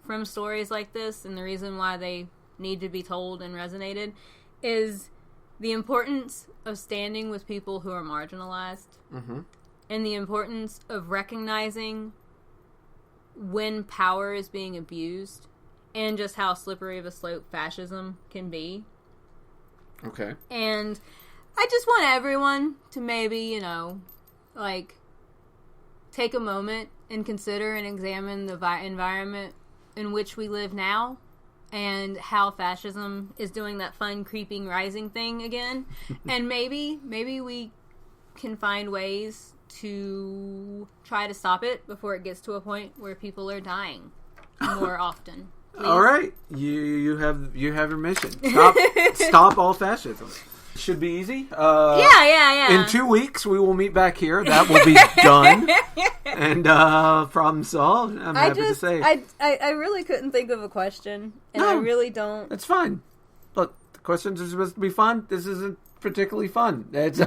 from stories like this, and the reason why they need to be told and resonated, is the importance of standing with people who are marginalized. Mm-hmm. And the importance of recognizing when power is being abused, and just how slippery of a slope fascism can be. Okay. And I just want everyone to maybe, take a moment and consider and examine the environment in which we live now, and how fascism is doing that fun, creeping, rising thing again. And maybe we can find ways to try to stop it before it gets to a point where people are dying more often. Please. All right, you have your mission. Stop all fascism. Should be easy. Yeah. In 2 weeks, we will meet back here. That will be done. And problem solved. I'm happy to say. I really couldn't think of a question, and I really don't. It's fine. Look, the questions are supposed to be fun. This isn't particularly fun. It's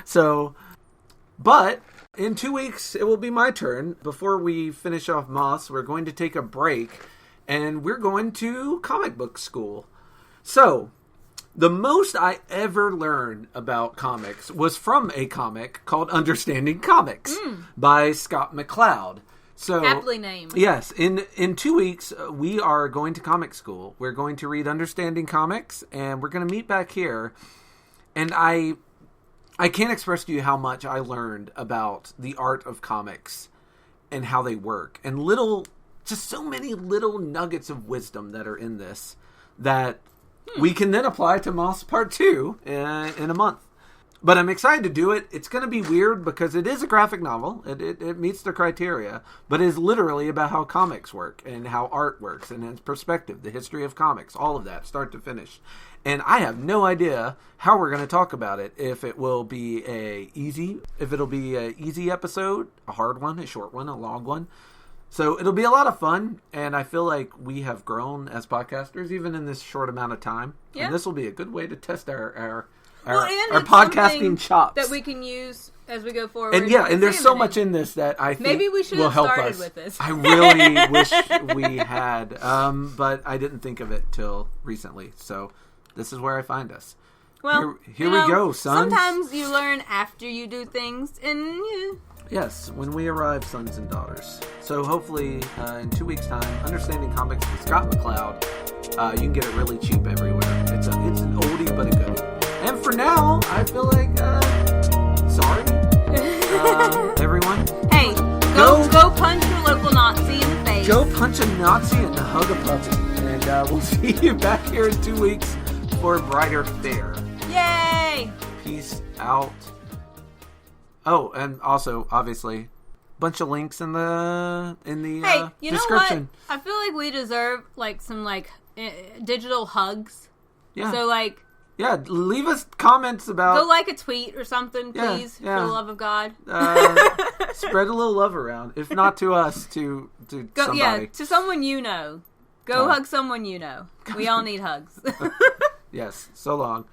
so. But In 2 weeks, it will be my turn. Before we finish off Moss, we're going to take a break, and we're going to comic book school. So, the most I ever learned about comics was from a comic called Understanding Comics by Scott McCloud. So, aptly named. Yes. In 2 weeks, we are going to comic school. We're going to read Understanding Comics, and we're going to meet back here. And I can't express to you how much I learned about the art of comics and how they work. And just so many little nuggets of wisdom that are in this that we can then apply to Moss Part 2 in a month. But I'm excited to do it. It's going to be weird because it is a graphic novel. It meets the criteria. But it is literally about how comics work and how art works and its perspective, the history of comics, all of that, start to finish. And I have no idea how we're going to talk about it. If it will be if it'll be an easy episode, a hard one, a short one, a long one. So it'll be a lot of fun. And I feel like we have grown as podcasters even in this short amount of time. Yeah. And this will be a good way to test our podcasting chops that we can use as we go forward. And and there's so much in this that I think maybe we should have started with this. I really wish we had, but I didn't think of it till recently. So this is where I find us. Well, here we go, sons. Sometimes you learn after you do things, and yes, when we arrive, sons and daughters. So hopefully, in 2 weeks' time, Understanding Comics with Scott McCloud. You can get it really cheap everywhere. It's an oldie but a goodie. And for now, I feel like, sorry, everyone. Hey, go punch your local Nazi in the face. Go punch a Nazi and hug a puppy. And we'll see you back here in 2 weeks for Brighter Fare. Yay! Peace out. Oh, and also, obviously, bunch of links in the hey, you description. Know what? I feel like we deserve some digital hugs. Yeah. So yeah, leave us comments about... Go like a tweet or something, please, for the love of God. Spread a little love around. If not to us, to somebody. Yeah, to someone you know. Go hug someone you know. We all need hugs. Yes, so long.